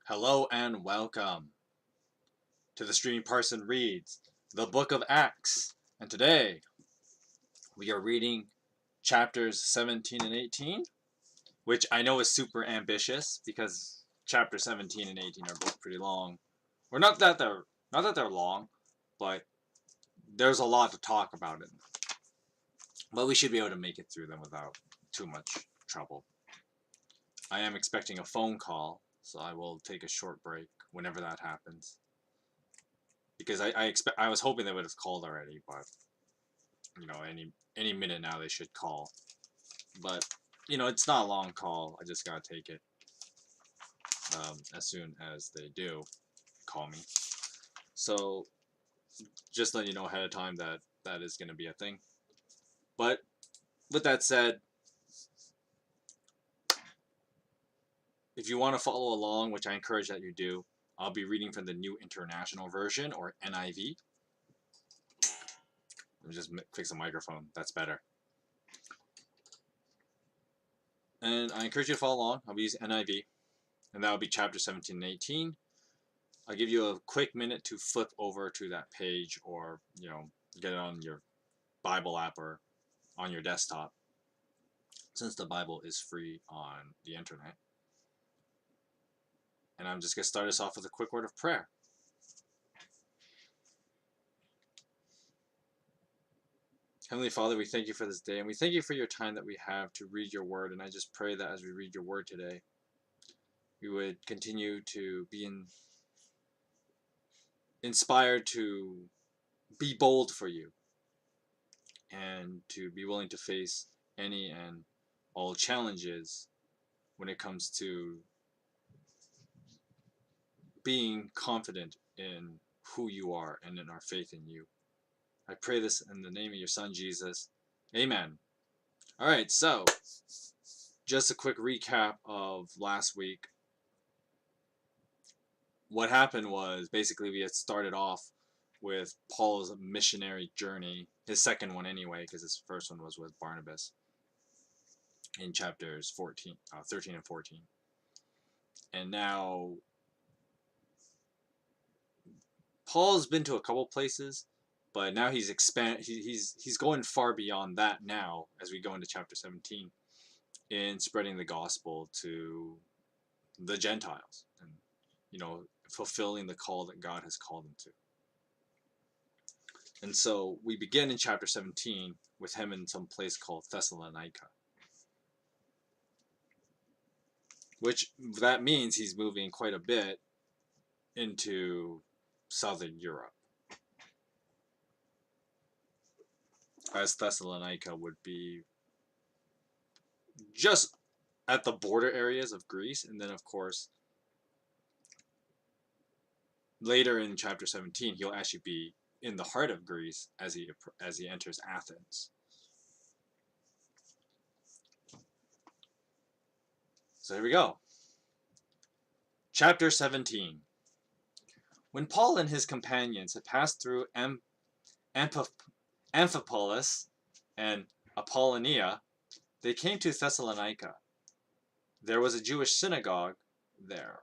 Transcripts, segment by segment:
Hello and welcome to the stream Parson reads the book of Acts. And today we are reading chapters 17 and 18, which I know is super ambitious because chapter 17 and 18 are both pretty long. Or not that they're long, but there's a lot to talk about in them. But we should be able to make it through them without too much trouble. I am expecting a phone call, so I will take a short break whenever that happens. Because I was hoping they would have called already, but any minute now they should call. But it's not a long call. I just gotta take it as soon as they do call me. So just let you know ahead of time that that is going to be a thing. But with that said, if you want to follow along, which I encourage that you do, I'll be reading from the New International Version, or NIV. Let me just fix the microphone. That's better. And I encourage you to follow along. I'll be using NIV. And that will be chapter 17 and 18. I'll give you a quick minute to flip over to that page, or get it on your Bible app or on your desktop, since the Bible is free on the internet. And I'm just going to start us off with a quick word of prayer. Heavenly Father, we thank you for this day, and we thank you for your time that we have to read your word. And I just pray that as we read your word today, we would continue to be inspired to be bold for you, and to be willing to face any and all challenges when it comes to being confident in who you are and in our faith in you. I pray this in the name of your Son, Jesus. Amen. Alright, so just a quick recap of last week. What happened was, basically, we had started off with Paul's missionary journey, his second one anyway, because his first one was with Barnabas in chapters 13 and 14. And now Paul's been to a couple places, but now he's he's going far beyond that now as we go into chapter 17 in spreading the gospel to the Gentiles and fulfilling the call that God has called him to. And so we begin in chapter 17 with him in some place called Thessalonica, which that means he's moving quite a bit into southern Europe, as Thessalonica would be just at the border areas of Greece. And then, of course, later in chapter 17, he'll actually be in the heart of Greece as he enters Athens. So here we go. Chapter 17. When Paul and his companions had passed through Amphipolis and Apollonia, they came to Thessalonica. There was a Jewish synagogue there.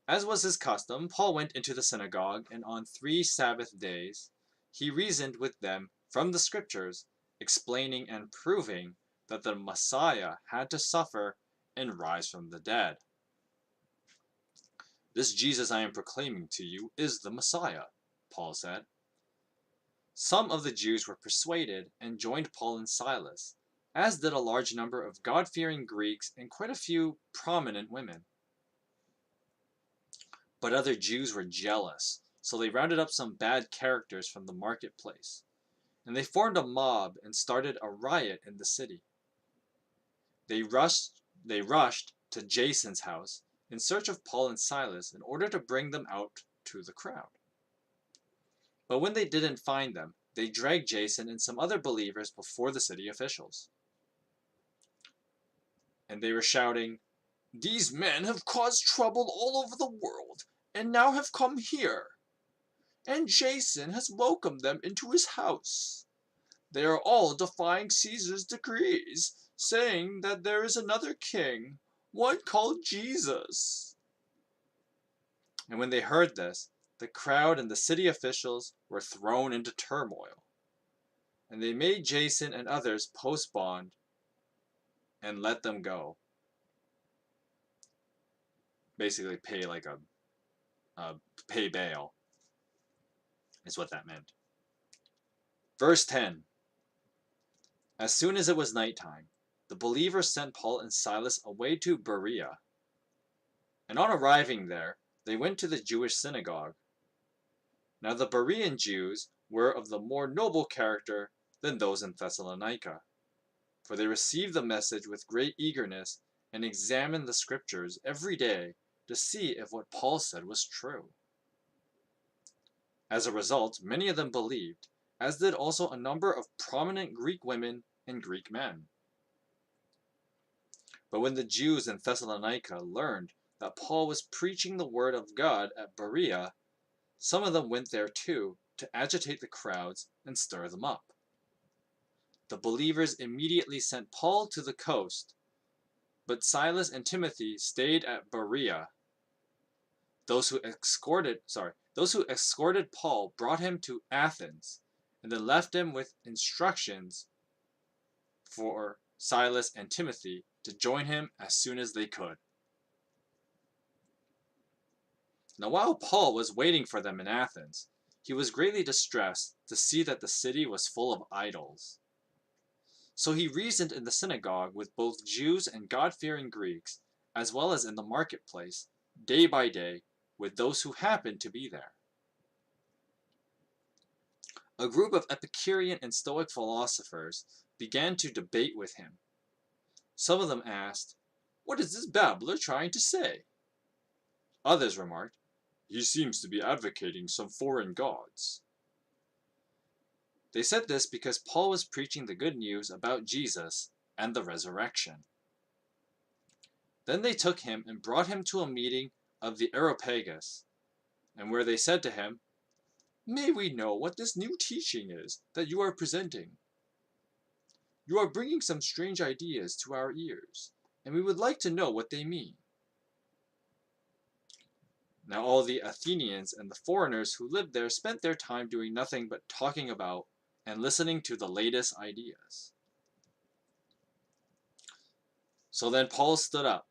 As was his custom, Paul went into the synagogue, and on 3 Sabbath days he reasoned with them from the Scriptures, explaining and proving that the Messiah had to suffer and rise from the dead. This Jesus I am proclaiming to you is the Messiah, Paul said. Some of the Jews were persuaded and joined Paul and Silas, as did a large number of God-fearing Greeks and quite a few prominent women. But other Jews were jealous, so they rounded up some bad characters from the marketplace, and they formed a mob and started a riot in the city. They rushed to Jason's house in search of Paul and Silas in order to bring them out to the crowd. But when they didn't find them, they dragged Jason and some other believers before the city officials. And they were shouting, "These men have caused trouble all over the world, and now have come here. And Jason has welcomed them into his house. They are all defying Caesar's decrees, saying that there is another king, one called Jesus." And when they heard this, the crowd and the city officials were thrown into turmoil. And they made Jason and others post bond and let them go. Basically pay like a pay bail is what that meant. Verse 10. As soon as it was nighttime, the believers sent Paul and Silas away to Berea. And on arriving there, they went to the Jewish synagogue. Now the Berean Jews were of the more noble character than those in Thessalonica, for they received the message with great eagerness and examined the scriptures every day to see if what Paul said was true. As a result, many of them believed, as did also a number of prominent Greek women and Greek men. But when the Jews in Thessalonica learned that Paul was preaching the word of God at Berea, some of them went there too to agitate the crowds and stir them up. The believers immediately sent Paul to the coast, but Silas and Timothy stayed at Berea. Those who escorted Paul brought him to Athens, and then left him with instructions for Silas and Timothy to join him as soon as they could. Now while Paul was waiting for them in Athens, he was greatly distressed to see that the city was full of idols. So he reasoned in the synagogue with both Jews and God-fearing Greeks, as well as in the marketplace, day by day, with those who happened to be there. A group of Epicurean and Stoic philosophers began to debate with him. Some of them asked, "What is this babbler trying to say?" Others remarked, "He seems to be advocating some foreign gods." They said this because Paul was preaching the good news about Jesus and the resurrection. Then they took him and brought him to a meeting of the Areopagus, and where they said to him, "May we know what this new teaching is that you are presenting? You are bringing some strange ideas to our ears, and we would like to know what they mean." Now all the Athenians and the foreigners who lived there spent their time doing nothing but talking about and listening to the latest ideas. So then Paul stood up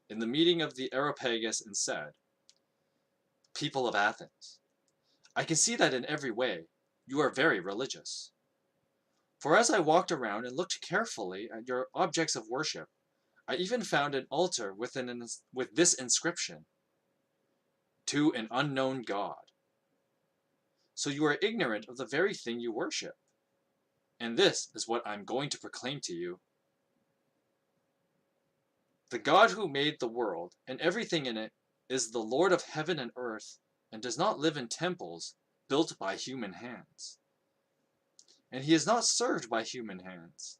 in the meeting of the Areopagus and said, "People of Athens, I can see that in every way you are very religious. For as I walked around and looked carefully at your objects of worship, I even found an altar with this inscription, 'To an unknown God.' So you are ignorant of the very thing you worship. And this is what I'm going to proclaim to you. The God who made the world and everything in it is the Lord of heaven and earth and does not live in temples built by human hands. And he is not served by human hands,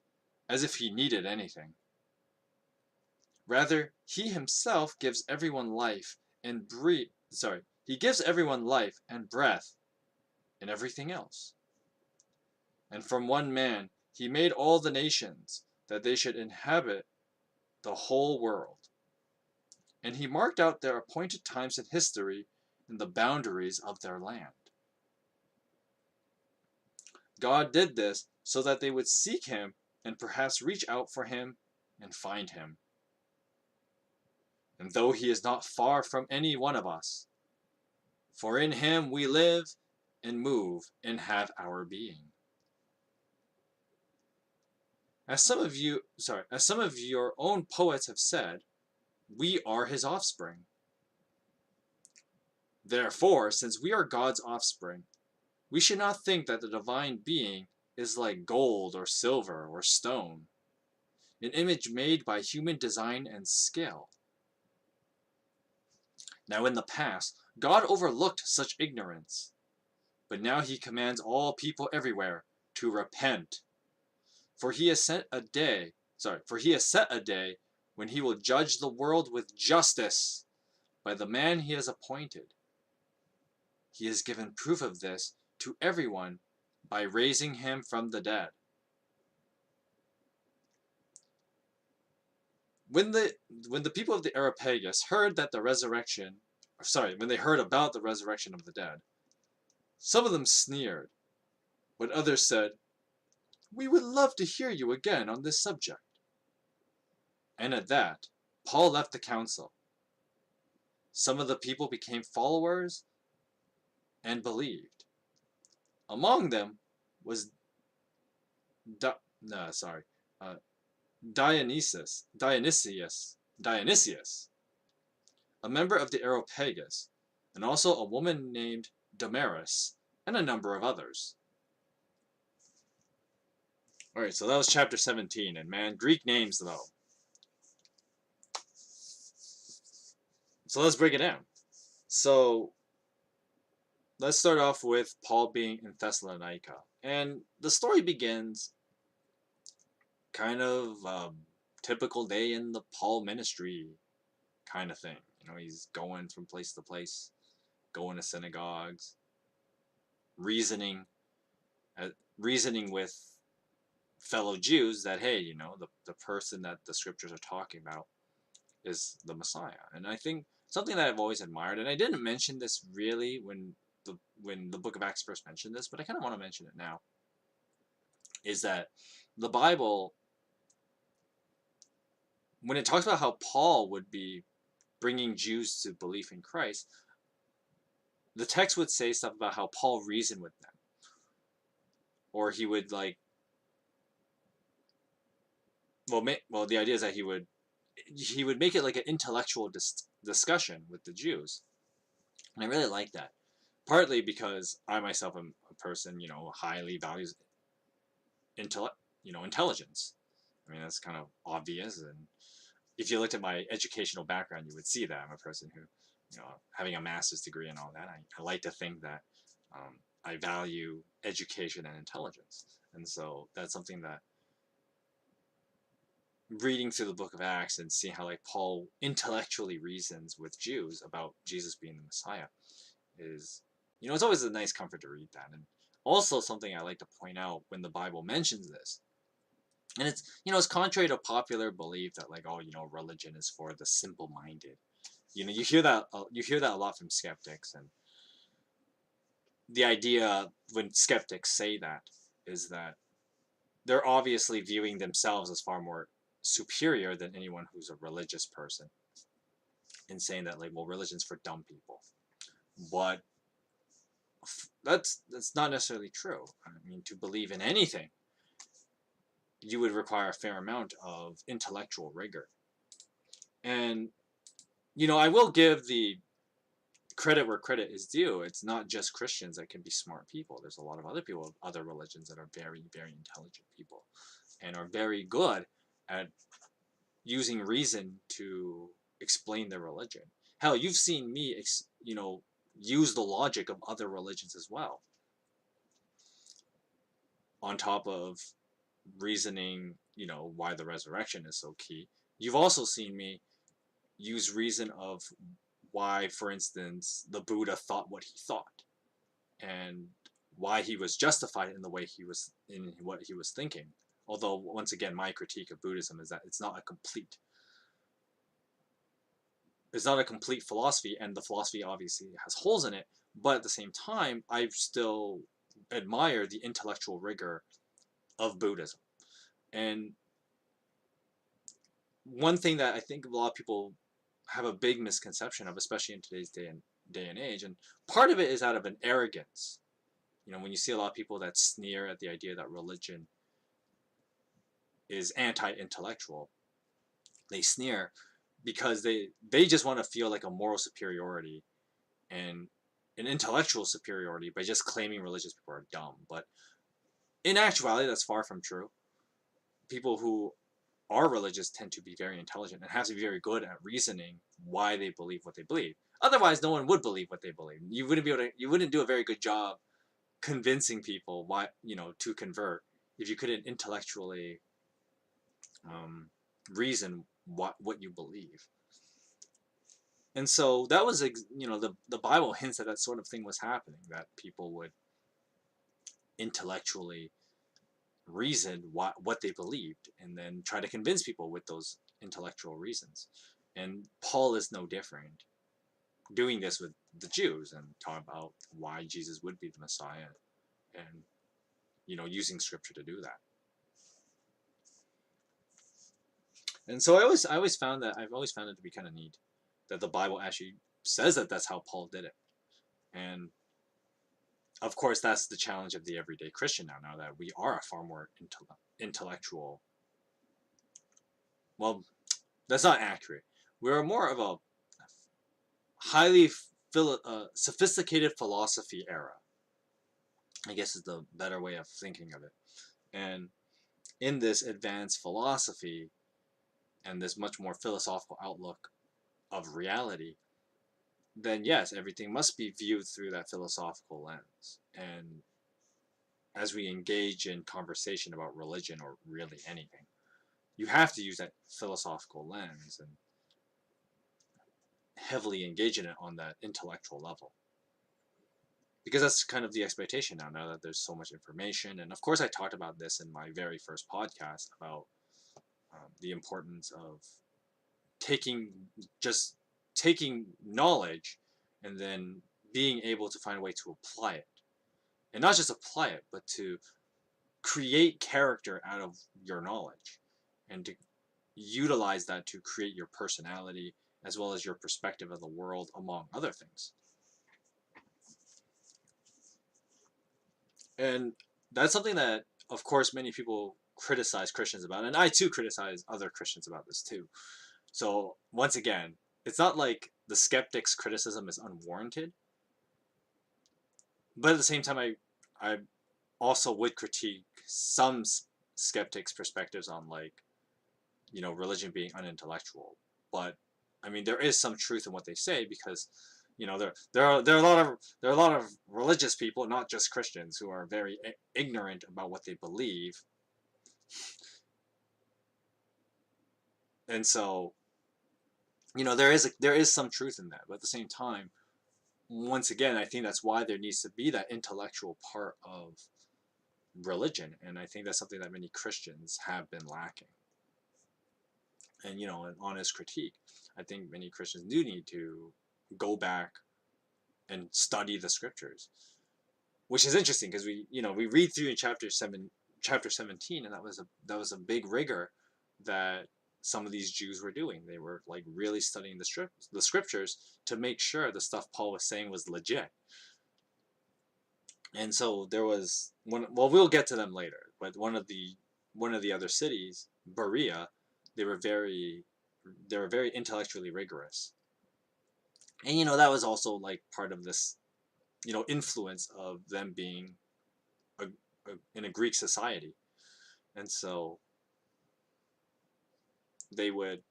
as if he needed anything. Rather, he himself gives everyone life and he gives everyone life and breath and everything else. And from one man he made all the nations, that they should inhabit the whole world. And he marked out their appointed times in history and the boundaries of their land. God did this so that they would seek him and perhaps reach out for him and find him. And though he is not far from any one of us, for in him we live and move and have our being. As some of your own poets have said, we are his offspring. Therefore, since we are God's offspring, we should not think that the divine being is like gold or silver or stone, an image made by human design and skill. Now in the past, God overlooked such ignorance, but now he commands all people everywhere to repent. For he has set a day when he will judge the world with justice by the man he has appointed. He has given proof of this to everyone by raising him from the dead. When the people of the Areopagus heard that the resurrection when they heard about the resurrection of the dead, some of them sneered, but others said, "We would love to hear you again on this subject." And at that, Paul left the council. Some of the people became followers and believed. Among them was no, sorry, uh, Dionysius, a member of the Areopagus, and also a woman named Damaris, and a number of others. Alright, so that was chapter 17, and man, Greek names though. So let's break it down. So let's start off with Paul being in Thessalonica. And the story begins kind of typical day in the Paul ministry kind of thing. You know, he's going from place to place, going to synagogues, reasoning with fellow Jews that, hey, you know, the person that the scriptures are talking about is the Messiah. And I think something that I've always admired, and I didn't mention this really when the book of Acts first mentioned this, but I kind of want to mention it now, is that the Bible, when it talks about how Paul would be bringing Jews to belief in Christ, the text would say stuff about how Paul reasoned with them, or he would like, well, the idea is that he would make it like an intellectual discussion with the Jews, and I really like that. Partly because I myself am a person, you know, highly values intelligence. I mean, that's kind of obvious, and if you looked at my educational background, you would see that I'm a person who, you know, having a master's degree and all that, I like to think that I value education and intelligence, and so that's something that reading through the book of Acts and seeing how like Paul intellectually reasons with Jews about Jesus being the Messiah is, you know, it's always a nice comfort to read that. And also something I like to point out when the Bible mentions this, and it's, you know, it's contrary to popular belief that like, oh, you know, religion is for the simple-minded. You know, you hear that a lot from skeptics, and the idea when skeptics say that is that they're obviously viewing themselves as far more superior than anyone who's a religious person, and saying that like, well, religion's for dumb people. But that's not necessarily true. I mean, to believe in anything, you would require a fair amount of intellectual rigor. And, you know, I will give the credit where credit is due. It's not just Christians that can be smart people. There's a lot of other people of other religions that are very, very intelligent people and are very good at using reason to explain their religion. Hell, you've seen me, you know, use the logic of other religions as well, on top of reasoning, you know, why the resurrection is so key. You've also seen me use reason of why, for instance, the Buddha thought what he thought, and why he was justified in the way he was, in what he was thinking. Although, once again, my critique of Buddhism is that it's not a complete philosophy, and the philosophy obviously has holes in it, but at the same time, I still admire the intellectual rigor of Buddhism. And one thing that I think a lot of people have a big misconception of, especially in today's day and age, and part of it is out of an arrogance. You know, when you see a lot of people that sneer at the idea that religion is anti-intellectual, they sneer because they just want to feel like a moral superiority and an intellectual superiority by just claiming religious people are dumb. But in actuality, that's far from true. People who are religious tend to be very intelligent and have to be very good at reasoning why they believe what they believe. Otherwise, no one would believe what they believe. You wouldn't do a very good job convincing people why, you know, to convert if you couldn't intellectually reason what you believe. And so that was, you know, the Bible hints that sort of thing was happening, that people would intellectually reason what they believed and then try to convince people with those intellectual reasons. And Paul is no different. doing this with the Jews and talking about why Jesus would be the Messiah, and using Scripture to do that. And so I've always found it to be kind of neat that the Bible actually says that that's how Paul did it. And of course, that's the challenge of the everyday Christian now that we are a far more intellectual. Well, that's not accurate. We're more of a highly sophisticated philosophy era, I guess is the better way of thinking of it. And in this advanced philosophy and this much more philosophical outlook of reality, then yes, everything must be viewed through that philosophical lens. And as we engage in conversation about religion or really anything, you have to use that philosophical lens and heavily engage in it on that intellectual level. Because that's kind of the expectation now that there's so much information. And of course, I talked about this in my very first podcast about the importance of taking knowledge and then being able to find a way to apply it. And not just apply it, but to create character out of your knowledge and to utilize that to create your personality as well as your perspective of the world, among other things. And that's something that, of course, many people criticize Christians about, and I too criticize other Christians about this too. So once again, it's not like the skeptic's criticism is unwarranted, but at the same time, I also would critique some skeptics' perspectives on religion being unintellectual. But I mean, there is some truth in what they say because there are a lot of religious people, not just Christians, who are very ignorant about what they believe, and so there is some truth in that. But at the same time, once again, I think that's why there needs to be that intellectual part of religion, and I think that's something that many Christians have been lacking. And an honest critique, I think many Christians do need to go back and study the scriptures, which is interesting because we read through in chapter 17, and that was a big rigor that some of these Jews were doing. They were really studying the scriptures to make sure the stuff Paul was saying was legit. And so there was one. Well, we'll get to them later. But one of the other cities, Berea, they were very intellectually rigorous. And that was also part of this influence of them being in a Greek society. And so they would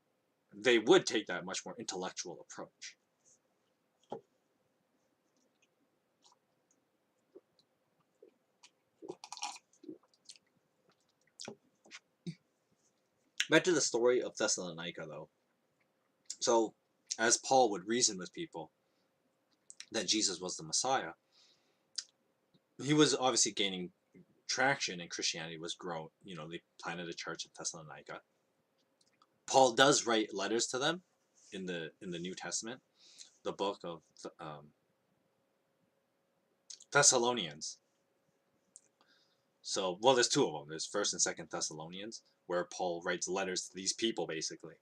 take that much more intellectual approach. Back to the story of Thessalonica, though. So, as Paul would reason with people that Jesus was the Messiah, he was obviously gaining traction, and Christianity was growing. They planted a church at Thessalonica. Paul does write letters to them in the New Testament, the book of Thessalonians. So, well, there's two of them. There's 1st and 2nd Thessalonians, where Paul writes letters to these people, basically.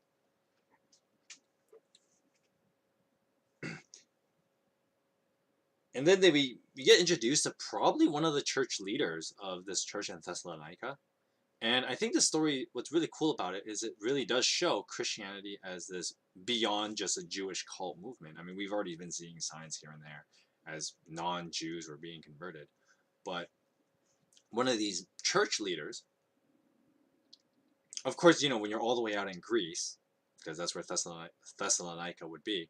And then we get introduced to probably one of the church leaders of this church in Thessalonica. And I think the story, what's really cool about it is it really does show Christianity as this beyond just a Jewish cult movement. I mean, we've already been seeing signs here and there as non-Jews were being converted. But one of these church leaders, of course, when you're all the way out in Greece, because that's where Thessalonica would be,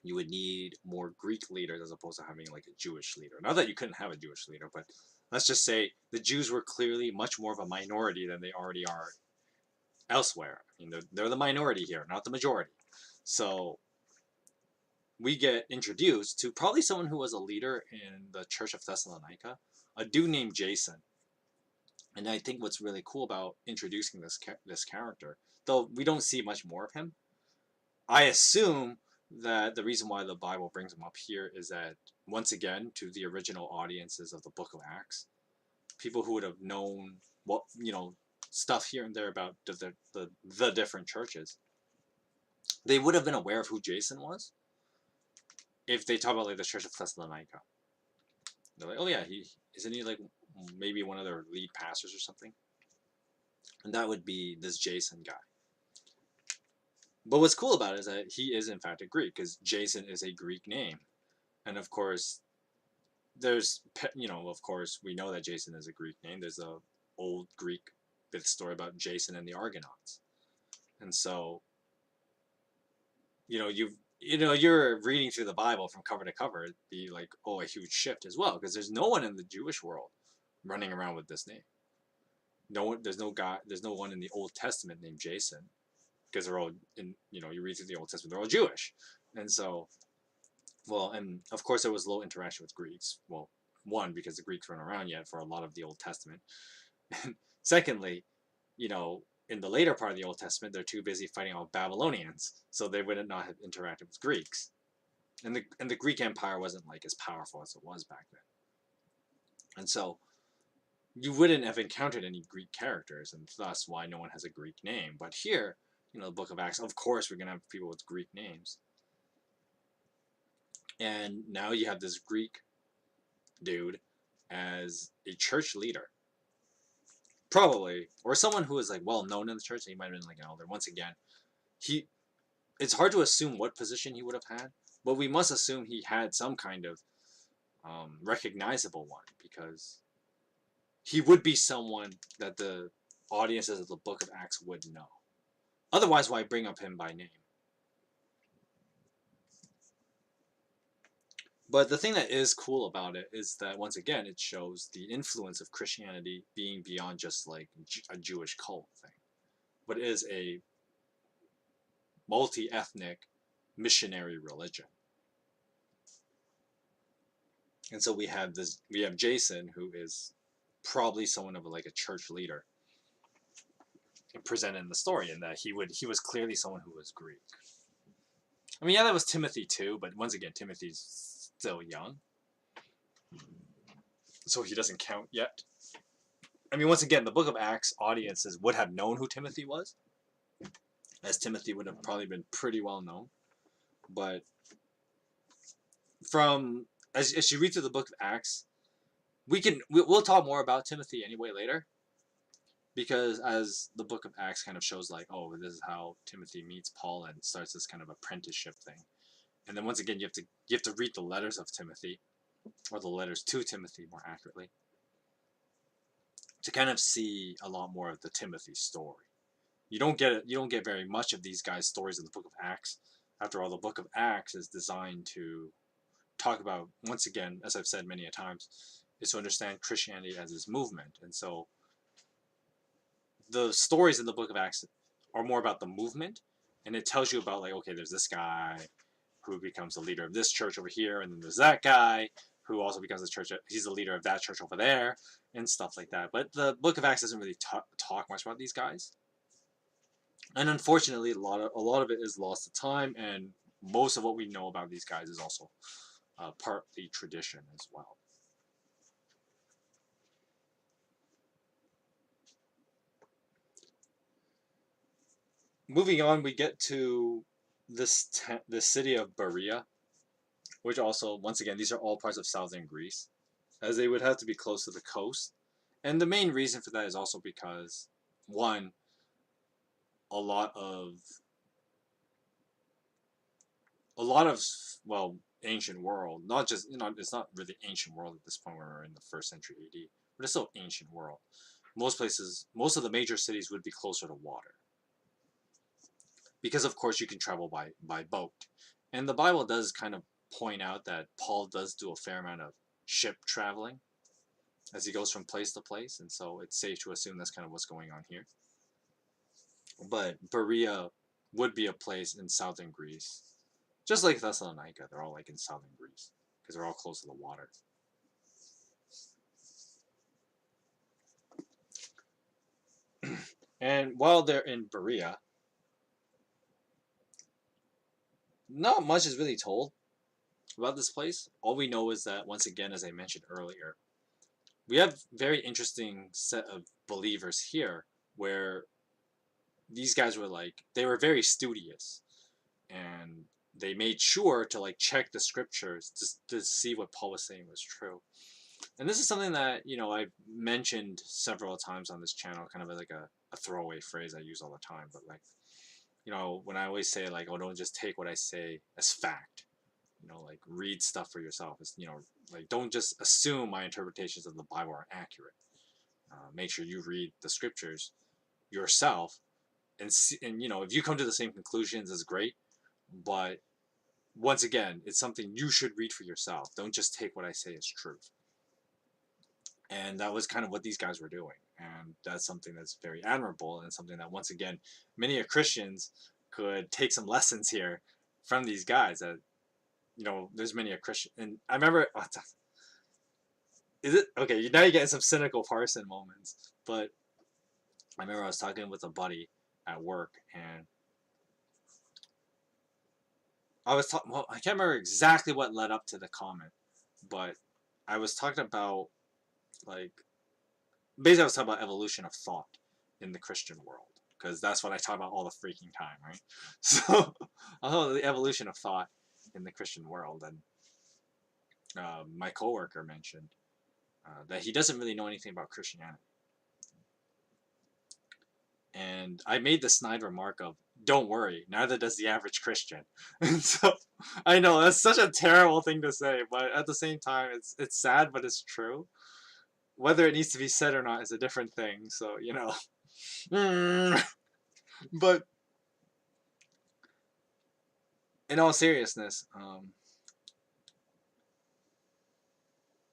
you would need more Greek leaders as opposed to having a Jewish leader. Not that you couldn't have a Jewish leader, but let's just say the Jews were clearly much more of a minority than they already are elsewhere. I mean, they're the minority here, not the majority. So we get introduced to probably someone who was a leader in the Church of Thessalonica, a dude named Jason. And I think what's really cool about introducing this character, though we don't see much more of him, I assume that the reason why the Bible brings them up here is that, once again, to the original audiences of the Book of Acts, people who would have known what, stuff here and there about the different churches, they would have been aware of who Jason was if they talk about like the Church of Thessalonica. They're like, oh yeah, he isn't he like maybe one of their lead pastors or something, and that would be this Jason guy. But what's cool about it is that he is in fact a Greek, because Jason is a Greek name, and of course, of course we know that Jason is a Greek name. There's a old Greek myth story about Jason and the Argonauts, and so you're reading through the Bible from cover to cover, it'd be like, oh, a huge shift as well, because there's no one in the Jewish world running around with this name. No one, there's no one in the Old Testament named Jason, because they're all you read through the Old Testament, they're all Jewish, and so, well, and of course there was low interaction with Greeks. Well, one, because the Greeks weren't around yet for a lot of the Old Testament, and secondly, in the later part of the Old Testament, they're too busy fighting off Babylonians, so they would not have interacted with Greeks. And the Greek Empire wasn't like as powerful as it was back then. And so you wouldn't have encountered any Greek characters, and thus why no one has a Greek name. But here, the Book of Acts, of course we're going to have people with Greek names. And now you have this Greek dude as a church leader. Probably, or someone who is like well known in the church. He might have been like an elder. Once again, it's hard to assume what position he would have had, but we must assume he had some kind of recognizable one, because he would be someone that the audiences of the Book of Acts would know. Otherwise, why bring up him by name? But the thing that is cool about it is that, once again, it shows the influence of Christianity being beyond just like a Jewish cult thing, but is a multi-ethnic missionary religion. And so we have Jason, who is probably someone of like a church leader, presented in the story, in that he was clearly someone who was Greek. I mean, yeah, that was Timothy too, but once again, Timothy's still young, so he doesn't count yet. I mean, once again, the Book of Acts audiences would have known who Timothy was, as Timothy would have probably been pretty well known. But as you read through the Book of Acts, we'll talk more about Timothy anyway later, because as the Book of Acts kind of shows, like, oh, this is how Timothy meets Paul and starts this kind of apprenticeship thing. And then once again, you have to read the letters of Timothy, or the letters to Timothy more accurately, to kind of see a lot more of the Timothy story. You don't get very much of these guys' stories in the Book of Acts. After all, the Book of Acts is designed to talk about, once again, as I've said many a times, is to understand Christianity as this movement. And so the stories in the Book of Acts are more about the movement, and it tells you about, like, okay, there's this guy who becomes the leader of this church over here, and then there's that guy who also becomes he's the leader of that church over there, and stuff like that. But the Book of Acts doesn't really talk much about these guys, and unfortunately, a lot of it is lost to time, and most of what we know about these guys is also partly tradition as well. Moving on, we get to the city of Berea, which also, once again, these are all parts of southern Greece, as they would have to be close to the coast. And the main reason for that is also because, one, a lot of well, ancient world, not just, it's not really ancient world at this point where we're in the 1st century AD, but it's still ancient world. Most of the major cities would be closer to water, because of course you can travel by boat. And the Bible does kind of point out that Paul does do a fair amount of ship traveling as he goes from place to place, and so it's safe to assume that's kind of what's going on here. But Berea would be a place in southern Greece, just like Thessalonica. They're all like in southern Greece because they're all close to the water. And while they're in Berea, not much is really told about this place. All we know is that, once again, as I mentioned earlier, we have very interesting set of believers here, where these guys were like, they were very studious, and they made sure to like check the scriptures to see what Paul was saying was true. And this is something that, I've mentioned several times on this channel, kind of like a throwaway phrase I use all the time. But like, when I always say like, oh, don't just take what I say as fact. Like, read stuff for yourself. It's, like, don't just assume my interpretations of the Bible are accurate. Make sure you read the scriptures yourself, and see, and if you come to the same conclusions, is great. But once again, it's something you should read for yourself. Don't just take what I say as truth. And that was kind of what these guys were doing. And that's something that's very admirable, and something that, once again, many Christians could take some lessons here from these guys. That, there's many a Christian. And I remember, is it okay? Now you're getting some cynical Parson moments. But I remember I was talking with a buddy at work, and I was talking. Well, I can't remember exactly what led up to the comment, but I was talking about, like, basically I was talking about evolution of thought in the Christian world, because that's what I talk about all the freaking time, right? So, the evolution of thought in the Christian world, and my coworker mentioned that he doesn't really know anything about Christianity. And I made the snide remark of, don't worry, neither does the average Christian. And so, I know that's such a terrible thing to say, but at the same time, it's sad, but it's true. Whether it needs to be said or not is a different thing, so, But, in all seriousness,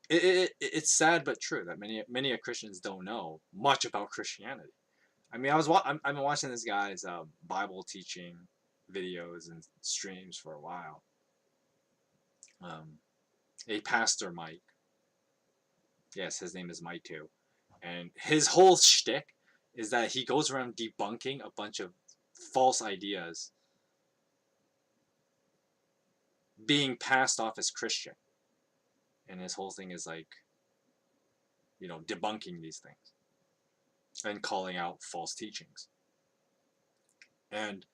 it's sad but true that many Christians don't know much about Christianity. I mean, I've been watching this guy's Bible teaching videos and streams for a while. A pastor, Mike. Yes, his name is Mike too. And his whole shtick is that he goes around debunking a bunch of false ideas being passed off as Christian. And his whole thing is like, debunking these things and calling out false teachings. And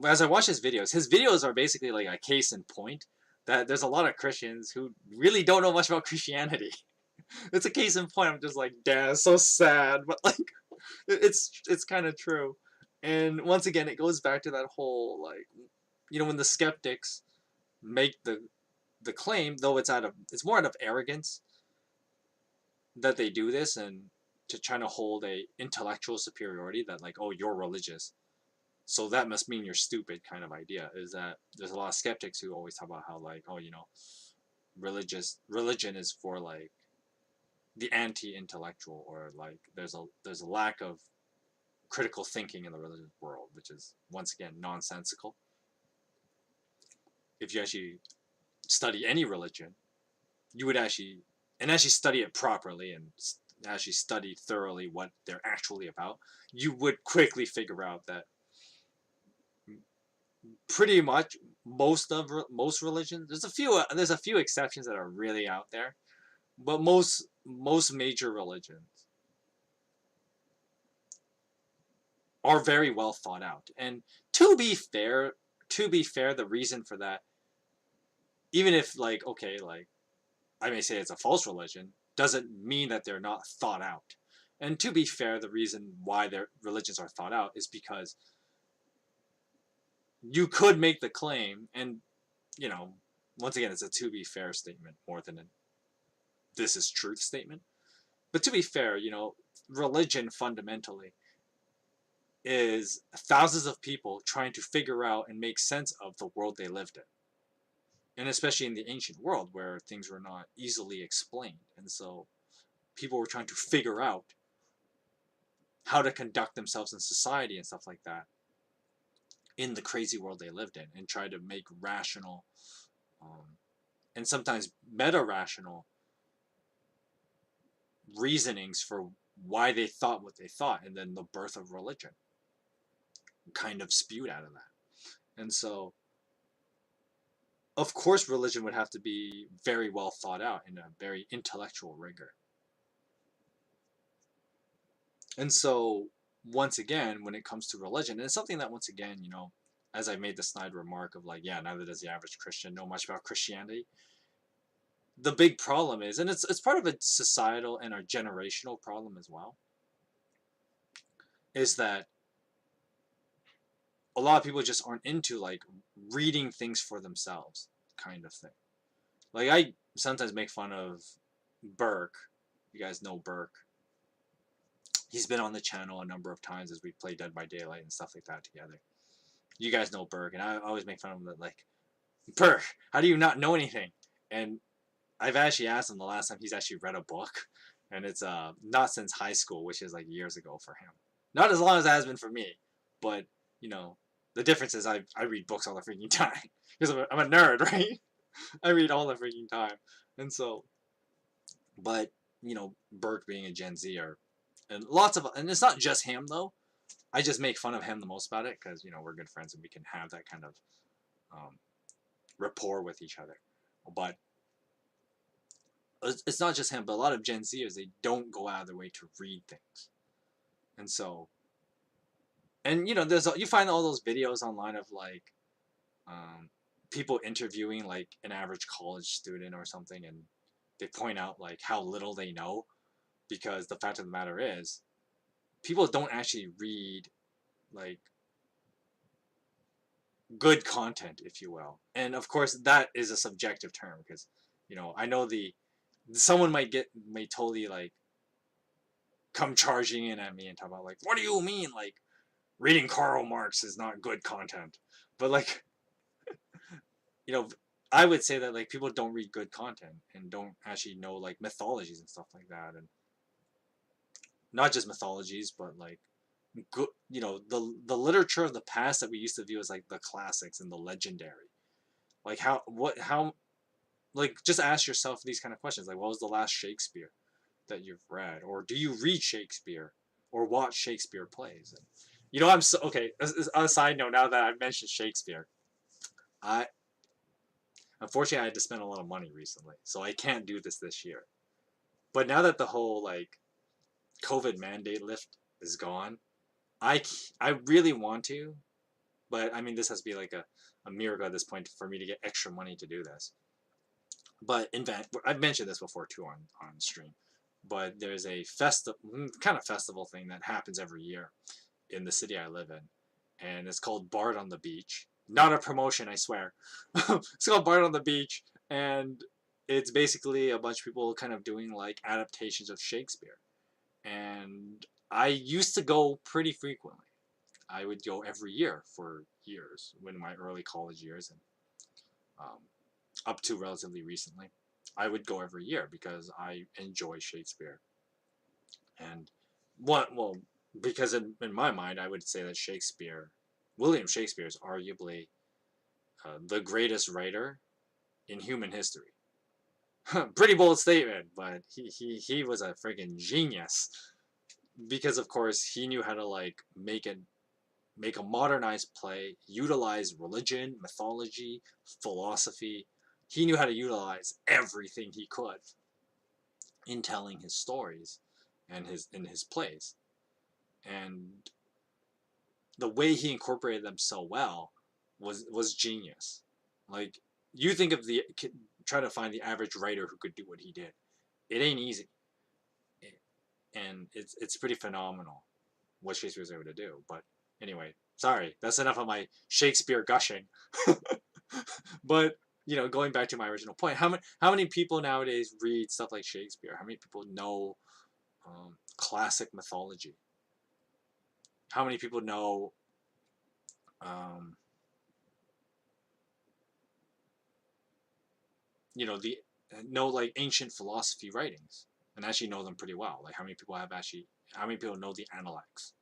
as I watch his videos are basically like a case in point that there's a lot of Christians who really don't know much about Christianity. It's a case in point. I'm just like, damn, it's so sad, but like, it's kind of true. And once again, it goes back to that whole, like, when the skeptics make the claim, though it's more out of arrogance that they do this, and to try to hold a intellectual superiority that, like, oh, you're religious, so that must mean you're stupid, kind of idea. Is that there's a lot of skeptics who always talk about how, like, oh, religion is for, like, the anti-intellectual, or like there's a lack of critical thinking in the religious world, which is, once again, nonsensical. If you actually study any religion, you would actually study it properly, and actually study thoroughly what they're actually about, you would quickly figure out that pretty much most religions, there's a few exceptions that are really out there, but most major religions are very well thought out. And to be fair, the reason for that, even if, like, okay, like, I may say it's a false religion, doesn't mean that they're not thought out. And to be fair, the reason why their religions are thought out is because you could make the claim, and, once again, it's a to be fair statement more than a this is truth statement. But to be fair, religion fundamentally is thousands of people trying to figure out and make sense of the world they lived in. And especially in the ancient world, where things were not easily explained. And so people were trying to figure out how to conduct themselves in society and stuff like that in the crazy world they lived in, and try to make rational and sometimes meta-rational reasonings for why they thought what they thought, and then the birth of religion kind of spewed out of that. And so, of course, religion would have to be very well thought out in a very intellectual rigor. And so, once again, when it comes to religion, and it's something that, once again, as I made the snide remark of like, yeah, neither does the average Christian know much about Christianity. The big problem is, and it's part of a societal and our generational problem as well, is that a lot of people just aren't into like reading things for themselves, kind of thing. Like I sometimes make fun of Burke. You guys know Burke. He's been on the channel a number of times as we play Dead by Daylight and stuff like that together. You guys know Burke, and I always make fun of him that like, Burke, how do you not know anything? And I've actually asked him the last time he's actually read a book, and it's not since high school, which is like years ago for him. Not as long as it has been for me, but the difference is I read books all the freaking time because I'm a nerd, right? I read all the freaking time, and so, but Burke being a Gen Zer, and and it's not just him though. I just make fun of him the most about it because we're good friends and we can have that kind of rapport with each other. But it's not just him, but a lot of Gen Zers, they don't go out of their way to read things, and so, and you find all those videos online of like people interviewing like an average college student or something, and they point out like how little they know, because the fact of the matter is, people don't actually read like good content, if you will. And of course, that is a subjective term because, I know someone may totally like come charging in at me and talk about like, what do you mean like reading Karl Marx is not good content? But like, you know, I would say that like people don't read good content and don't actually know like mythologies and stuff like that, and not just mythologies, but like good, the literature of the past that we used to view as like the classics and the legendary. Like how like just ask yourself these kind of questions, like what was the last Shakespeare that you've read, or do you read Shakespeare or watch Shakespeare plays? And, I'm so okay. On a side note, now that I've mentioned Shakespeare, I unfortunately I had to spend a lot of money recently, so I can't do this year. But now that the whole like COVID mandate lift is gone, I I really want to, but I mean this has to be like a miracle at this point for me to get extra money to do this. But I've mentioned this before too on stream, but there's a kind of festival thing that happens every year in the city I live in, and it's called Bard on the Beach. Not a promotion, I swear. It's called Bard on the Beach, and it's basically a bunch of people kind of doing like adaptations of Shakespeare. And I used to go pretty frequently. I would go every year for years, in my early college years, and um, up to relatively recently. I would go every year because I enjoy Shakespeare. And well, because in my mind, I would say that William Shakespeare is arguably the greatest writer in human history. Pretty bold statement, but he was a friggin' genius, because of course he knew how to like make a modernized play, utilize religion, mythology, philosophy. He knew how to utilize everything he could in telling his stories and in his plays. And the way he incorporated them so well was genius. Like, you think of try to find the average writer who could do what he did. It ain't easy, and it's pretty phenomenal what Shakespeare was able to do. But anyway, sorry, that's enough of my Shakespeare gushing. But going back to my original point, how many people nowadays read stuff like Shakespeare? How many people know classic mythology? How many people know um, the know like ancient philosophy writings and actually know them pretty well? Like how many people know the Analects?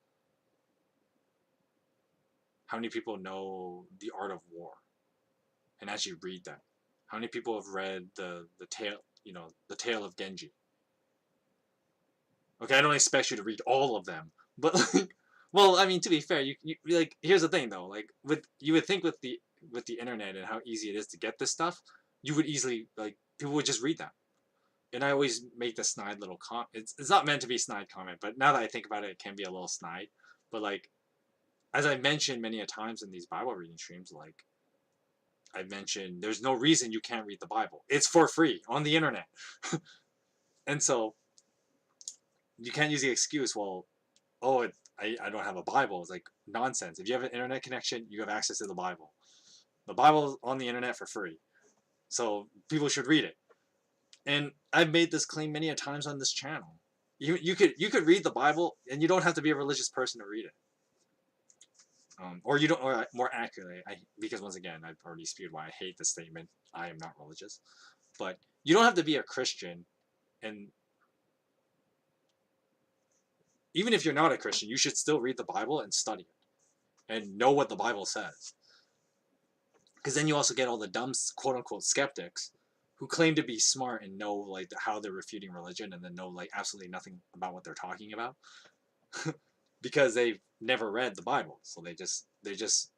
How many people know the Art of War and actually read that? How many people have read the tale of Genji? Okay, I don't expect you to read all of them, but like, Well, I mean, to be fair, you like here's the thing though. Like you would think with the internet and how easy it is to get this stuff, you would easily like people would just read that. And I always make the snide little comment. It's not meant to be snide comment, but now that I think about it, it can be a little snide. But like as I mentioned many a times in these Bible reading streams, like I mentioned, there's no reason you can't read the Bible. It's for free on the internet, and so you can't use the excuse, well, oh, I don't have a Bible. It's like nonsense. If you have an internet connection, you have access to the Bible. The Bible is on the internet for free, so people should read it. And I've made this claim many a times on this channel. You could read the Bible, and you don't have to be a religious person to read it. Or you don't, or more accurately, because once again, I've already spewed why I hate the statement. I am not religious, but you don't have to be a Christian, and even if you're not a Christian, you should still read the Bible and study it, and know what the Bible says. Because then you also get all the dumb quote unquote skeptics who claim to be smart and know like how they're refuting religion, and then know like absolutely nothing about what they're talking about. Because they've never read the Bible, so they're just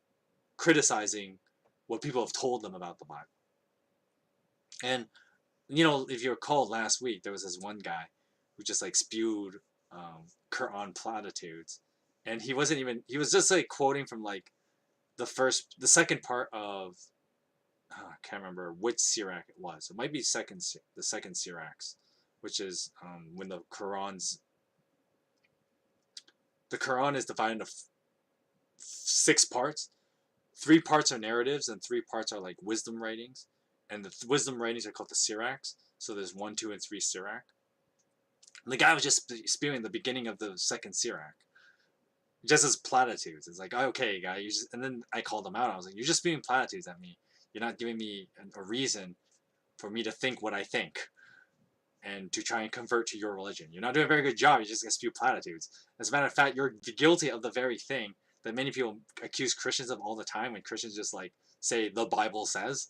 criticizing what people have told them about the Bible. And if you recall last week, there was this one guy who just like spewed Quran platitudes, and he was just like quoting from like the second part of I can't remember which Sirach it was. It might be the second Sirach, which is when the Quran is divided into 6 parts. 3 parts are narratives, and 3 parts are like wisdom writings. And the wisdom writings are called the Sirachs. So there's 1, 2, and 3 Sirach. And the guy was just spewing the beginning of the second Sirach, just as platitudes. It's like, okay, guy, and then I called him out. I was like, you're just spewing platitudes at me. You're not giving me a reason for me to think what I think and to try and convert to your religion. You're not doing a very good job. You're just going to spew platitudes. As a matter of fact, you're guilty of the very thing that many people accuse Christians of all the time, when Christians just like say the Bible says.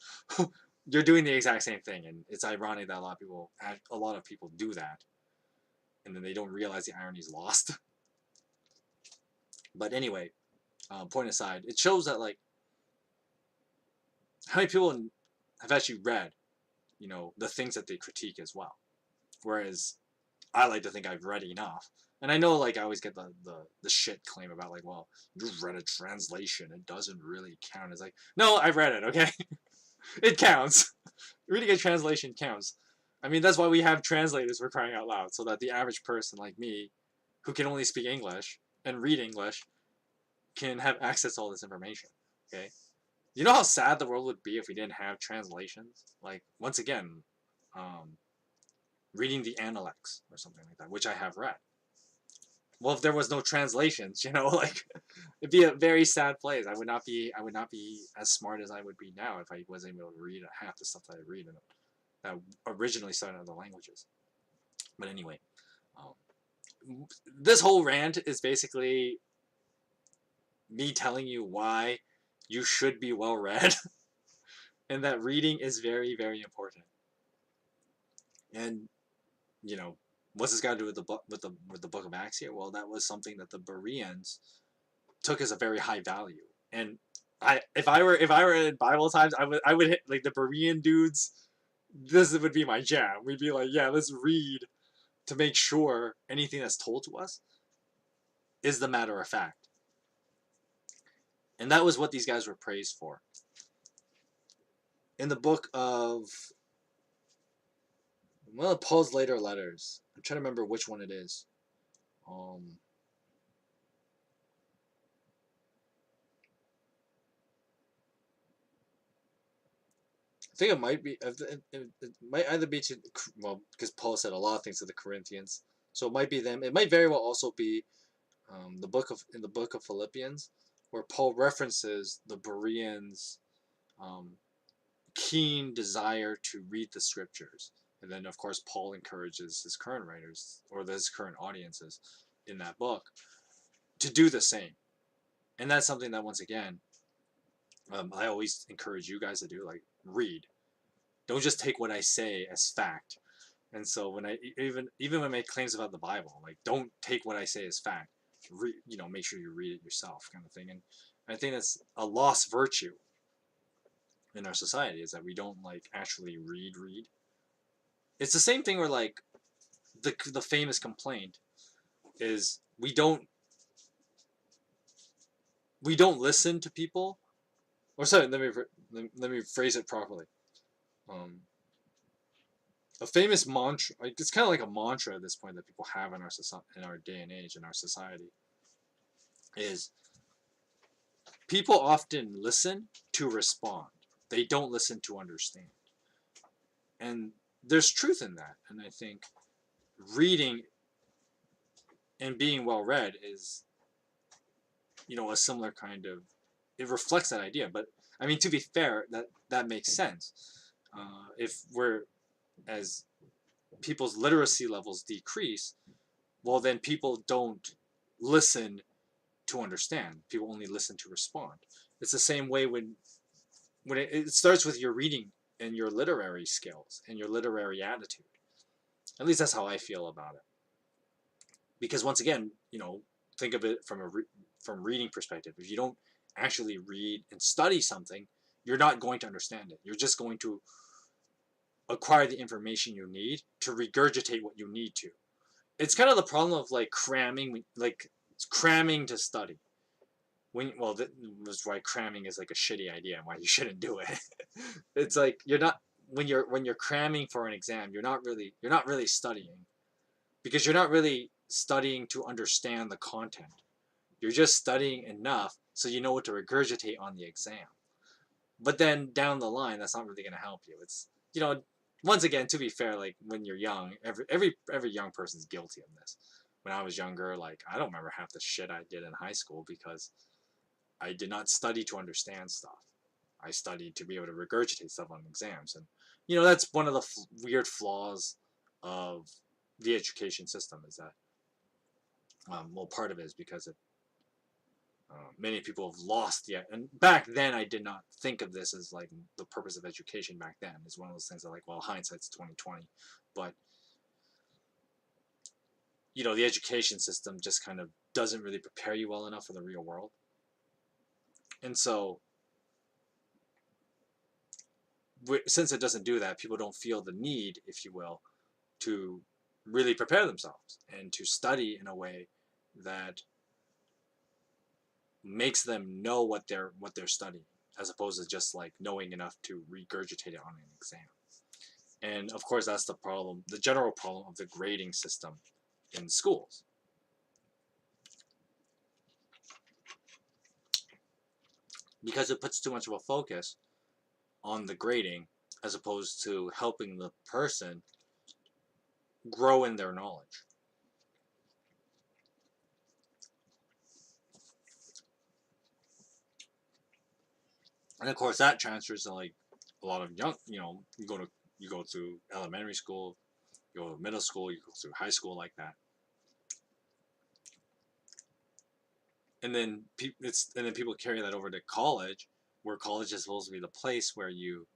You're doing the exact same thing, and it's ironic that a lot of people do that, and then they don't realize the irony is lost. But anyway, point aside, it shows that like how many people have actually read, the things that they critique as well. Whereas I like to think I've read enough. And I know like I always get the shit claim about like, well, you've read a translation, it doesn't really count. It's like, no, I've read it, okay? It counts. Reading a translation counts. I mean, that's why we have translators, for crying out loud, so that the average person like me, who can only speak English and read English, can have access to all this information, okay? You know how sad the world would be if we didn't have translations? Like, once again, reading the Analects or something like that, which I have read. Well, if there was no translations, like it'd be a very sad place. I would not be as smart as I would be now if I wasn't able to read half the stuff that I read and that originally started in other languages. But anyway, this whole rant is basically me telling you why you should be well read, and that reading is very, very important. And what's this got to do with the book of Acts here? Well, that was something that the Bereans took as a very high value. And if I were in Bible times, I would hit like the Berean dudes. This would be my jam. We'd be like, yeah, let's read to make sure anything that's told to us is the matter of fact. And that was what these guys were praised for. In the book of Paul's later letters, I'm trying to remember which one it is. I think it might be. It might either be because Paul said a lot of things to the Corinthians, so it might be them. It might very well also be in the book of Philippians, where Paul references the Bereans' keen desire to read the scriptures. And then, of course, Paul encourages his current writers, or his current audiences in that book, to do the same. And that's something that, once again, I always encourage you guys to do, like, read. Don't just take what I say as fact. And so when I even when I make claims about the Bible, like, don't take what I say as fact. make sure you read it yourself, kind of thing. And I think that's a lost virtue in our society, is that we don't like actually read. It's the same thing where like the famous complaint is we don't listen to people. Or sorry, let me phrase it properly. Um, a famous mantra, like it's kind of like a mantra at this point that people have in our society, in our day and age, in our society, is people often listen to respond. They don't listen to understand. And there's truth in that. And I think reading and being well read is, a similar kind of, it reflects that idea. But I mean, to be fair, that makes sense. If we're, as people's literacy levels decrease, well, then people don't listen to understand. People only listen to respond. It's the same way when it starts with your reading and your literary skills and your literary attitude. At least that's how I feel about it. Because once again, think of it from reading perspective. If you don't actually read and study something, you're not going to understand it. You're just going to acquire the information you need to regurgitate what you need to. It's kind of the problem of like cramming to study. That's why cramming is like a shitty idea and why you shouldn't do it. It's like you're not when you're cramming for an exam, you're not really studying, because you're not really studying to understand the content. You're just studying enough so you know what to regurgitate on the exam. But then down the line, that's not really going to help you. It's once again, to be fair, like when you're young, every young person's guilty of this. When I was younger, like I don't remember half the shit I did in high school because I did not study to understand stuff. I studied to be able to regurgitate stuff on exams, and that's one of the weird flaws of the education system, is that part of it is because many people have lost the. And back then, I did not think of this as like the purpose of education. Back then, it's one of those things that like, well, hindsight's 2020, but the education system just kind of doesn't really prepare you well enough for the real world, and so since it doesn't do that, people don't feel the need, if you will, to really prepare themselves and to study in a way that makes them know what they're studying, as opposed to just like knowing enough to regurgitate it on an exam. And of course, that's the general problem of the grading system in schools. Because it puts too much of a focus on the grading as opposed to helping the person grow in their knowledge. And of course, that transfers to like a lot of young, you go through elementary school, you go to middle school, you go through high school like that. And then people carry that over to college, where college is supposed to be the place where you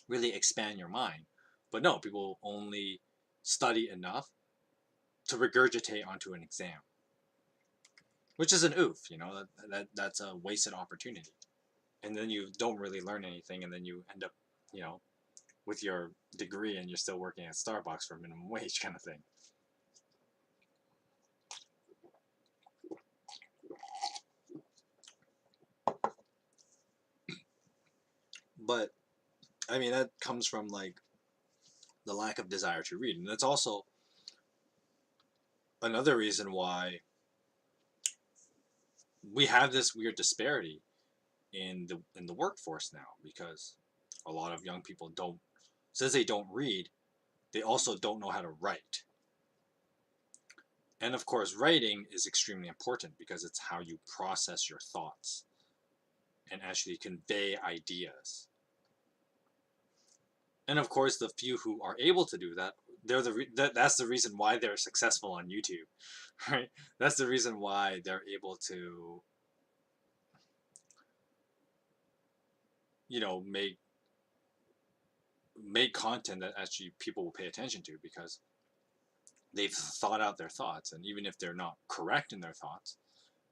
really expand your mind. But no, people only study enough to regurgitate onto an exam, which is an oof. That's a wasted opportunity. And then you don't really learn anything, and then you end up, with your degree, and you're still working at Starbucks for minimum wage, kind of thing. But I mean, that comes from like the lack of desire to read, and that's also another reason why we have this weird disparity in the workforce now, because a lot of young people don't, since they don't read, they also don't know how to write. And of course, writing is extremely important because it's how you process your thoughts and actually convey ideas. And of course, the few who are able to do that, that's the reason why they're successful on YouTube, right? That's the reason why they're able to, make content that actually people will pay attention to, because they've thought out their thoughts, and even if they're not correct in their thoughts,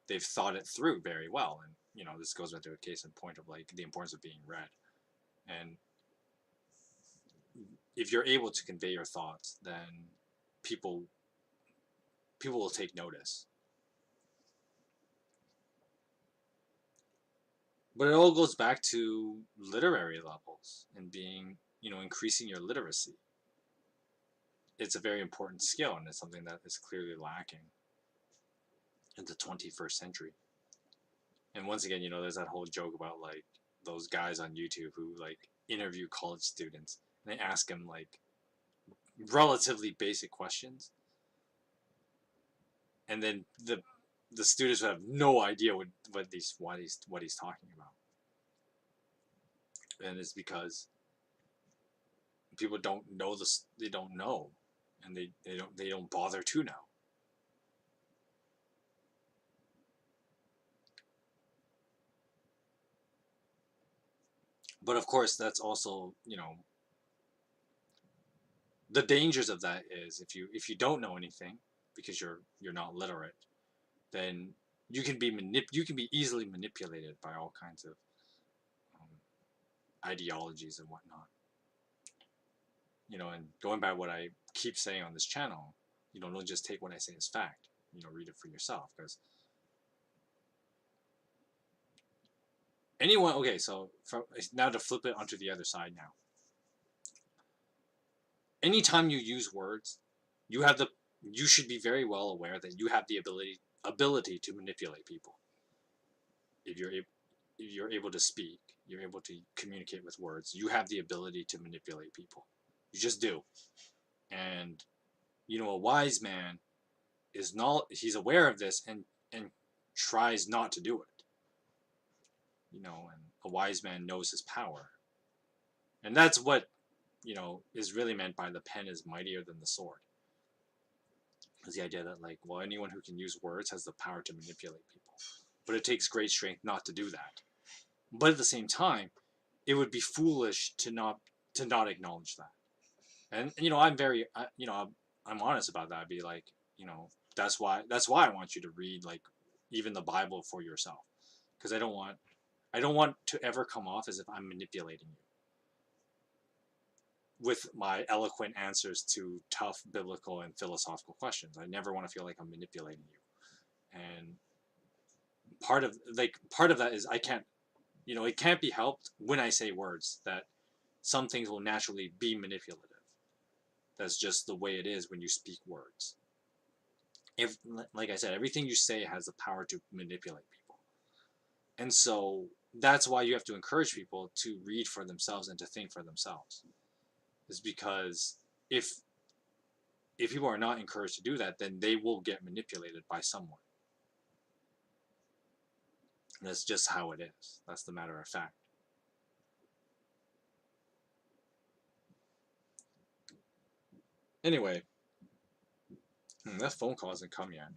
they've thought it through very well. And this goes back to a case in point of like the importance of being read. And if you're able to convey your thoughts, then people people will take notice. But it all goes back to literary levels and being, increasing your literacy. It's a very important skill, and it's something that is clearly lacking in the 21st century. And once again, there's that whole joke about like those guys on YouTube who like interview college students and they ask them like relatively basic questions, and then the students have no idea what he's talking about. And it's because people don't know this, they don't know, and they don't bother to know. But of course, that's also, the dangers of that is if you don't know anything because you're not literate, then you can be easily manipulated by all kinds of ideologies and whatnot. And going by what I keep saying on this channel, don't just take what I say as fact. Read it for yourself, because anyone. Okay, so now to flip it onto the other side now. Anytime you use words, you should be very well aware that you have the ability to manipulate people. If you're able to speak, you're able to communicate with words, you have the ability to manipulate people. You just do. And a wise man he's aware of this and tries not to do it. And a wise man knows his power. And that's what, is really meant by the pen is mightier than the sword. Is the idea that like, well, anyone who can use words has the power to manipulate people. But it takes great strength not to do that. But at the same time, it would be foolish to not acknowledge that. And I'm very I'm honest about that. I'd be like, that's why I want you to read like even the Bible for yourself, because I don't want to ever come off as if I'm manipulating you with my eloquent answers to tough biblical and philosophical questions. I never want to feel like I'm manipulating you. And part of that is I can't, it can't be helped when I say words that some things will naturally be manipulative. That's just the way it is when you speak words. If, like I said, everything you say has the power to manipulate people. And so that's why you have to encourage people to read for themselves and to think for themselves. Is because if people are not encouraged to do that, then they will get manipulated by someone. And that's just how it is. That's the matter of fact. Anyway, that phone call hasn't come yet.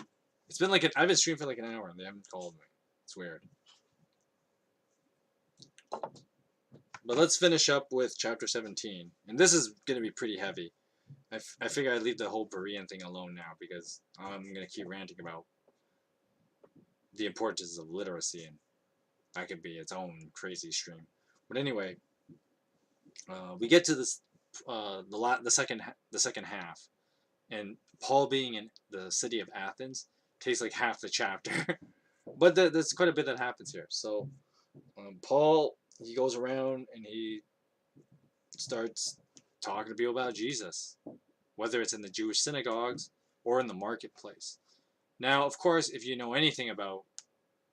It's been like I've been streaming for like an hour and they haven't called me. It's weird. But let's finish up with chapter 17. And this is going to be pretty heavy. I figure I'd leave the whole Berean thing alone now, because I'm going to keep ranting about the importance of literacy, and that could be its own crazy stream. But anyway, we get to this the second half, and Paul being in the city of Athens takes like half the chapter. But there's quite a bit that happens here. So Paul, he goes around and he starts talking to people about Jesus, whether it's in the Jewish synagogues or in the marketplace. Now, of course, if you know anything about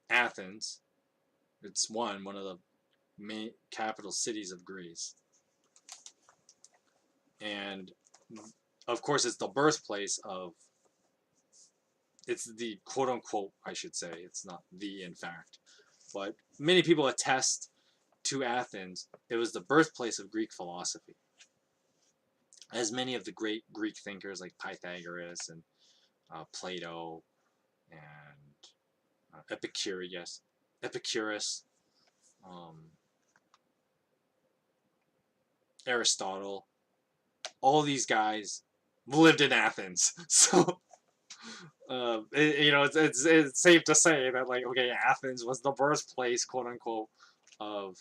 Athens, it's one of the main capital cities of Greece. And of course, it's the birthplace of, it's the quote-unquote, I should say, it's not the in fact, but many people attest to Athens. It was the birthplace of Greek philosophy, as many of the great Greek thinkers like Pythagoras and Plato and Epicurus, Aristotle, all these guys lived in Athens. So it's safe to say that, like, okay, Athens was the birthplace, quote unquote, of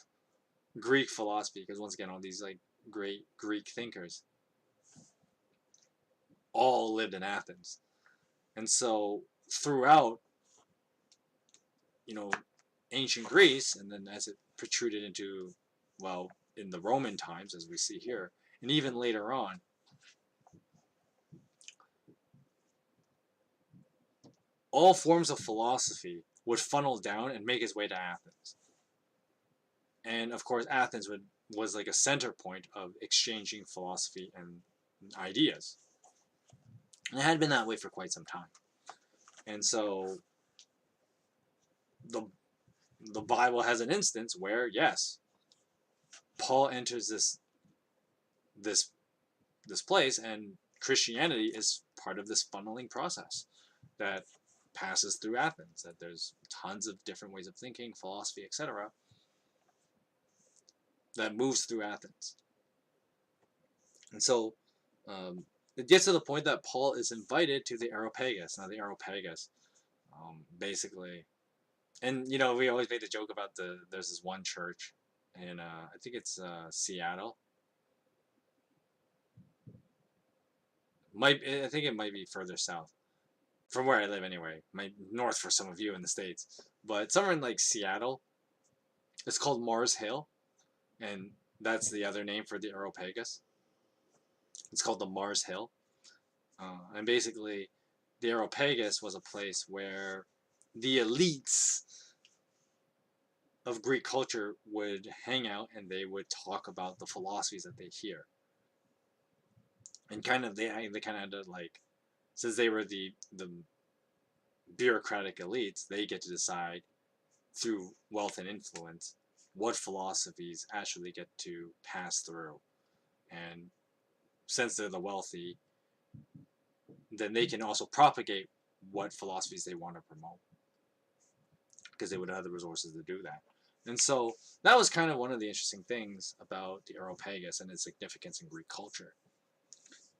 Greek philosophy, because once again, all these like great Greek thinkers all lived in Athens. And so throughout, you know, ancient Greece, and then as it protruded into, well, in the Roman times, as we see here, and even later on, all forms of philosophy would funnel down and make its way to Athens. And of course, Athens was like a center point of exchanging philosophy and ideas. And it had been that way for quite some time. And so the the Bible has an instance where, yes, Paul enters this this place, and Christianity is part of this funneling process that passes through Athens. That there's tons of different ways of thinking, philosophy, etc., that moves through Athens. And so it gets to the point that Paul is invited to the Areopagus. Now, the Areopagus, basically, and we always make the joke about there's this one church in I think it's Seattle. I think it might be further south from where I live anyway. Might north for some of you in the States, but somewhere in like Seattle, it's called Mars Hill, and that's the other name for the Areopagus. It's called the Mars Hill, and basically, the Areopagus was a place where the elites of Greek culture would hang out, and they would talk about the philosophies that they hear. And kind of they kind of had to, like, since they were the bureaucratic elites, they get to decide through wealth and influence what philosophies actually get to pass through. And since they're the wealthy, then they can also propagate what philosophies they want to promote, because they would have the resources to do that. And so that was kind of one of the interesting things about the Areopagus and its significance in Greek culture.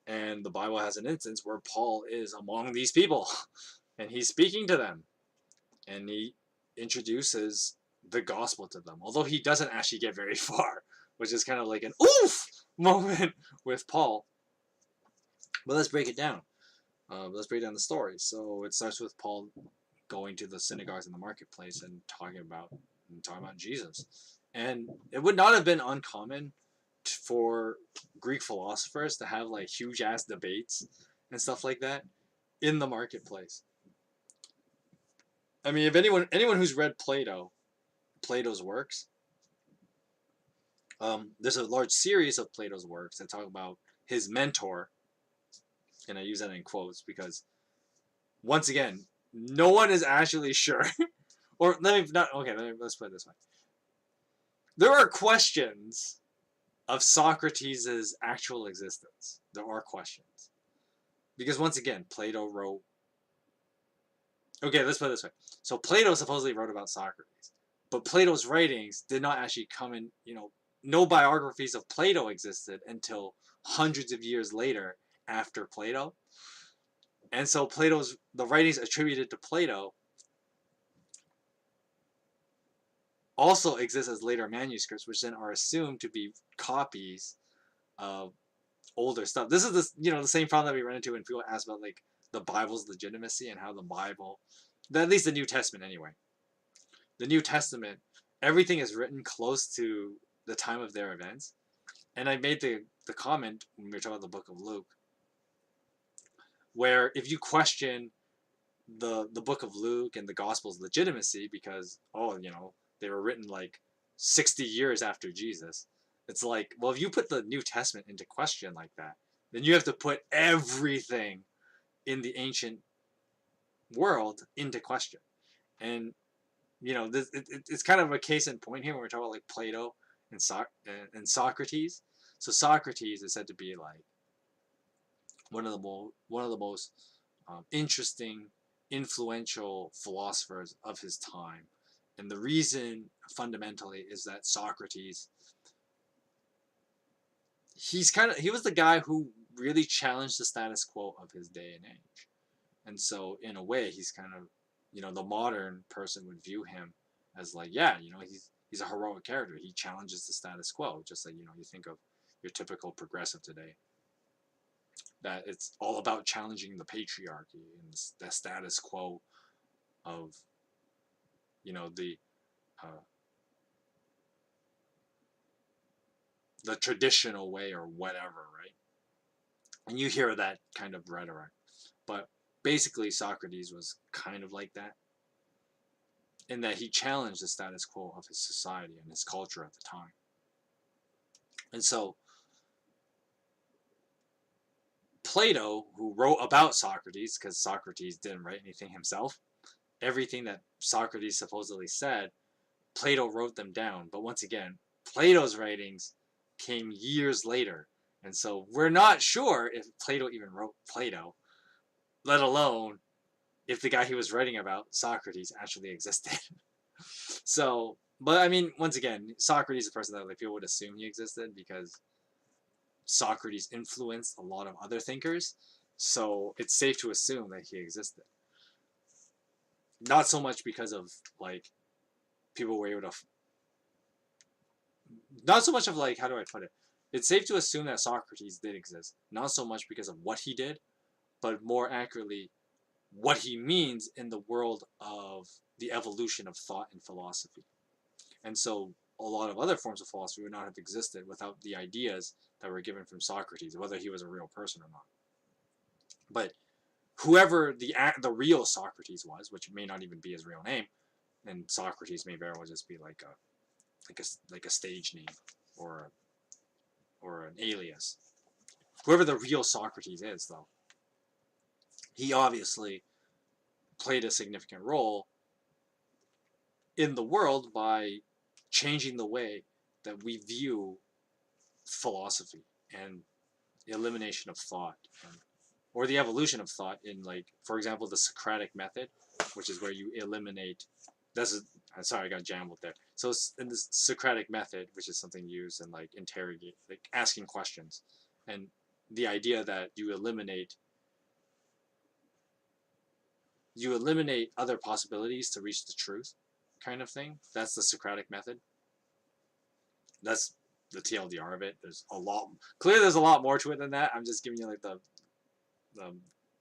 And the Bible has an instance where Paul is among these people, and he's speaking to them, and he introduces the gospel to them, although he doesn't actually get very far, which is kind of like an oof moment with Paul. But let's break it down. Let's break down the story. So it starts with Paul going to the synagogues in the marketplace and talking about Jesus. And it would not have been uncommon for Greek philosophers to have like huge ass debates and stuff like that in the marketplace. I mean, if anyone who's read Plato's works, there's a large series of Plato's works that talk about his mentor, and I use that in quotes because, once again, no one is actually sure. Or let's put it this way. There are questions of Socrates' actual existence. There are questions. Because once again, Plato wrote... Okay, let's put it this way. So Plato supposedly wrote about Socrates. But Plato's writings did not actually come in, no biographies of Plato existed until hundreds of years later after Plato. And so the writings attributed to Plato also exist as later manuscripts, which then are assumed to be copies of older stuff. This is the same problem that we run into when people ask about like the Bible's legitimacy and how the Bible, at least the New Testament anyway. The New Testament, everything is written close to the time of their events. And I made the comment when we were talking about the book of Luke, where if you question the book of Luke and the Gospel's legitimacy because, they were written like 60 years after Jesus, it's like, well, if you put the New Testament into question like that, then you have to put everything in the ancient world into question. And, it's kind of a case in point here when we're talking about like Plato and Socrates. So Socrates is said to be like one of the most interesting, influential philosophers of his time. And the reason fundamentally is that Socrates, he was the guy who really challenged the status quo of his day and age. And so, in a way, he's kind of, the modern person would view him as like, yeah, he's a heroic character. He challenges the status quo, just like, you think of your typical progressive today. That it's all about challenging the patriarchy and the status quo of, the the traditional way or whatever, right? And you hear that kind of rhetoric. But basically, Socrates was kind of like that, in that he challenged the status quo of his society and his culture at the time. And so, Plato, who wrote about Socrates, because Socrates didn't write anything himself, everything that Socrates supposedly said, Plato wrote them down. But once again, Plato's writings came years later. And so we're not sure if Plato even wrote Plato, let alone if the guy he was writing about, Socrates, actually existed. So, but I mean, once again, Socrates is a person that like people would assume he existed because Socrates influenced a lot of other thinkers. So it's safe to assume that he existed. Not so much because of like people were able to. Not so much of like, how do I put it? It's safe to assume that Socrates did exist. Not so much because of what he did, but more accurately, what he means in the world of the evolution of thought and philosophy. And so a lot of other forms of philosophy would not have existed without the ideas that were given from Socrates, whether he was a real person or not. But whoever the real Socrates was, which may not even be his real name, and Socrates may very well just be like a stage name or an alias. Whoever the real Socrates is, though, he obviously played a significant role in the world by changing the way that we view philosophy and the elimination of thought, or the evolution of thought in, like, for example, the Socratic method, which is where you eliminate. Sorry, I got jambled there. So in the Socratic method, which is something used in like interrogate, like asking questions, and the idea that you eliminate other possibilities to reach the truth, kind of thing. That's the Socratic method. That's the TLDR of it. There's a lot. Clearly, there's a lot more to it than that. I'm just giving you like the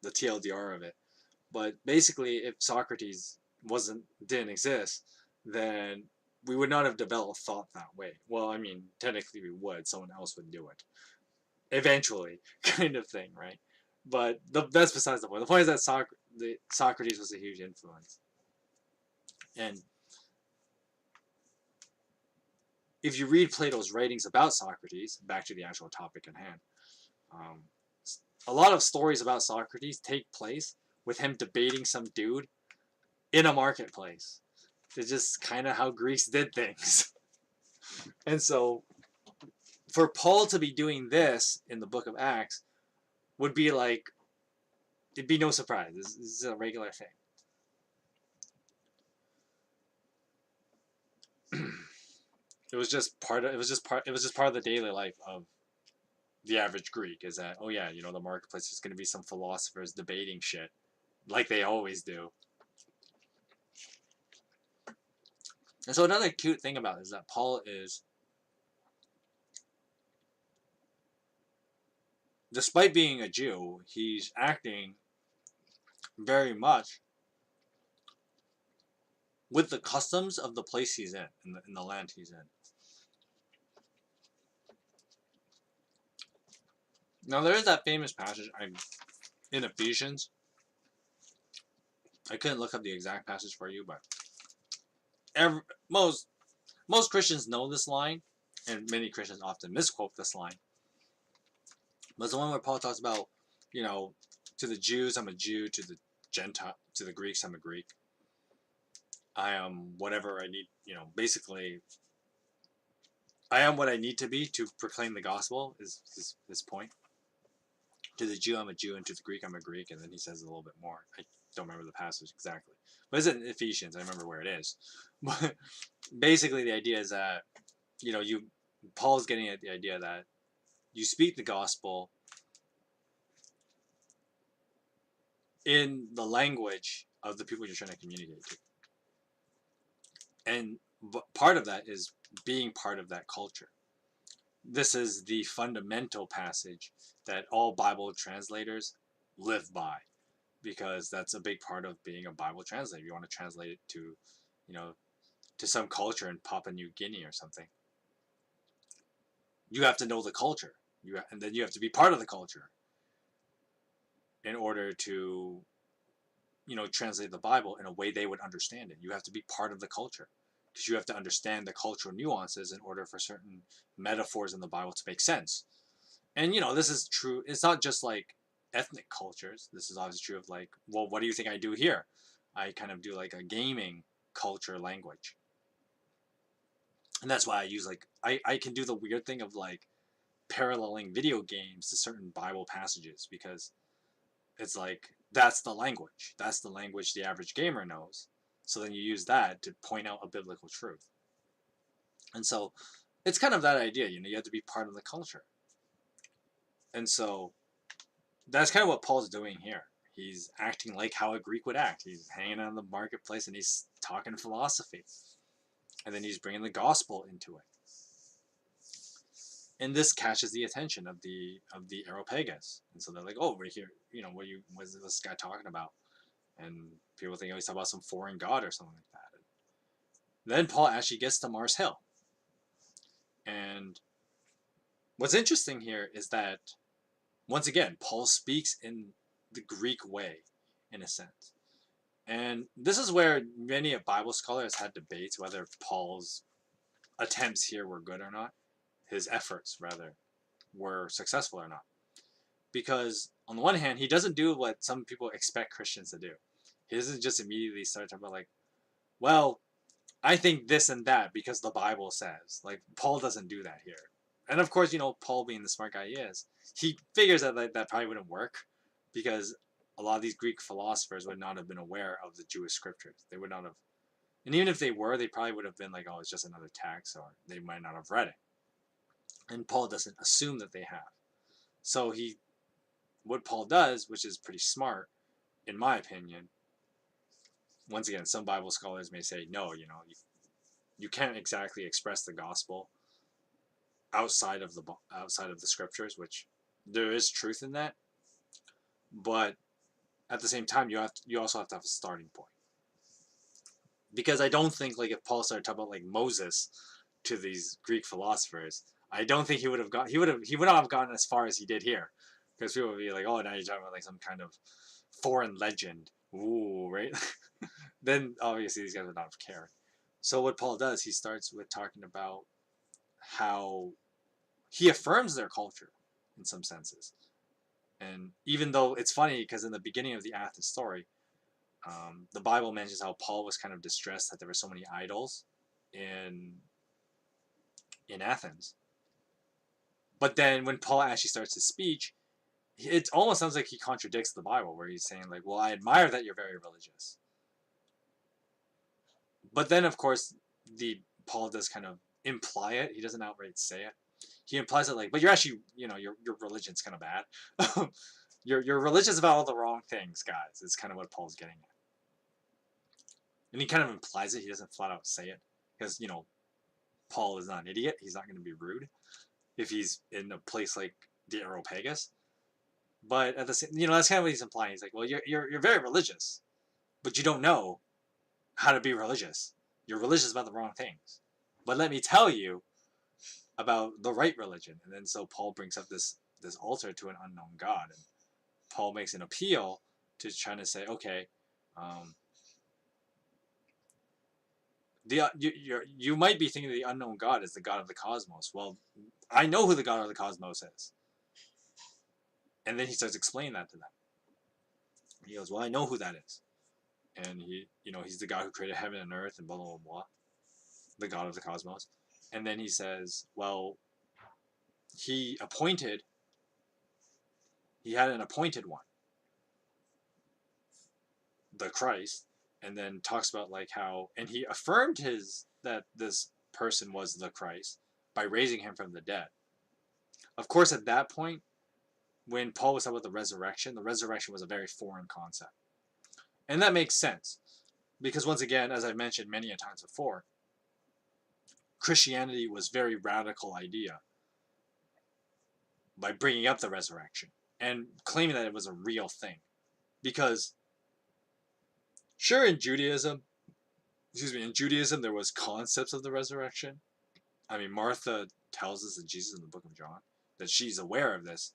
TLDR of it. But basically, if Socrates didn't exist, then we would not have developed thought that way. Well, I mean, technically we would. Someone else would do it eventually, kind of thing, right? But that's besides the point. The point is that Socrates was a huge influence. And if you read Plato's writings about Socrates, back to the actual topic at hand, a lot of stories about Socrates take place with him debating some dude in a marketplace. It's just kind of how Greeks did things. And so, for Paul to be doing this in the book of Acts would be like, it'd be no surprise. This is a regular thing. It was just part of the daily life of the average Greek. Is that, oh yeah, the marketplace is going to be some philosophers debating shit, like they always do. And so another cute thing about it is that Paul is, despite being a Jew, he's acting very much with the customs of the place he's in the land he's in. Now there is that famous passage in Ephesians. I couldn't look up the exact passage for you, but most Christians know this line, and many Christians often misquote this line. But it's the one where Paul talks about, to the Jews I'm a Jew, to the Gentile, to the Greeks I'm a Greek. I am whatever I need, basically, I am what I need to be to proclaim the gospel, is his point. To the Jew I'm a Jew, and to the Greek I'm a Greek, and then he says a little bit more. I don't remember the passage exactly. But it's in Ephesians, I remember where it is. But basically the idea is that, Paul's getting at the idea that you speak the gospel in the language of the people you're trying to communicate to. And part of that is being part of that culture. This is the fundamental passage that all Bible translators live by, because that's a big part of being a Bible translator. You want to translate it to, to some culture in Papua New Guinea or something. You have to know the culture, and then you have to be part of the culture in order to, translate the Bible in a way they would understand it. You have to be part of the culture, because you have to understand the cultural nuances in order for certain metaphors in the Bible to make sense. And, this is true. It's not just like ethnic cultures. This is obviously true of like, well, what do you think I do here? I kind of do like a gaming culture language. And that's why I use like, I can do the weird thing of like paralleling video games to certain Bible passages, because it's like, that's the language. That's the language the average gamer knows. So then you use that to point out a biblical truth. And so it's kind of that idea, you have to be part of the culture. And so that's kind of what Paul's doing here. He's acting like how a Greek would act. He's hanging out in the marketplace and he's talking philosophy. And then he's bringing the gospel into it. And this catches the attention of the Areopagus. And so they're like, oh, we're here, what is this guy talking about? And people think, oh, he's talking about some foreign god or something like that. And then Paul actually gets to Mars Hill. And what's interesting here is that, once again, Paul speaks in the Greek way, in a sense. And this is where many Bible scholars had debates whether Paul's attempts here were good or not. His efforts, rather, were successful or not. Because, on the one hand, he doesn't do what some people expect Christians to do. He doesn't just immediately start talking about, like, well, I think this and that because the Bible says. Like, Paul doesn't do that here. And of course, Paul being the smart guy he is, he figures that that probably wouldn't work, because a lot of these Greek philosophers would not have been aware of the Jewish scriptures. They would not have, and even if they were, they probably would have been like, oh, it's just another text, or they might not have read it. And Paul doesn't assume that they have. So what Paul does, which is pretty smart, in my opinion, once again, some Bible scholars may say, no, you can't exactly express the gospel outside of the scriptures, which there is truth in that, but at the same time, you also have to have a starting point. Because I don't think, like, if Paul started talking about like Moses to these Greek philosophers, I don't think he would not have gotten as far as he did here, because people would be like, oh, now you're talking about like some kind of foreign legend, ooh, right? Then obviously these guys would not have cared. So what Paul does, he starts with talking about how he affirms their culture in some senses. And even though it's funny, because in the beginning of the Athens story, the Bible mentions how Paul was kind of distressed that there were so many idols in Athens. But then when Paul actually starts his speech, it almost sounds like he contradicts the Bible, where he's saying like, well, I admire that you're very religious. But then, of course, Paul does kind of imply it. He doesn't outright say it. He implies it like, but you're actually, your religion's kind of bad. You're religious about all the wrong things, guys. It's kind of what Paul's getting at. And he kind of implies it. He doesn't flat out say it, because, Paul is not an idiot. He's not going to be rude if he's in a place like the Areopagus. But at the same, that's kind of what he's implying. He's like, well, you're very religious, but you don't know how to be religious. You're religious about the wrong things. But let me tell you about the right religion. And then so Paul brings up this altar to an unknown God, and Paul makes an appeal to trying to say, okay, you might be thinking the unknown God is the God of the cosmos. Well, I know who the God of the cosmos is. And then he starts explaining that to them. He goes, well, I know who that is. And he's the God who created heaven and earth and blah, blah, blah, blah. The God of the cosmos. And then he says, well, he had an appointed one, the Christ, and then talks about like how, and he affirmed that this person was the Christ by raising him from the dead. Of course, at that point, when Paul was talking about the resurrection was a very foreign concept. And that makes sense. Because once again, as I've mentioned many a times before, Christianity was a very radical idea by bringing up the resurrection and claiming that it was a real thing. Because, sure, in Judaism there was concepts of the resurrection. I mean, Martha tells us in Jesus in the book of John that she's aware of this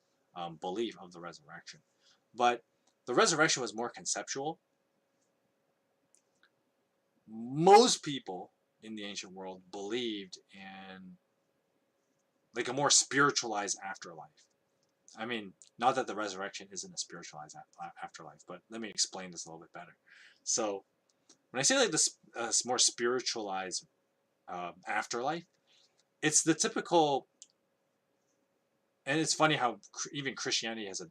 belief of the resurrection. But the resurrection was more conceptual. Most people in the ancient world believed in like a more spiritualized afterlife. I mean, not that the resurrection isn't a spiritualized afterlife, but let me explain this a little bit better. So, when I say like this more spiritualized afterlife, it's the typical, and it's funny how even Christianity has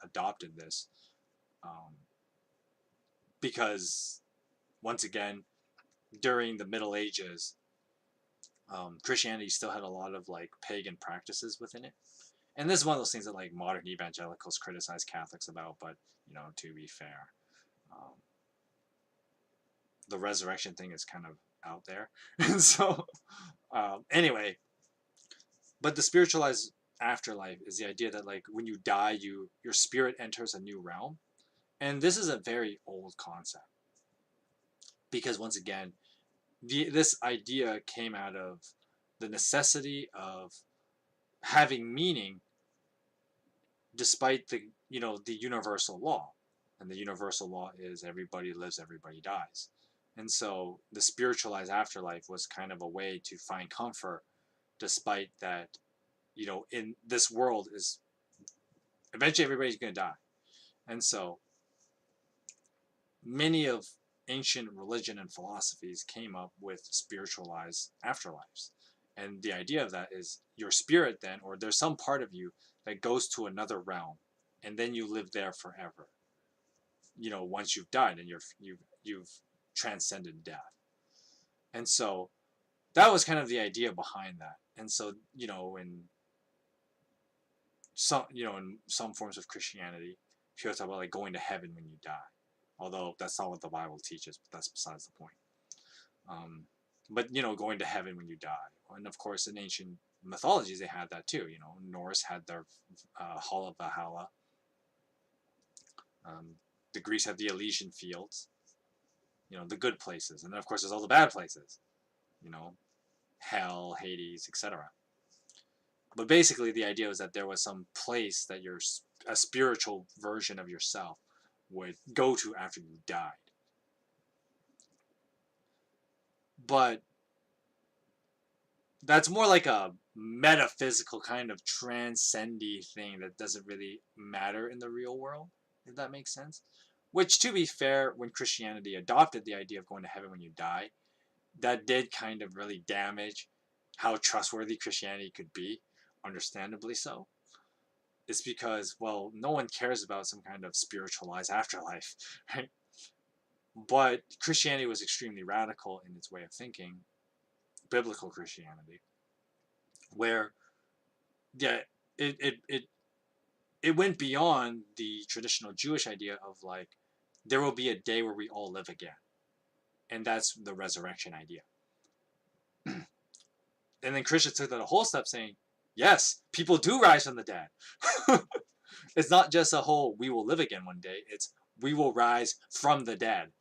adopted this, because once again, during the Middle Ages, Christianity still had a lot of like pagan practices within it. And this is one of those things that like modern evangelicals criticize Catholics about, but to be fair, the resurrection thing is kind of out there. And so, anyway, but the spiritualized afterlife is the idea that like when you die, your spirit enters a new realm. And this is a very old concept. Because once again, this idea came out of the necessity of having meaning despite the universal law. And the universal law is everybody lives, everybody dies. And so the spiritualized afterlife was kind of a way to find comfort despite that, in this world is eventually everybody's going to die. And so many of ancient religion and philosophies came up with spiritualized afterlives. And the idea of that is your spirit then, or there's some part of you that goes to another realm, and then you live there forever. Once you've died and you've transcended death. And so that was kind of the idea behind that. And so, in some forms of Christianity, people talk about like going to heaven when you die. Although that's not what the Bible teaches, but that's besides the point. But going to heaven when you die. And of course, in ancient mythologies, they had that too. Norse had their Hall of Valhalla. The Greeks had the Elysian Fields. The good places. And then, of course, there's all the bad places. Hell, Hades, etc. But basically, the idea was that there was some place that a spiritual version of yourself would go to after you died. But that's more like a metaphysical kind of transcendy thing that doesn't really matter in the real world, if that makes sense. Which, to be fair, when Christianity adopted the idea of going to heaven when you die, that did kind of really damage how trustworthy Christianity could be, understandably so. It's because, well, no one cares about some kind of spiritualized afterlife, right? But Christianity was extremely radical in its way of thinking, biblical Christianity, where it went beyond the traditional Jewish idea of like, there will be a day where we all live again. And that's the resurrection idea. And then Christians took that a whole step saying, yes, people do rise from the dead. It's not just a whole, we will live again one day. It's, we will rise from the dead.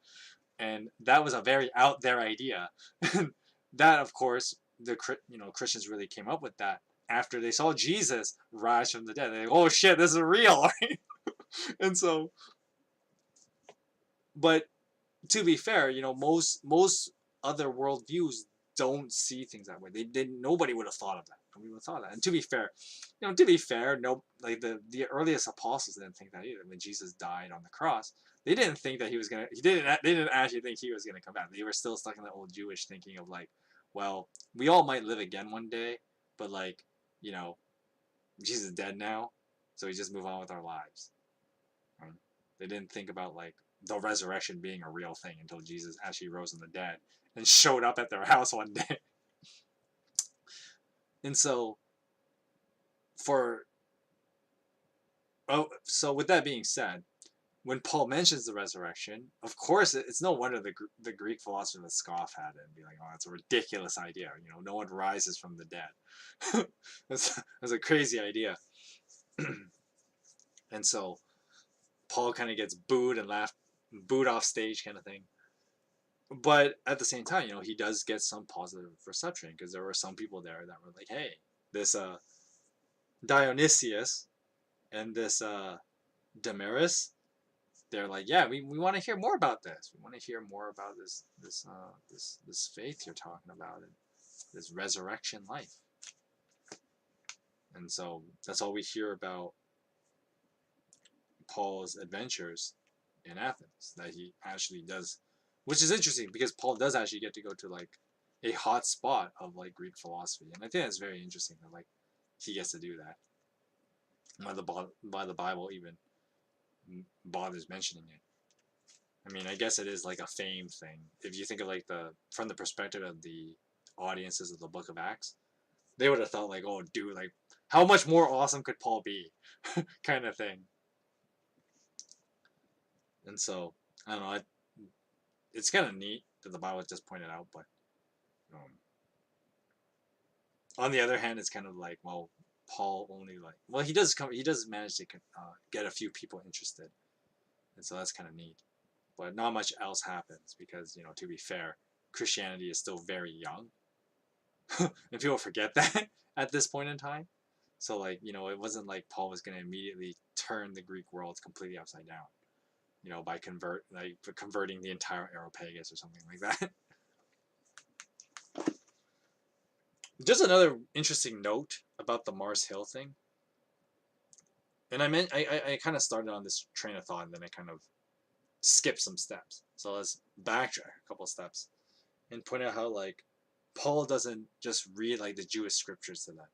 And that was a very out there idea. That, of course, Christians really came up with that after they saw Jesus rise from the dead. They're like, oh shit, this is real. And so, but to be fair, most other worldviews don't see things that way. Nobody would have thought of that. Nobody would have thought of that. And to be fair, no, like the earliest apostles didn't think that either. When Jesus died on the cross, they didn't think that they didn't actually think he was gonna come back. They were still stuck in the old Jewish thinking of like, well, we all might live again one day, but like, Jesus is dead now, so we just move on with our lives. Right? They didn't think about like the resurrection being a real thing until Jesus actually rose from the dead and showed up at their house one day. And so, for Oh, so with that being said, when Paul mentions the resurrection, of course, it's no wonder the Greek philosopher would scoff at it and be like, "Oh, that's a ridiculous idea. No one rises from the dead. That's a crazy idea." And so Paul kind of gets booed and laughed, booed off stage, kind of thing. But at the same time, he does get some positive reception because there were some people there that were like, "Hey, this Dionysius and this Damaris, they're like, yeah, we want to hear more about this. We want to hear more about this faith you're talking about and this resurrection life." And so that's all we hear about Paul's adventures in Athens, that he actually does, which is interesting because Paul does actually get to go to like a hot spot of like Greek philosophy, and I think that's very interesting that like he gets to do that. Why the Bible even bothers mentioning it. I mean, I guess it is like a fame thing. If you think of like from the perspective of the audiences of the Book of Acts, they would have thought like, oh, dude, like, how much more awesome could Paul be, kind of thing. And so I don't know. It's kind of neat that the Bible just pointed out, but um, on the other hand, it's kind of like, well, Paul only like, well, he does manage to get a few people interested, and so that's kind of neat. But not much else happens because to be fair, Christianity is still very young. And people forget that at this point in time. So like, it wasn't like Paul was going to immediately turn the Greek world completely upside down, by converting the entire Areopagus or something like that. Just another interesting note about the Mars Hill thing. And I kind of started on this train of thought and then I kind of skipped some steps. So let's backtrack a couple steps and point out how like Paul doesn't just read like the Jewish scriptures to them.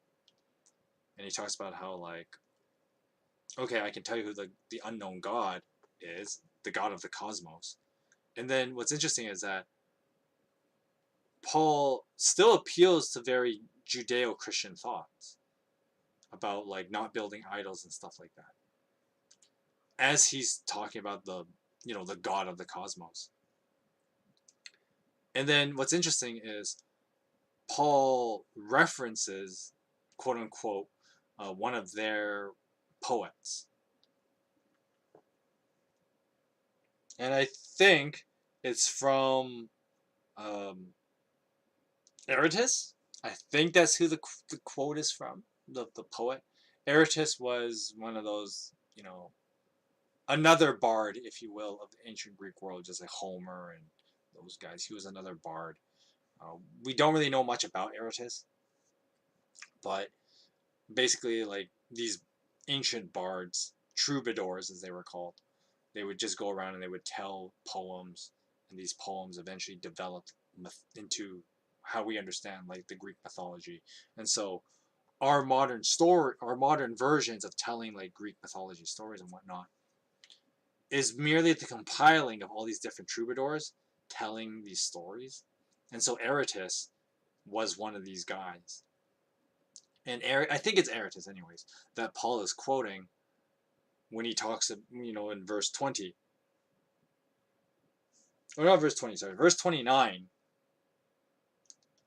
And he talks about how like, okay, I can tell you who the unknown God is, the God of the cosmos. And then what's interesting is that Paul still appeals to very Judeo-Christian thoughts about like not building idols and stuff like that, as he's talking about the God of the cosmos. And then what's interesting is Paul references, quote unquote, one of their poets. And I think it's from Aratus. I think that's who the quote is from, the poet. Aratus was one of those, another bard, if you will, of the ancient Greek world, just like Homer and those guys. He was another bard. We don't really know much about Aratus, but basically, like these ancient bards, troubadours as they were called, they would just go around and they would tell poems, and these poems eventually developed into how we understand like the Greek mythology. And so our modern versions of telling like Greek mythology stories and whatnot is merely the compiling of all these different troubadours telling these stories. And so Aratus was one of these guys. And I think it's Aratus, anyways, that Paul is quoting when he talks, in verse 20. Or not verse 20, sorry. Verse 29,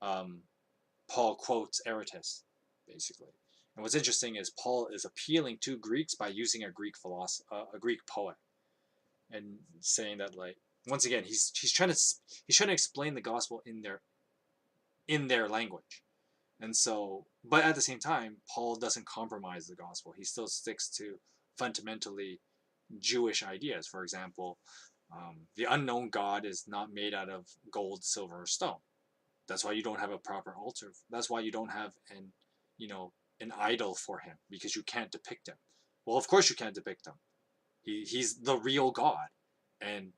Paul quotes Aratus, basically. And what's interesting is Paul is appealing to Greeks by using a Greek a Greek poet, and saying that like once again he's trying to explain the gospel in their language. And so, but at the same time, Paul doesn't compromise the gospel. He still sticks to fundamentally Jewish ideas. For example, the unknown God is not made out of gold, silver, or stone. That's why you don't have a proper altar. That's why you don't have an idol for him, because you can't depict him. Well, of course you can't depict him. He's the real God, and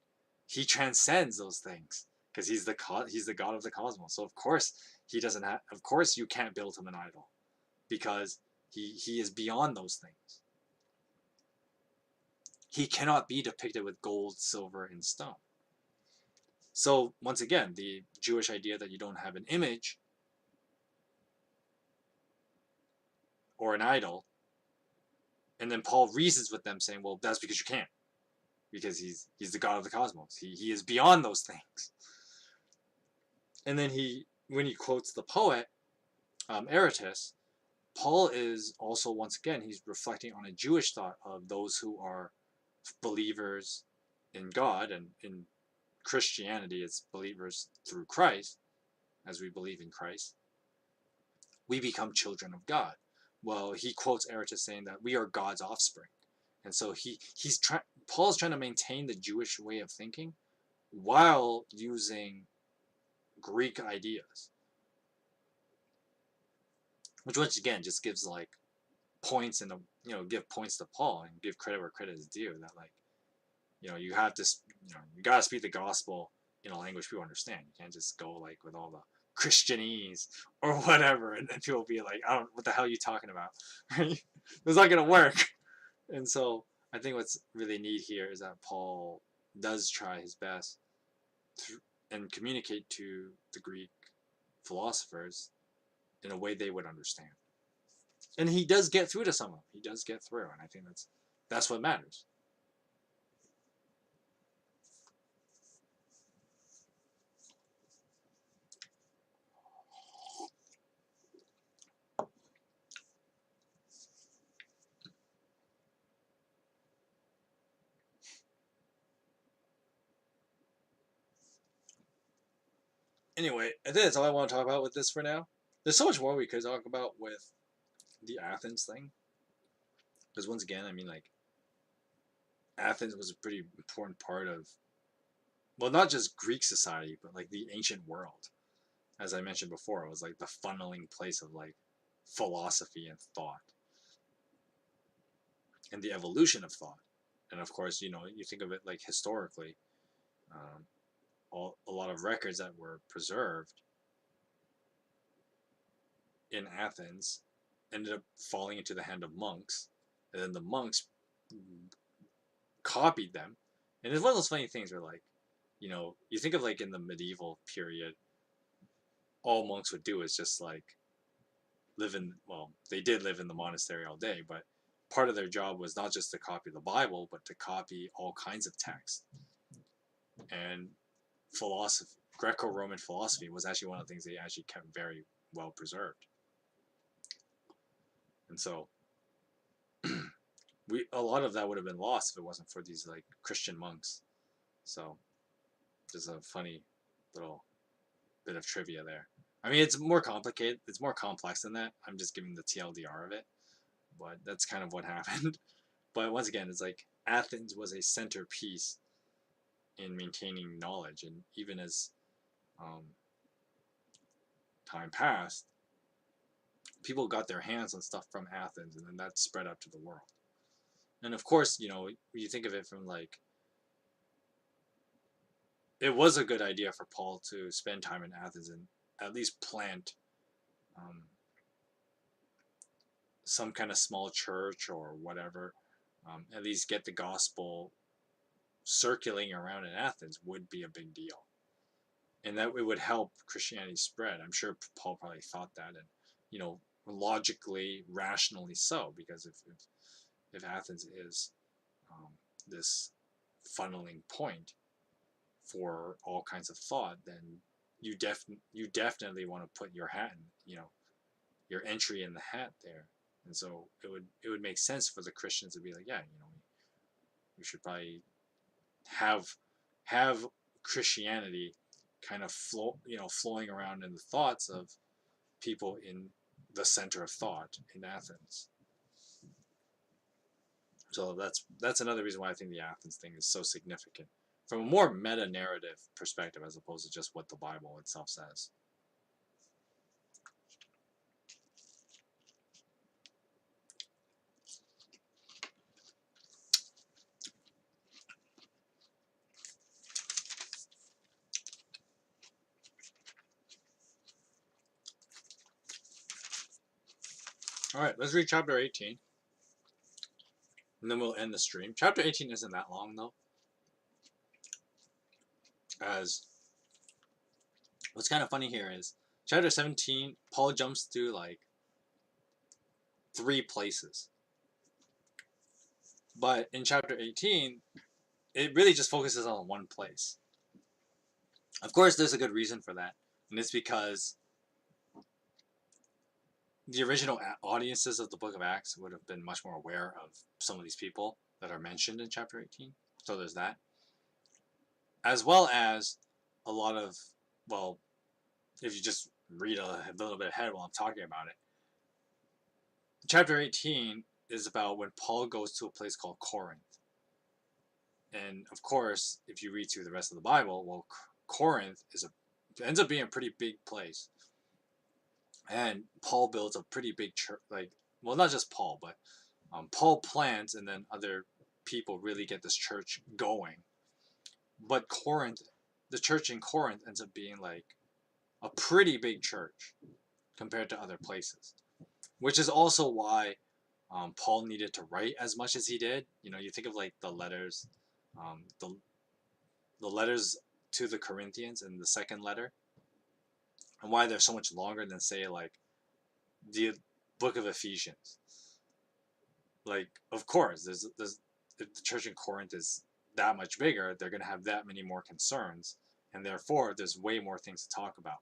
he transcends those things because he's the God of the cosmos. So of course he doesn't have. Of course you can't build him an idol, because he is beyond those things. He cannot be depicted with gold, silver, and stone. So once again, the Jewish idea that you don't have an image or an idol And then Paul reasons with them saying, well, that's because you can't. Because he's the God of the cosmos. He is beyond those things. And then when he quotes the poet, Aratus, Paul is also, once again, he's reflecting on a Jewish thought of those who are believers in God, and in Christianity it's believers through Christ. As we believe in Christ, we become children of God. Well, he quotes Aratus saying that we are God's offspring. And so Paul's trying to maintain the Jewish way of thinking while using Greek ideas, which once again just gives like points, and give points to Paul and give credit where credit is due. That like you have to you gotta speak the gospel in a language people understand. You can't just go like with all the Christianese or whatever, and then people be like, I don't, what the hell are you talking about? Right? It's not gonna work. And so I think what's really neat here is that Paul does try his best and communicate to the Greek philosophers in a way they would understand. And he does get through to some of them. He does get through, and I think that's what matters. Anyway, I think that's all I want to talk about with this for now. There's so much more we could talk about with the Athens thing. Because once again, I mean, like, Athens was a pretty important part of, well, not just Greek society, but like the ancient world. As I mentioned before, it was like the funneling place of like philosophy and thought, and the evolution of thought. And of course, you think of it like historically, a lot of records that were preserved in Athens ended up falling into the hand of monks, and then the monks copied them. And it's one of those funny things where, like, you think of like in the medieval period, all monks would do is just like they did live in the monastery all day, but part of their job was not just to copy the Bible, but to copy all kinds of texts. And philosophy, Greco-Roman philosophy, was actually one of the things they actually kept very well preserved. And so a lot of that would have been lost if it wasn't for these like Christian monks. So just a funny little bit of trivia there. I mean, it's more complicated. It's more complex than that. I'm just giving the TLDR of it, but that's kind of what happened. But once again, it's like Athens was a centerpiece in maintaining knowledge, and even as time passed, people got their hands on stuff from Athens, and then that spread out to the world. And of course, you think of it from like, it was a good idea for Paul to spend time in Athens and at least plant some kind of small church or whatever, at least get the gospel circulating around in Athens would be a big deal. And that it would help Christianity spread. I'm sure Paul probably thought that, and logically, rationally so, because if Athens is this funneling point for all kinds of thought, then you definitely want to put your hat in, your entry in the hat there. And so it would make sense for the Christians to be like, yeah, we should probably have Christianity kind of flowing around in the thoughts of people in the center of thought in Athens. So that's another reason why I think the Athens thing is so significant from a more meta-narrative perspective, as opposed to just what the Bible itself says. All right, let's read chapter 18, and then we'll end the stream. Chapter 18 isn't that long, though. As what's kind of funny here is chapter 17, Paul jumps to like 3 places. But in chapter 18, it really just focuses on one place. Of course, there's a good reason for that, and it's because the original audiences of the book of Acts would have been much more aware of some of these people that are mentioned in chapter 18. So there's that. As well as a lot of, well, if you just read a little bit ahead while I'm talking about it, chapter 18 is about when Paul goes to a place called Corinth. And of course, if you read through the rest of the Bible, well, Corinth ends up being a pretty big place. And Paul builds a pretty big church, well, not just Paul, but Paul plants, and then other people really get this church going. But Corinth, the church in Corinth ends up being like a pretty big church compared to other places, which is also why Paul needed to write as much as he did. You know, you think of like the letters, the letters to the Corinthians in the second letter, and why they're so much longer than, say, like the book of Ephesians. Like, of course, there's if the church in Corinth is that much bigger, they're going to have that many more concerns, and therefore there's way more things to talk about.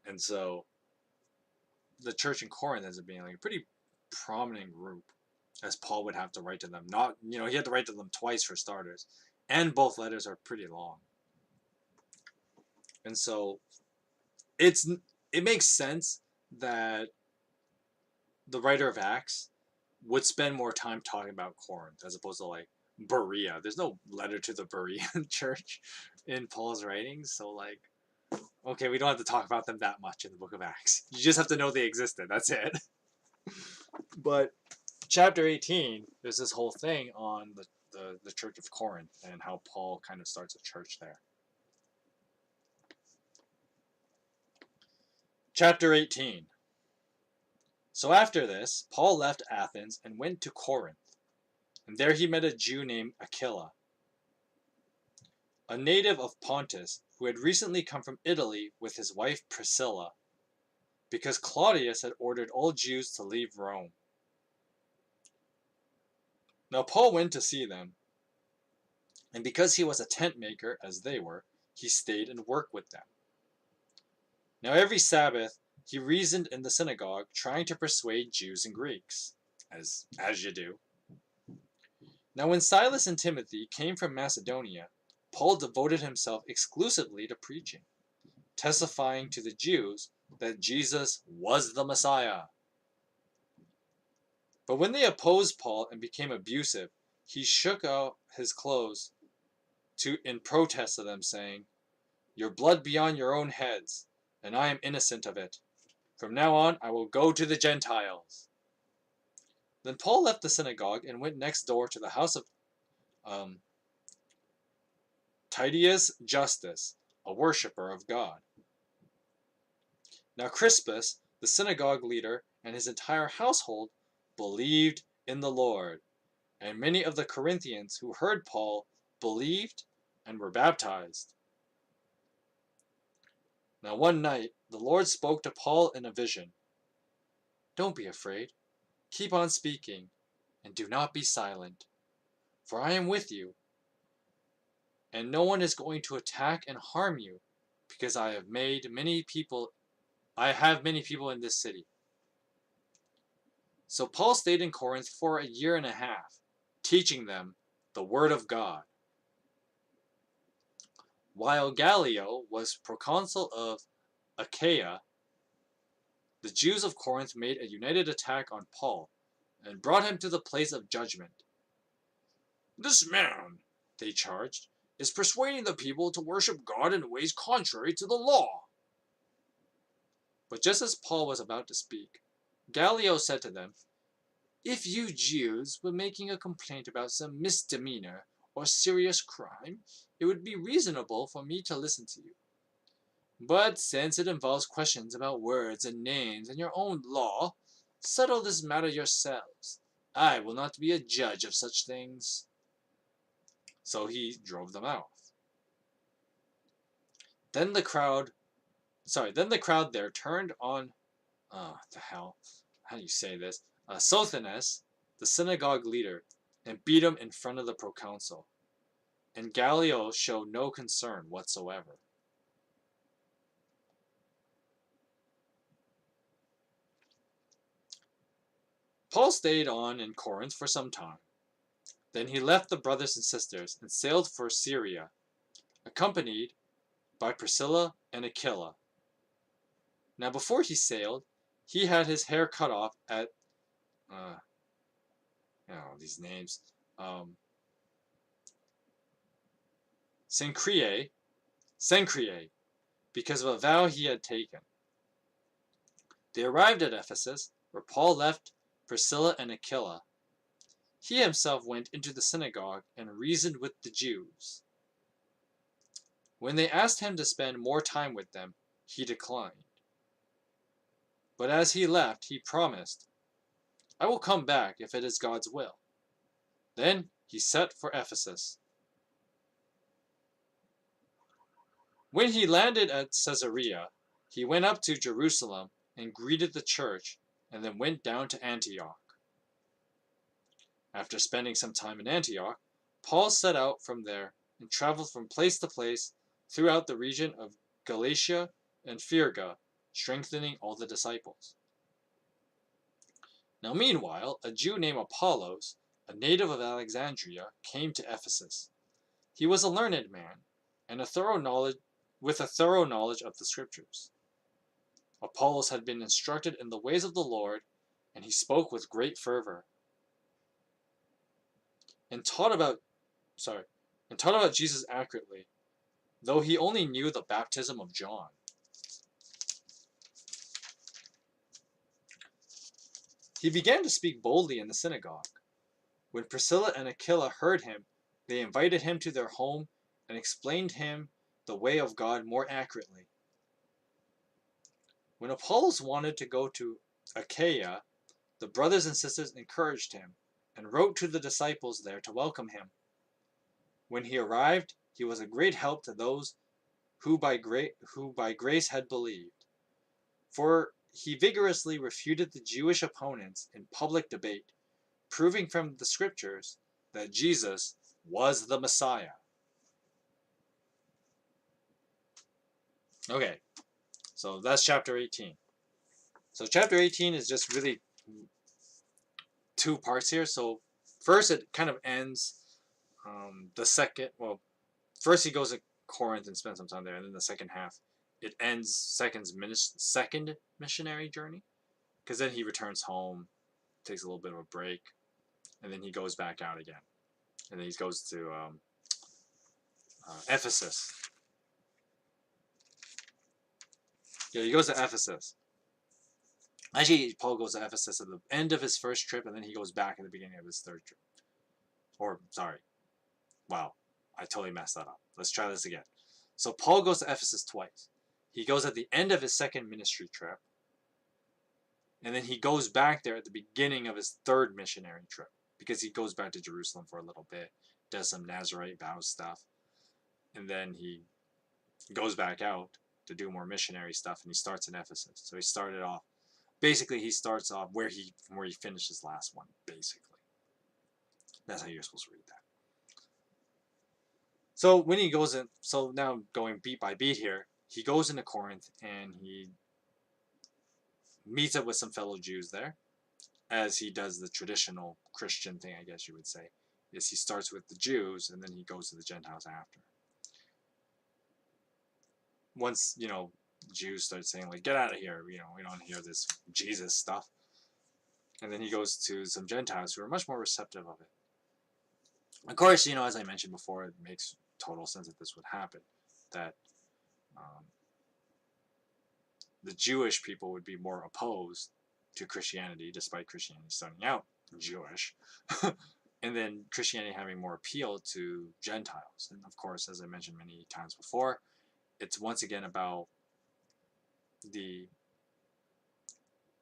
And so the church in Corinth ends up being like a pretty prominent group, as Paul would have to write to them. Not, he had to write to them twice for starters, and both letters are pretty long. And so it makes sense that the writer of Acts would spend more time talking about Corinth as opposed to like Berea. There's no letter to the Berean church in Paul's writings, so like, okay, we don't have to talk about them that much in the book of Acts. You just have to know they existed. That's it. But chapter 18, there's this whole thing on the church of Corinth and how Paul kind of starts a church there. Chapter 18. So after this, Paul left Athens and went to Corinth, and there he met a Jew named Aquila, a native of Pontus, who had recently come from Italy with his wife Priscilla, because Claudius had ordered all Jews to leave Rome. Now Paul went to see them, and because he was a tent maker, as they were, he stayed and worked with them. Now every Sabbath he reasoned in the synagogue, trying to persuade Jews and Greeks, as you do. Now when Silas and Timothy came from Macedonia, Paul devoted himself exclusively to preaching, testifying to the Jews that Jesus was the Messiah. But when they opposed Paul and became abusive, he shook out his clothes in protest of them, saying, "Your blood be on your own heads, and I am innocent of it. From now on I will go to the Gentiles." Then Paul left the synagogue and went next door to the house of Titius Justus, a worshipper of God. Now Crispus, the synagogue leader, and his entire household believed in the Lord, and many of the Corinthians who heard Paul believed and were baptized. Now one night the Lord spoke to Paul in a vision. "Don't be afraid. Keep on speaking, and do not be silent, for I am with you, and no one is going to attack and harm you, because I have many people in this city." So Paul stayed in Corinth for a year and a half, teaching them the word of God. While Gallio was proconsul of Achaia, the Jews of Corinth made a united attack on Paul and brought him to the place of judgment. "This man," they charged, "is persuading the people to worship God in ways contrary to the law." But just as Paul was about to speak, Gallio said to them, "If you Jews were making a complaint about some misdemeanor or serious crime, it would be reasonable for me to listen to you. But since it involves questions about words and names and your own law, settle this matter yourselves. I will not be a judge of such things." So he drove them out. Then the crowd there turned on, how do you say this? Sosthenes, the synagogue leader, and beat him in front of the proconsul. And Gallio showed no concern whatsoever. Paul stayed on in Corinth for some time. Then he left the brothers and sisters and sailed for Syria, accompanied by Priscilla and Aquila. Now before he sailed, he had his hair cut off at, these names, Cenchreae, because of a vow he had taken. They arrived at Ephesus, where Paul left Priscilla and Aquila. He himself went into the synagogue and reasoned with the Jews. When they asked him to spend more time with them, he declined. But as he left, he promised, "I will come back if it is God's will." Then he set for Ephesus. When he landed at Caesarea, he went up to Jerusalem and greeted the church, and then went down to Antioch. After spending some time in Antioch, Paul set out from there and traveled from place to place throughout the region of Galatia and Phrygia, strengthening all the disciples. Now meanwhile, a Jew named Apollos, a native of Alexandria, came to Ephesus. He was a learned man, and with a thorough knowledge of the Scriptures. Apollos had been instructed in the ways of the Lord, and he spoke with great fervor, and taught about Jesus accurately, though he only knew the baptism of John. He began to speak boldly in the synagogue. When Priscilla and Aquila heard him, they invited him to their home and explained to him the way of God more accurately. When Apollos wanted to go to Achaia, the brothers and sisters encouraged him and wrote to the disciples there to welcome him. When he arrived, he was a great help to those who by grace had believed, for he vigorously refuted the Jewish opponents in public debate, proving from the Scriptures that Jesus was the Messiah. Okay, so that's chapter 18. So chapter 18 is just really two parts here. So first it kind of ends first he goes to Corinth and spends some time there, and then the second half, it ends second missionary journey, because then he returns home, takes a little bit of a break, and then he goes back out again, and then he goes to Ephesus. Yeah, he goes to Ephesus. Actually, Paul goes to Ephesus at the end of his first trip, and then he goes back at the beginning of his third trip. Wow, I totally messed that up. Let's try this again. So Paul goes to Ephesus twice. He goes at the end of his second ministry trip, and then he goes back there at the beginning of his third missionary trip, because he goes back to Jerusalem for a little bit, does some Nazarite vow stuff, and then he goes back out to do more missionary stuff, and he starts in Ephesus. So he starts off where he finished his last one, basically. That's how you're supposed to read that. So when he goes in, so now going beat by beat here, he goes into Corinth and he meets up with some fellow Jews there, as he does the traditional Christian thing, I guess you would say, is he starts with the Jews and then he goes to the Gentiles after. Once, Jews start saying, like, get out of here, we don't hear this Jesus stuff. And then he goes to some Gentiles who are much more receptive of it. Of course, as I mentioned before, it makes total sense that this would happen, that the Jewish people would be more opposed to Christianity, despite Christianity starting out Jewish, and then Christianity having more appeal to Gentiles. And of course, as I mentioned many times before, it's once again about the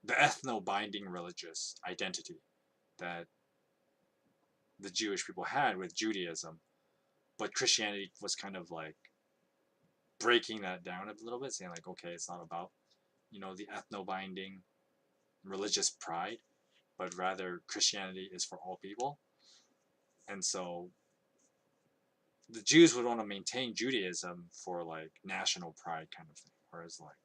ethno-binding religious identity that the Jewish people had with Judaism, but Christianity was kind of like breaking that down a little bit, saying like, okay, it's not about, the ethno-binding religious pride, but rather Christianity is for all people. And so the Jews would want to maintain Judaism for like national pride kind of thing, whereas like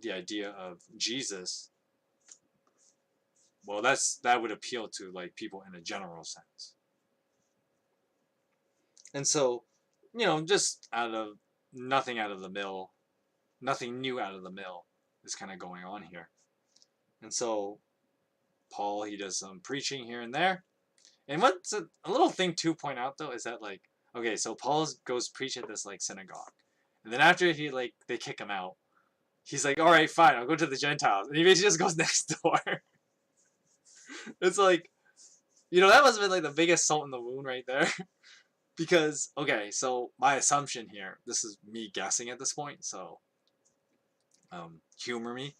the idea of Jesus, well, that would appeal to like people in a general sense. And so, just nothing out of the mill, nothing new out of the mill is kind of going on here. And so Paul, he does some preaching here and there. And what's a little thing to point out though is that like, okay, so Paul goes preach at this like synagogue, and then after they kick him out, he's like, all right, fine, I'll go to the Gentiles, and he basically just goes next door. It's like, that must have been like the biggest salt in the wound right there. Because, okay, so my assumption here, this is me guessing at this point, so humor me.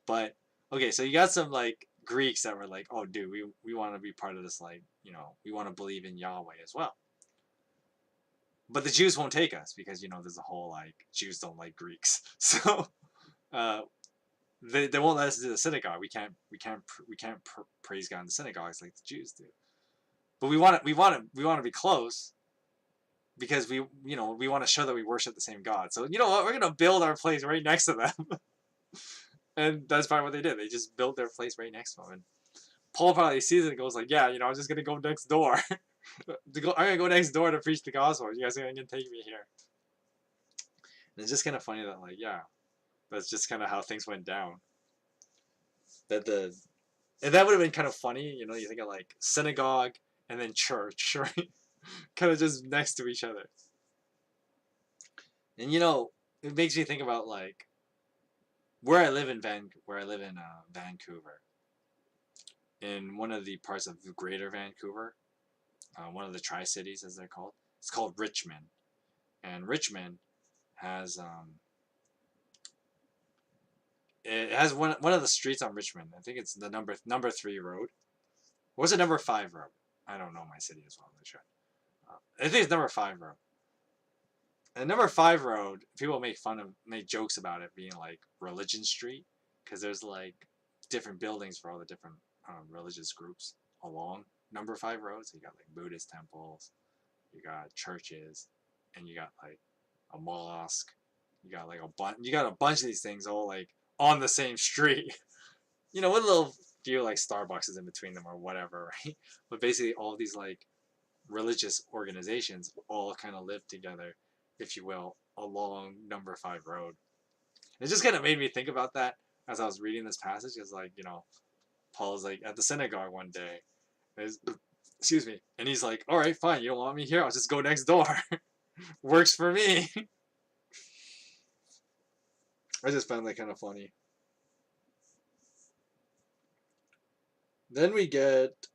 But, okay, so you got some, like, Greeks that were like, oh, dude, we want to be part of this, like, we want to believe in Yahweh as well. But the Jews won't take us because, there's a whole, like, Jews don't like Greeks. So, they won't let us do the synagogue. We can't praise God in the synagogues like the Jews do. But we want to be close, because we want to show that we worship the same God. So you know what? We're gonna build our place right next to them, and that's probably what they did. They just built their place right next to them. And Paul probably sees it and goes like, "Yeah, I'm just gonna go next door. I'm gonna go next door to preach the gospel. You guys are gonna take me here." And it's just kind of funny that like, yeah, that's just kind of how things went down. And that would have been kind of funny, you think of like synagogue and then church, right? Kind of just next to each other. And it makes me think about like where I live in Vancouver, in one of the parts of Greater Vancouver, one of the Tri-Cities as they're called. It's called Richmond, and Richmond has it has one of the streets on Richmond. I think it's the number 3 road. Or was it number 5 road? I don't know my city as well. I think it's number 5 road. And number 5 road, people make jokes about it being like Religion Street, because there's like different buildings for all the different religious groups along number 5 road. So you got like Buddhist temples, you got churches, and you got like a mosque. You got like a bunch of these things all like on the same street. With a little few like Starbucks in between them or whatever, right? But basically all these like religious organizations all kind of live together, if you will, along number 5 road. It just kind of made me think about that as I was reading this passage. It's like, Paul's like at the synagogue one day, excuse me, and he's like, all right, fine, you don't want me here, I'll just go next door. Works for me. I just found that kind of funny. Then we get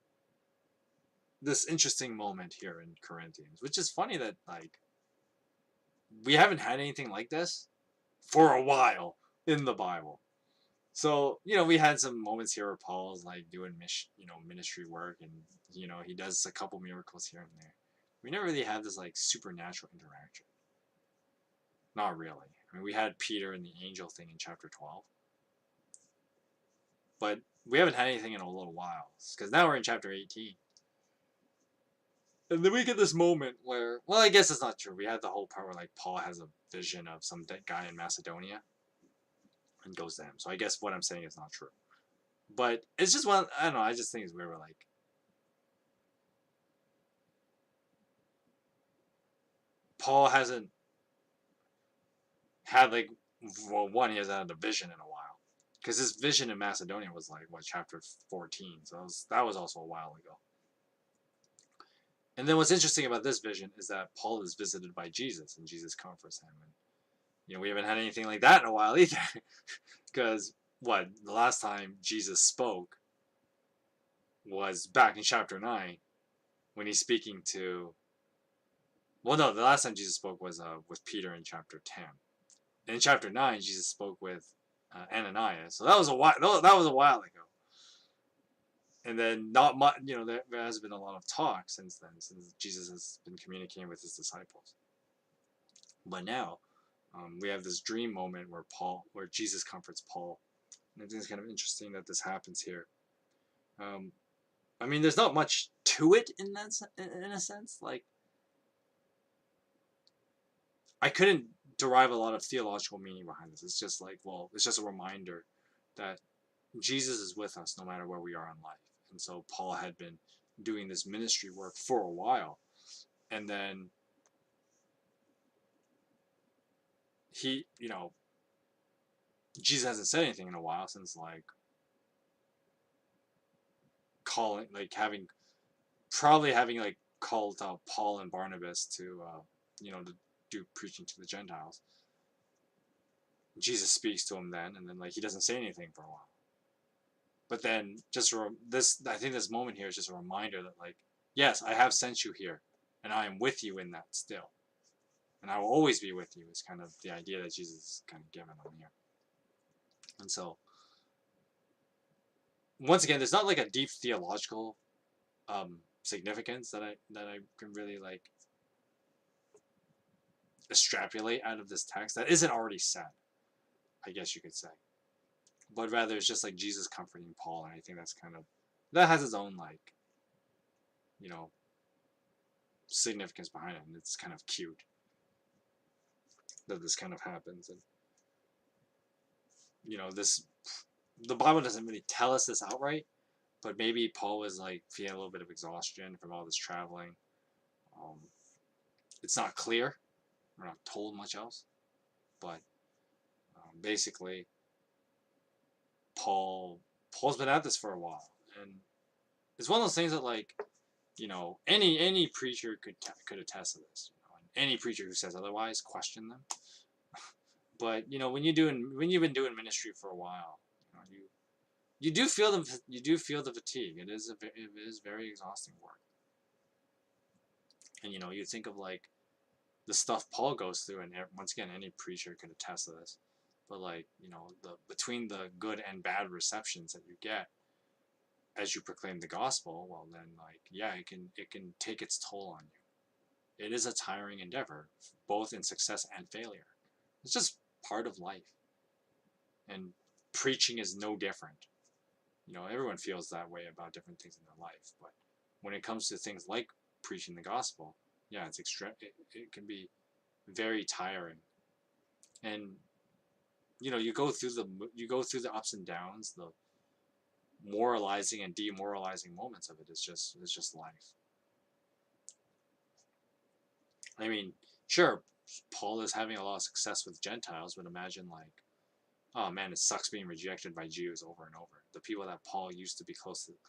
this interesting moment here in Corinthians, which is funny that like we haven't had anything like this for a while in the Bible. So, we had some moments here where Paul's like doing ministry work, and he does a couple miracles here and there. We never really had this like supernatural interaction. Not really. I mean, we had Peter and the angel thing in chapter 12. But we haven't had anything in a little while, because now we're in chapter 18. And then we get this moment where, well, I guess it's not true. We had the whole part where like Paul has a vision of some dead guy in Macedonia and goes to him. So I guess what I'm saying is not true. But it's just I don't know, I just think it's weird. We're like, Paul hasn't had like, well, one, he hasn't had a vision in a while. Because his vision in Macedonia was like, what, chapter 14. So that was also a while ago. And then what's interesting about this vision is that Paul is visited by Jesus, and Jesus comforts him. And, we haven't had anything like that in a while either. Because, the last time Jesus spoke was back in chapter 9, when he's speaking to... Well, no, the last time Jesus spoke was with Peter in chapter 10. And in chapter 9, Jesus spoke with Ananias. So that was a while ago. And then not much, there has been a lot of talk since then, since Jesus has been communicating with his disciples. But now, we have this dream moment where Jesus comforts Paul, I think it's kind of interesting that this happens here. I mean, there's not much to it in a sense. Like, I couldn't derive a lot of theological meaning behind this. It's just like, well, it's just a reminder that Jesus is with us no matter where we are in life. And so Paul had been doing this ministry work for a while, and then he, Jesus hasn't said anything in a while since like calling, like probably having like called out Paul and Barnabas to do preaching to the Gentiles. Jesus speaks to him then, and then like he doesn't say anything for a while. But then I think this moment here is just a reminder that like, yes, I have sent you here, and I am with you in that still, and I will always be with you. Is kind of the idea that Jesus is kind of given on here. And so, once again, there's not like a deep theological significance that I can really like extrapolate out of this text that isn't already said, I guess you could say. But rather it's just like Jesus comforting Paul, and I think that has its own like, significance behind it, and it's kind of cute that this kind of happens. And the Bible doesn't really tell us this outright, but maybe Paul was like feeling a little bit of exhaustion from all this traveling. It's not clear. We're not told much else, but basically Paul's been at this for a while, and it's one of those things that like, any preacher could attest to this. And any preacher who says otherwise, question them. But when you've been doing ministry for a while, you do feel the fatigue. It is very exhausting work. And you think of like the stuff Paul goes through, and once again, any preacher could attest to this. But like, between the good and bad receptions that you get as you proclaim the gospel, well then like, yeah, it can take its toll on you. It is a tiring endeavor, both in success and failure. It's just part of life. And preaching is no different. Everyone feels that way about different things in their life, but when it comes to things like preaching the gospel, yeah, it can be very tiring. And you go through the ups and downs, the moralizing and demoralizing moments of it. It's just life. I mean, sure, Paul is having a lot of success with Gentiles, but imagine like, oh man, it sucks being rejected by Jews over and over. The people that Paul used to be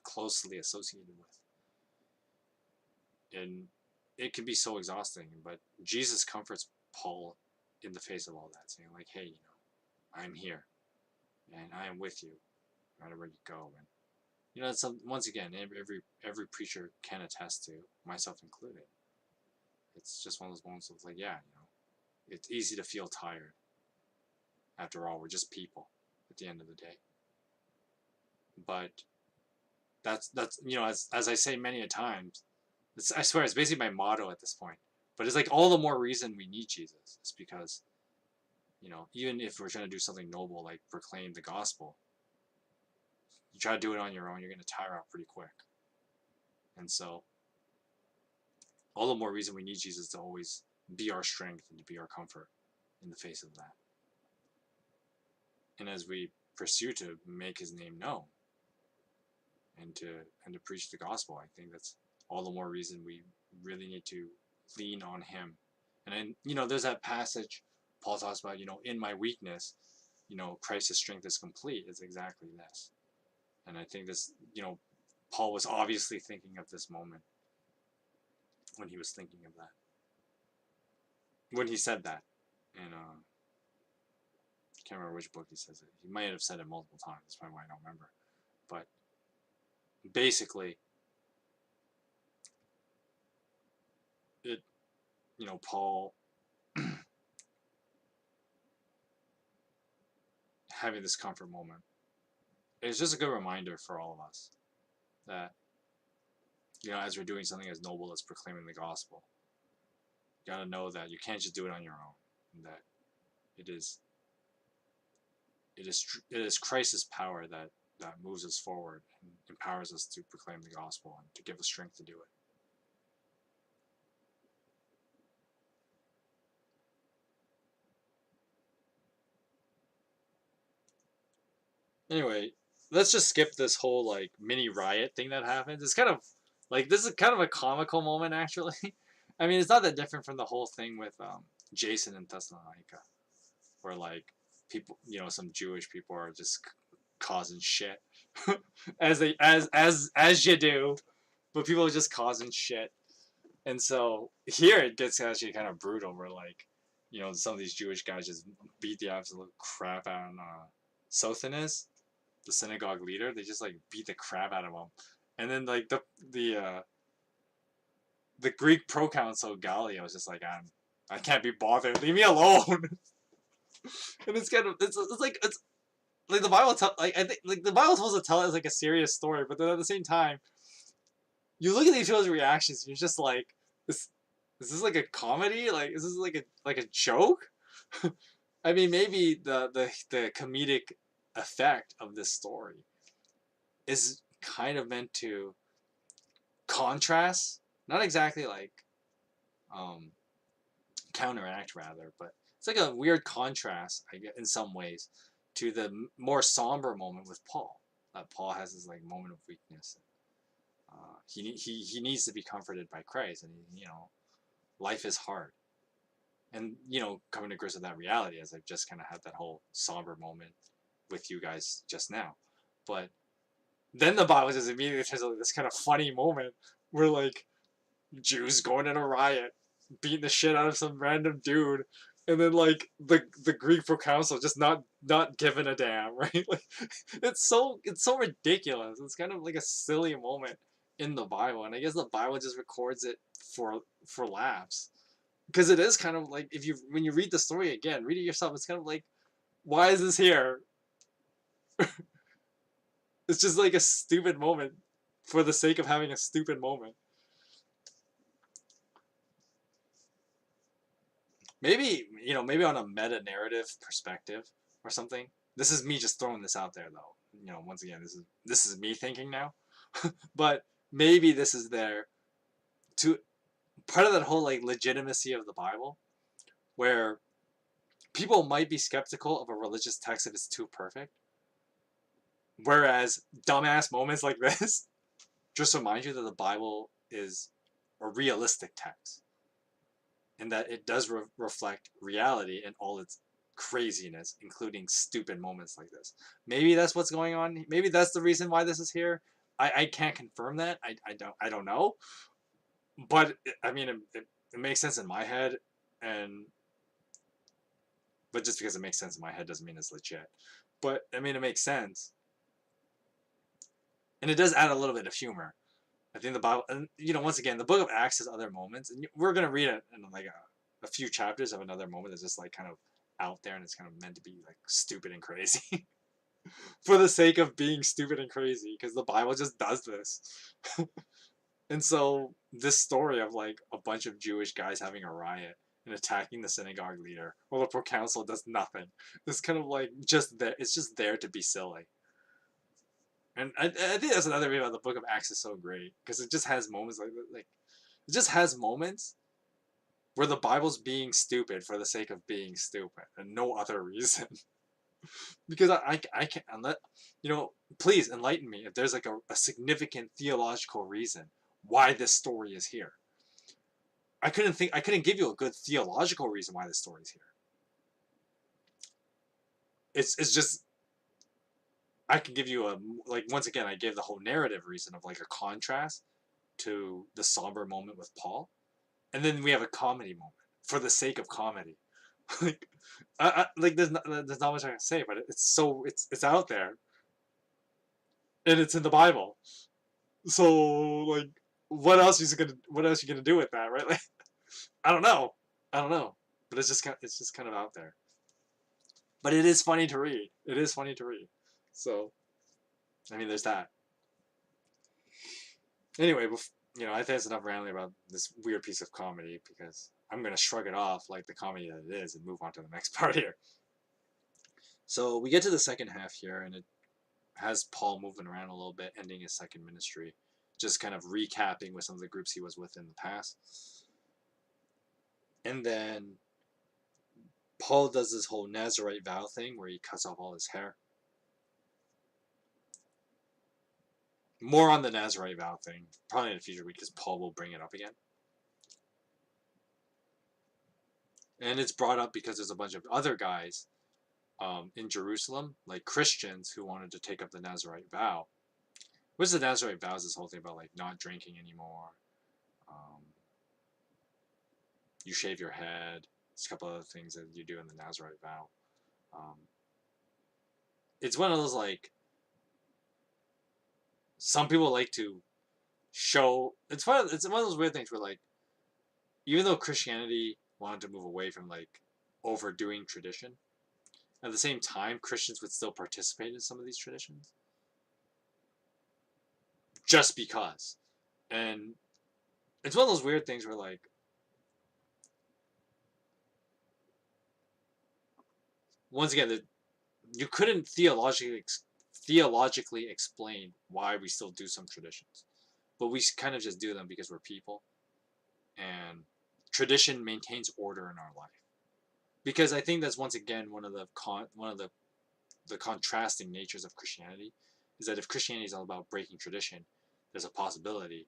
closely associated with. And it can be so exhausting, but Jesus comforts Paul in the face of all that, saying like, hey, I'm here, and I am with you, no matter where you go. And it's once again, every preacher can attest to, myself included. It's just one of those moments of like, yeah, it's easy to feel tired. After all, we're just people at the end of the day. But that's as I say many a times, I swear it's basically my motto at this point. But it's like all the more reason we need Jesus. It's because, even if we're trying to do something noble like proclaim the gospel, you try to do it on your own, you're going to tire out pretty quick. And so, all the more reason we need Jesus to always be our strength and to be our comfort in the face of that. And as we pursue to make his name known and to preach the gospel, I think that's all the more reason we really need to lean on him. And then, there's that passage Paul talks about, in my weakness, Christ's strength is complete. It's exactly this. And I think this, Paul was obviously thinking of this moment when he was thinking of that. When he said that. And can't remember which book he says it. He might have said it multiple times. That's probably why I don't remember. But basically, Paul having this comfort moment. It's just a good reminder for all of us that, as we're doing something as noble as proclaiming the gospel, you gotta know that you can't just do it on your own. And that it is Christ's power that moves us forward and empowers us to proclaim the gospel and to give us strength to do it. Anyway, let's just skip this whole like mini riot thing that happens. It's kind of like this is kind of a comical moment actually. I mean, it's not that different from the whole thing with Jason and Thessalonica, where like people, some Jewish people are just causing shit as you do, but people are just causing shit. And so here it gets actually kind of brutal, where like, some of these Jewish guys just beat the absolute crap out of Sosthenes, the synagogue leader. They just like beat the crap out of him, and then like the Greek proconsul Gallio was just like, I can't be bothered. Leave me alone. And it's kind of it's like the Bible I think like the Bible's supposed to tell it as like a serious story, but then at the same time, you look at these people's reactions, and you're just like, this is this like a comedy? Like is this like a joke? I mean, maybe the comedic effect of this story is kind of meant to contrast, not exactly like counteract rather, but it's like a weird contrast, I guess, in some ways, to the more somber moment with Paul. Paul has this like moment of weakness. He needs to be comforted by Christ, and life is hard, and coming to grips with that reality, as I've just kind of had that whole somber moment with you guys just now. But then the Bible just immediately turns like this kind of funny moment where like Jews going in a riot, beating the shit out of some random dude, and then like the Greek proconsul just not giving a damn, right? Like it's so ridiculous. It's kind of like a silly moment in the Bible, and I guess the Bible just records it for laughs, because it is kind of like, when you read the story again, read it yourself, it's kind of like, why is this here? It's just like a stupid moment for the sake of having a stupid moment. Maybe, maybe on a meta narrative perspective or something. This is me just throwing this out there though. Once again, this is me thinking now. But maybe this is there to part of that whole like legitimacy of the Bible, where people might be skeptical of a religious text if it's too perfect. Whereas dumbass moments like this just remind you that the Bible is a realistic text, and that it does reflect reality in all its craziness, including stupid moments like this. Maybe that's what's going on. Maybe that's the reason why this is here. I can't confirm that. I don't know. But I mean, it makes sense in my head, but just because it makes sense in my head doesn't mean it's legit. But I mean, it makes sense, and it does add a little bit of humor. I think the Bible, and once again, the Book of Acts has other moments, and we're gonna read it in like a few chapters of another moment that's just like kind of out there, and it's kind of meant to be like stupid and crazy for the sake of being stupid and crazy, because the Bible just does this. And so this story of like a bunch of Jewish guys having a riot and attacking the synagogue leader while the proconsul does nothing, it's kind of like just there. It's just there to be silly. And I think that's another reason why the Book of Acts is so great, because it just has moments like it just has moments where the Bible's being stupid for the sake of being stupid and no other reason. Because I can't, please enlighten me if there's like a significant theological reason why this story is here. I couldn't give you a good theological reason why this story is here. It's just, I can give you once again, I gave the whole narrative reason of like a contrast to the somber moment with Paul, and then we have a comedy moment for the sake of comedy. Like there's not much I can say, but it's out there, and it's in the Bible. So like, what else are you gonna do with that, right? Like, I don't know, but it's just kind of out there. But it is funny to read. So, I mean, there's that. Anyway, I think that's enough rambling about this weird piece of comedy, because I'm gonna shrug it off like the comedy that it is and move on to the next part here. So we get to the second half here, and it has Paul moving around a little bit, ending his second ministry, just kind of recapping with some of the groups he was with in the past. And then Paul does this whole Nazarite vow thing where he cuts off all his hair. More on the Nazarite vow thing, probably in a future week, because Paul will bring it up again. And it's brought up because there's a bunch of other guys in Jerusalem, like Christians, who wanted to take up the Nazarite vow. What's the Nazarite vow? Is this whole thing about like not drinking anymore. You shave your head. There's a couple other things that you do in the Nazarite vow. It's one of those like, some people like to show. It's one of those weird things where like, even though Christianity wanted to move away from like overdoing tradition, at the same time Christians would still participate in some of these traditions just because. And it's one of those weird things where like, once again, you couldn't theologically explain why we still do some traditions, but we kind of just do them because we're people, and tradition maintains order in our life. Because I think that's once again one of the contrasting natures of Christianity, is that if Christianity is all about breaking tradition, there's a possibility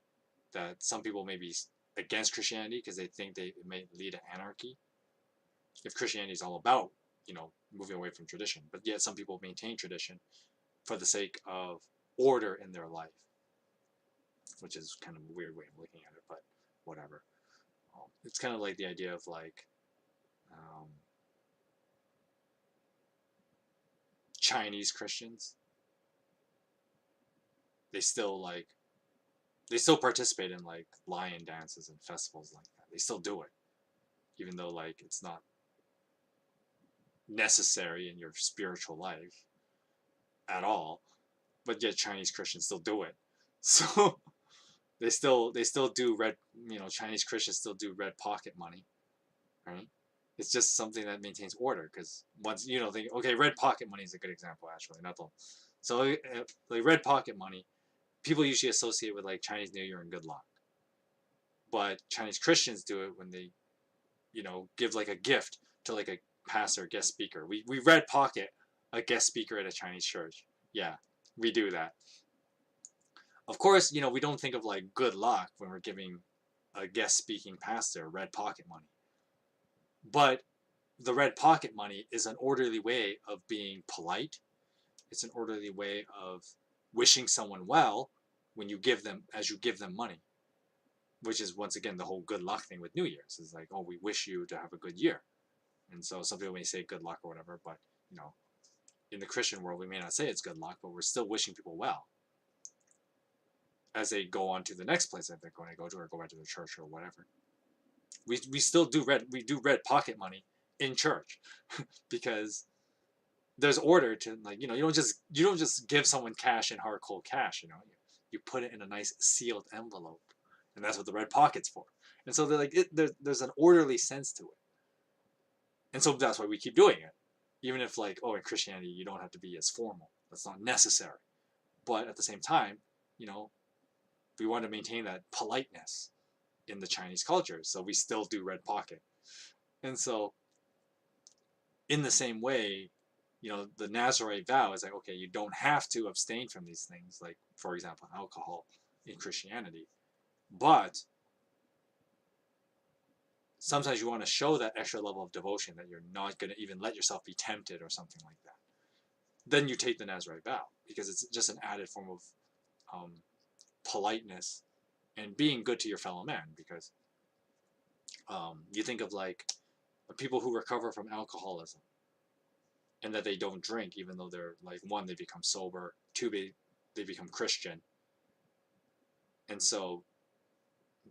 that some people may be against Christianity because they think it may lead to anarchy. If Christianity is all about, moving away from tradition, but yet some people maintain tradition for the sake of order in their life, which is kind of a weird way of looking at it, but whatever. It's kind of like the idea of like Chinese Christians. They still participate in like lion dances and festivals like that. They still do it, even though like it's not necessary in your spiritual life at all. But yet Chinese Christians still do it. So they still do Chinese Christians still do red pocket money, right? It's just something that maintains order, because once think, okay, red pocket money is a good example actually, not the. So like red pocket money, people usually associate with like Chinese New Year and good luck. But Chinese Christians do it when they, give like a gift to like a pastor, guest speaker. We red pocket a guest speaker at a Chinese church. Yeah, we do that. Of course, we don't think of like good luck when we're giving a guest speaking pastor red pocket money. But the red pocket money is an orderly way of being polite. It's an orderly way of wishing someone well when you give them money, which is once again the whole good luck thing with New Year's. Is like, oh, we wish you to have a good year. And so some people may say good luck or whatever, but in the Christian world we may not say it's good luck, but we're still wishing people well as they go on to the next place that they're going to go to, or go back to the church or whatever. We still do red pocket money in church because there's order to, like, you don't just give someone cash in hard cold cash. You put it in a nice sealed envelope, and that's what the red pocket's for. And so they're like, there's an orderly sense to it, and so that's why we keep doing it, even if like, oh, in Christianity you don't have to be as formal. That's not necessary, but at the same time, we want to maintain that politeness in the Chinese culture, so we still do red pocket. And so in the same way, the Nazarite vow is like, okay, you don't have to abstain from these things, like, for example, alcohol in Christianity, but sometimes you want to show that extra level of devotion that you're not going to even let yourself be tempted or something like that. Then you take the Nazarite vow, because it's just an added form of politeness and being good to your fellow man. Because you think of like people who recover from alcoholism and that they don't drink, even though they're like, one, they become sober, two, they become Christian, and so,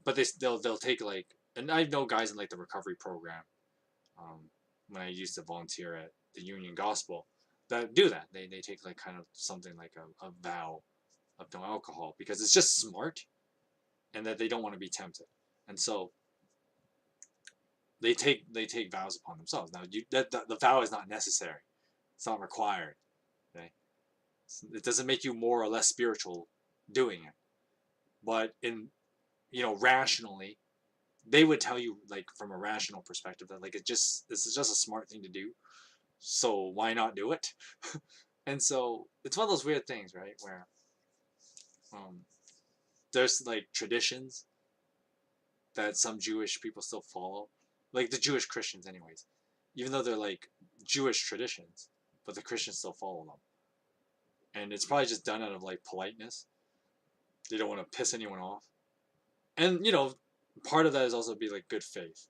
but they'll take like, and I know guys in like the recovery program, when I used to volunteer at the Union Gospel, that do that. They take like kind of something like a vow of no alcohol, because it's just smart, and that they don't want to be tempted, and so they take vows upon themselves. Now the vow is not necessary, It's not required. Okay? It doesn't make you more or less spiritual doing it. But rationally, they would tell you, like, from a rational perspective, that like this is just a smart thing to do. So why not do it? And so it's one of those weird things, right? Where um, there's like traditions that some Jewish people still follow, like the Jewish Christians, anyways. Even though they're like Jewish traditions, but the Christians still follow them, and it's probably just done out of like politeness. They don't want to piss anyone off, and part of that is also be like good faith.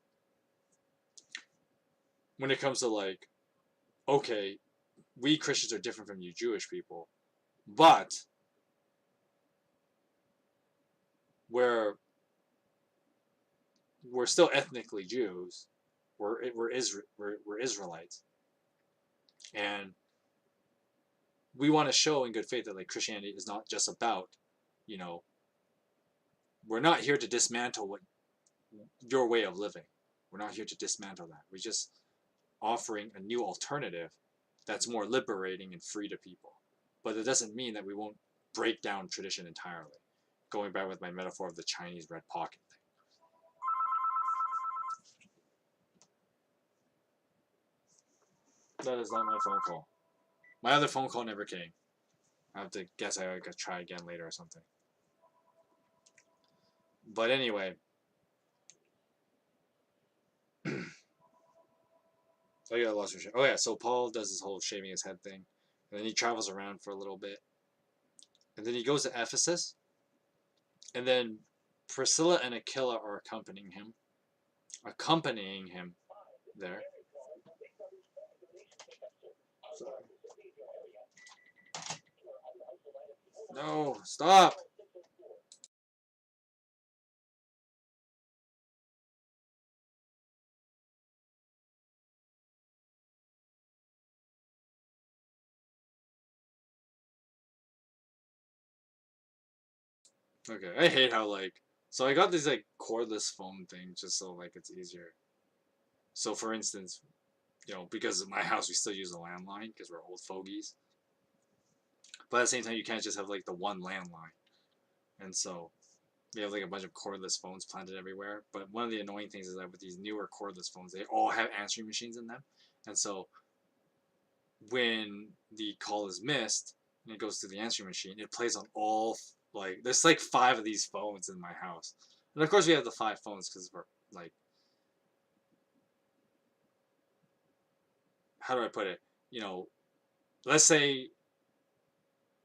When it comes to like, okay, we Christians are different from you Jewish people, but we're still ethnically Jews. We're Israelites, and we want to show in good faith that like Christianity is not just about, you know, we're not here to dismantle what your way of living. We're not here to dismantle that. We're just offering a new alternative that's more liberating and free to people. But it doesn't mean that we won't break down tradition entirely. Going back with my metaphor of the Chinese red pocket thing. That is not my phone call. My other phone call never came. I have to guess I gotta try again later or something. But anyway. Oh yeah, I lost your shit. Oh yeah, so Paul does this whole shaving his head thing. And then he travels around for a little bit. And then he goes to Ephesus. And then Priscilla and Aquila are accompanying him. There. Sorry. No, stop! Okay, I hate how like so I got these like cordless phone thing just so like it's easier. So for instance, because of my house we still use a landline because we're old fogies. But at the same time you can't just have like the one landline. And so we have like a bunch of cordless phones planted everywhere. But one of the annoying things is that with these newer cordless phones, they all have answering machines in them. And so when the call is missed and it goes to the answering machine, it plays on all like there's like 5 of these phones in my house, and of course we have the 5 phones because we're like, how do I put it? Let's say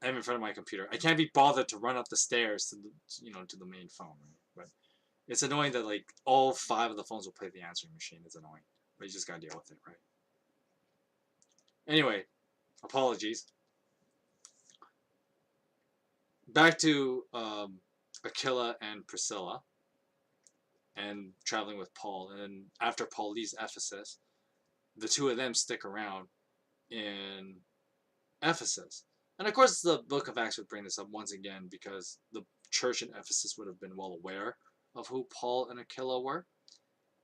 I'm in front of my computer. I can't be bothered to run up the stairs to the main phone, right? But it's annoying that like all 5 of the phones will play the answering machine. It's annoying, but you just gotta deal with it, right? Anyway, apologies. Back to Aquila and Priscilla and traveling with Paul. And then after Paul leaves Ephesus, the 2 of them stick around in Ephesus. And of course, the book of Acts would bring this up once again because the church in Ephesus would have been well aware of who Paul and Aquila were.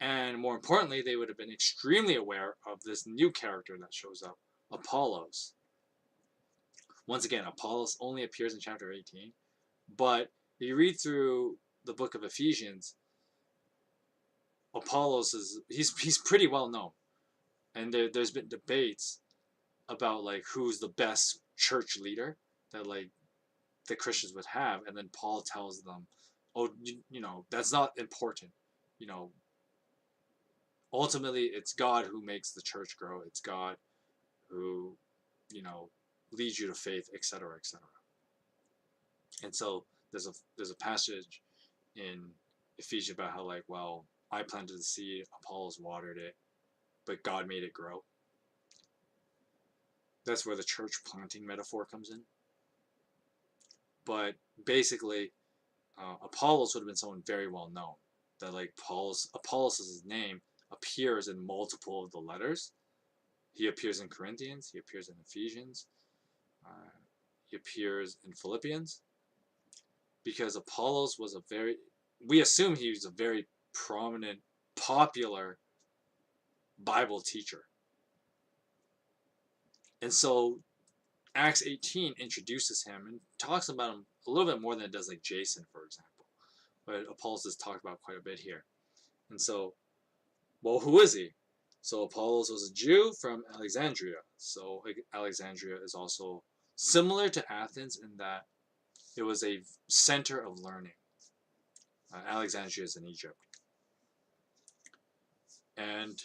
And more importantly, they would have been extremely aware of this new character that shows up, Apollos. Once again, Apollos only appears in chapter 18. But if you read through the book of Ephesians, Apollos he's pretty well known. And there's been debates about like who's the best church leader that like the Christians would have, and then Paul tells them, "Oh, that's not important. You know, ultimately it's God who makes the church grow. It's God who, you know, leads you to faith, etc., etc." And so there's a passage in Ephesians about how like, well, I planted the seed, Apollos watered it, but God made it grow. That's where the church planting metaphor comes in. But basically, Apollos would have been someone very well known. That like Apollos' name appears in multiple of the letters. He appears in Corinthians. He appears in Ephesians. He appears in Philippians. Because Apollos was we assume he was a very prominent, popular Bible teacher. And so Acts 18 introduces him and talks about him a little bit more than it does like Jason, for example. But Apollos is talked about quite a bit here. And so, well, who is he? So Apollos was a Jew from Alexandria. So Alexandria is also similar to Athens in that it was a center of learning. Alexandria is in Egypt. And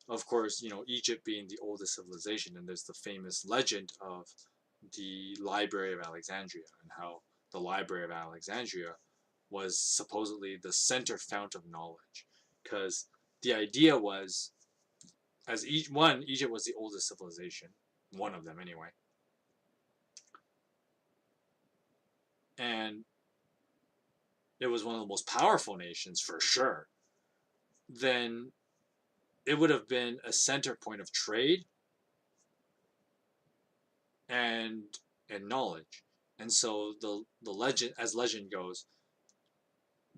of course, Egypt being the oldest civilization, and there's the famous legend of the Library of Alexandria and how the Library of Alexandria was supposedly the center fount of knowledge. Because the idea was, Egypt was the oldest civilization, one of them anyway. And it was one of the most powerful nations for sure. Then it would have been a center point of trade and knowledge. And so the legend, as legend goes,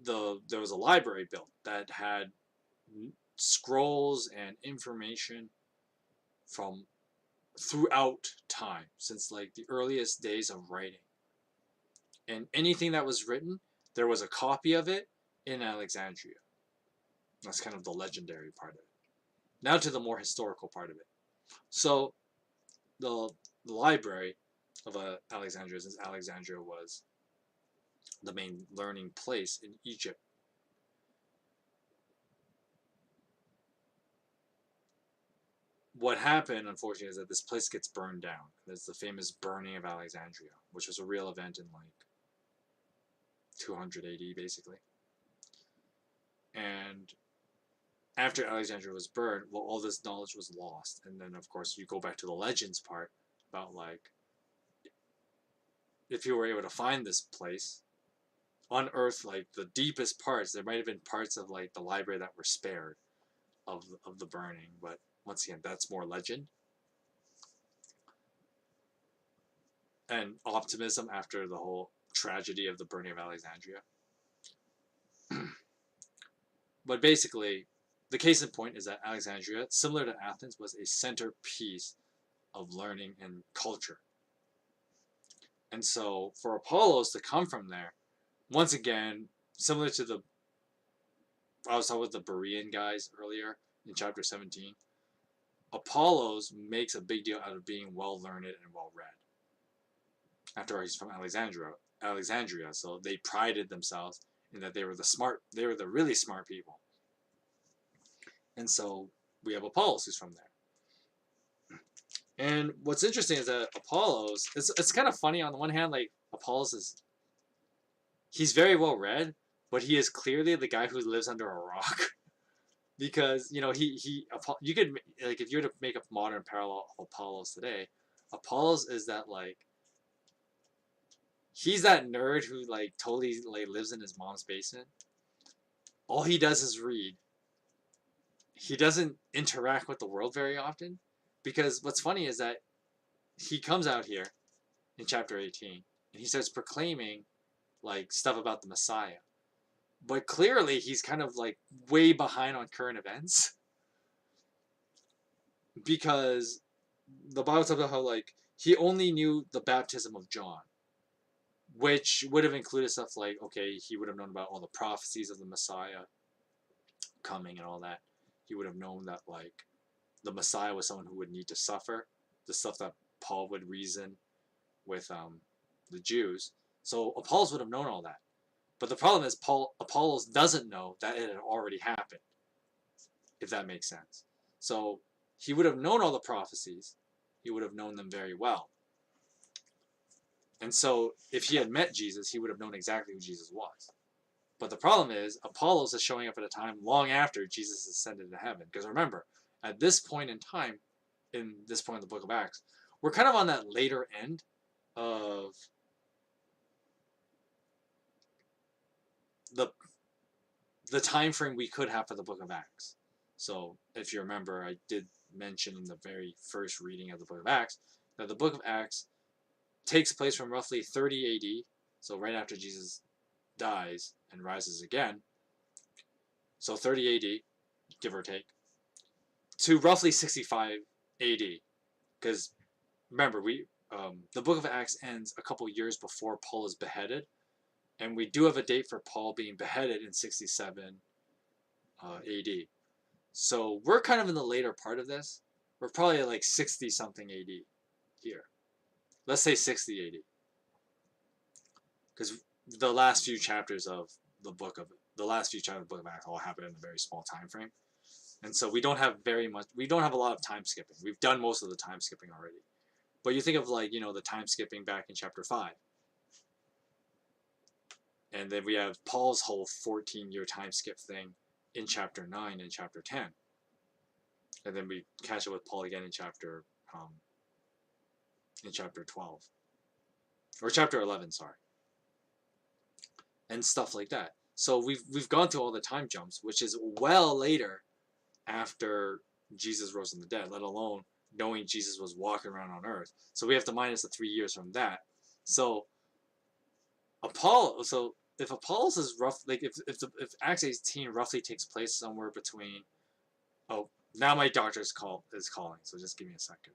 there was a library built that had scrolls and information from throughout time, since like the earliest days of writing. And anything that was written, there was a copy of it in Alexandria. That's kind of the legendary part of it. Now to the more historical part of it. So the library of Alexandria, since Alexandria was the main learning place in Egypt, what happened, unfortunately, is that this place gets burned down. There's the famous burning of Alexandria, which was a real event in like 200 AD, basically. And after Alexandria was burned, well, all this knowledge was lost. And then, of course, you go back to the legends part about like, if you were able to find this place, unearth like the deepest parts, there might have been parts of like the library that were spared of the burning. But once again, that's more legend and optimism after the whole tragedy of the burning of Alexandria. But basically, the case in point is that Alexandria, similar to Athens, was a centerpiece of learning and culture. And so for Apollos to come from there, once again, similar to I was talking with the Berean guys earlier in chapter 17, Apollos makes a big deal out of being well learned and well read. After all, he's from Alexandria, so they prided themselves in that they were the really smart people. And so we have Apollos who's from there. And what's interesting is that Apollos, it's kind of funny on the one hand, like Apollos he's very well read, but he is clearly the guy who lives under a rock. Because, you could, like, if you were to make a modern parallel of Apollos today, Apollos is that, like, he's that nerd who, like, totally, like, lives in his mom's basement. All he does is read. He doesn't interact with the world very often. Because what's funny is that he comes out here in chapter 18, and he starts proclaiming, like, stuff about the Messiah. But clearly, he's kind of, like, way behind on current events. Because the Bible talks about how, like, he only knew the baptism of John. Which would have included stuff like, okay, he would have known about all the prophecies of the Messiah coming and all that. He would have known that, like, the Messiah was someone who would need to suffer. The stuff that Paul would reason with the Jews. So Apollos would have known all that. But the problem is Apollos doesn't know that it had already happened, if that makes sense. So he would have known all the prophecies. He would have known them very well. And so if he had met Jesus, he would have known exactly who Jesus was. But the problem is Apollos is showing up at a time long after Jesus ascended into heaven. Because remember, at this point in time, in this point in the book of Acts, we're kind of on that later end of the time frame we could have for the book of Acts. So if you remember, I did mention in the very first reading of the book of Acts that the book of Acts takes place from roughly 30 AD, so right after Jesus dies and rises again, so 30 AD, give or take, to roughly 65 AD, because remember, the book of Acts ends a couple years before Paul is beheaded, and we do have a date for Paul being beheaded in 67 AD. So we're kind of in the later part of this. We're probably like 60 something AD here. Let's say 60 AD, because the last few chapters of the book of Acts all happen in a very small time frame, and so we don't have a lot of time skipping. We've done most of the time skipping already. But you think of like, the time skipping back in chapter 5. And then we have Paul's whole 14-year time skip thing in chapter 9 and chapter 10. And then we catch up with Paul again in chapter 12. Or chapter 11, sorry. And stuff like that. So we've gone through all the time jumps, which is well later after Jesus rose from the dead, let alone knowing Jesus was walking around on earth. So we have to minus the 3 years from that. So if Apollos is rough, like if Acts 18 roughly takes place somewhere between, oh, now my doctor is calling, so just give me a second.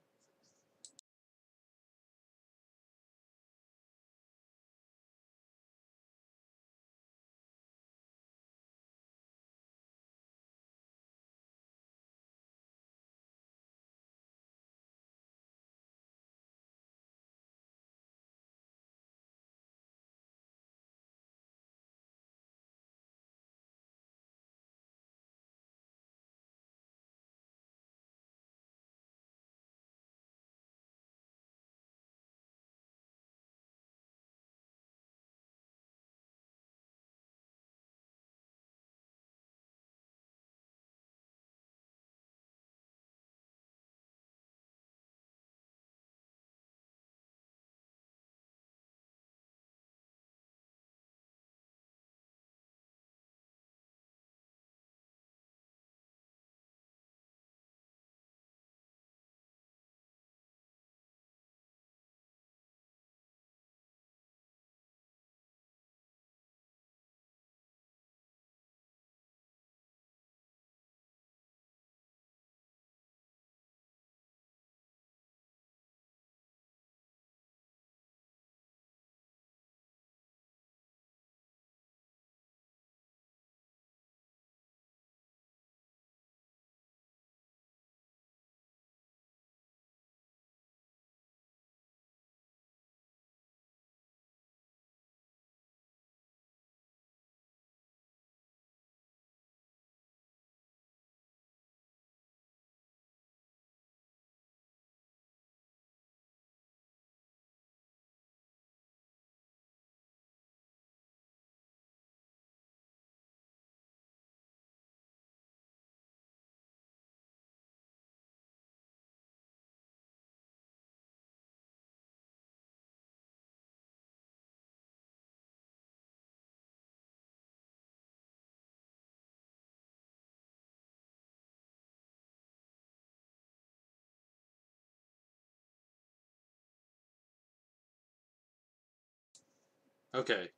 Okay,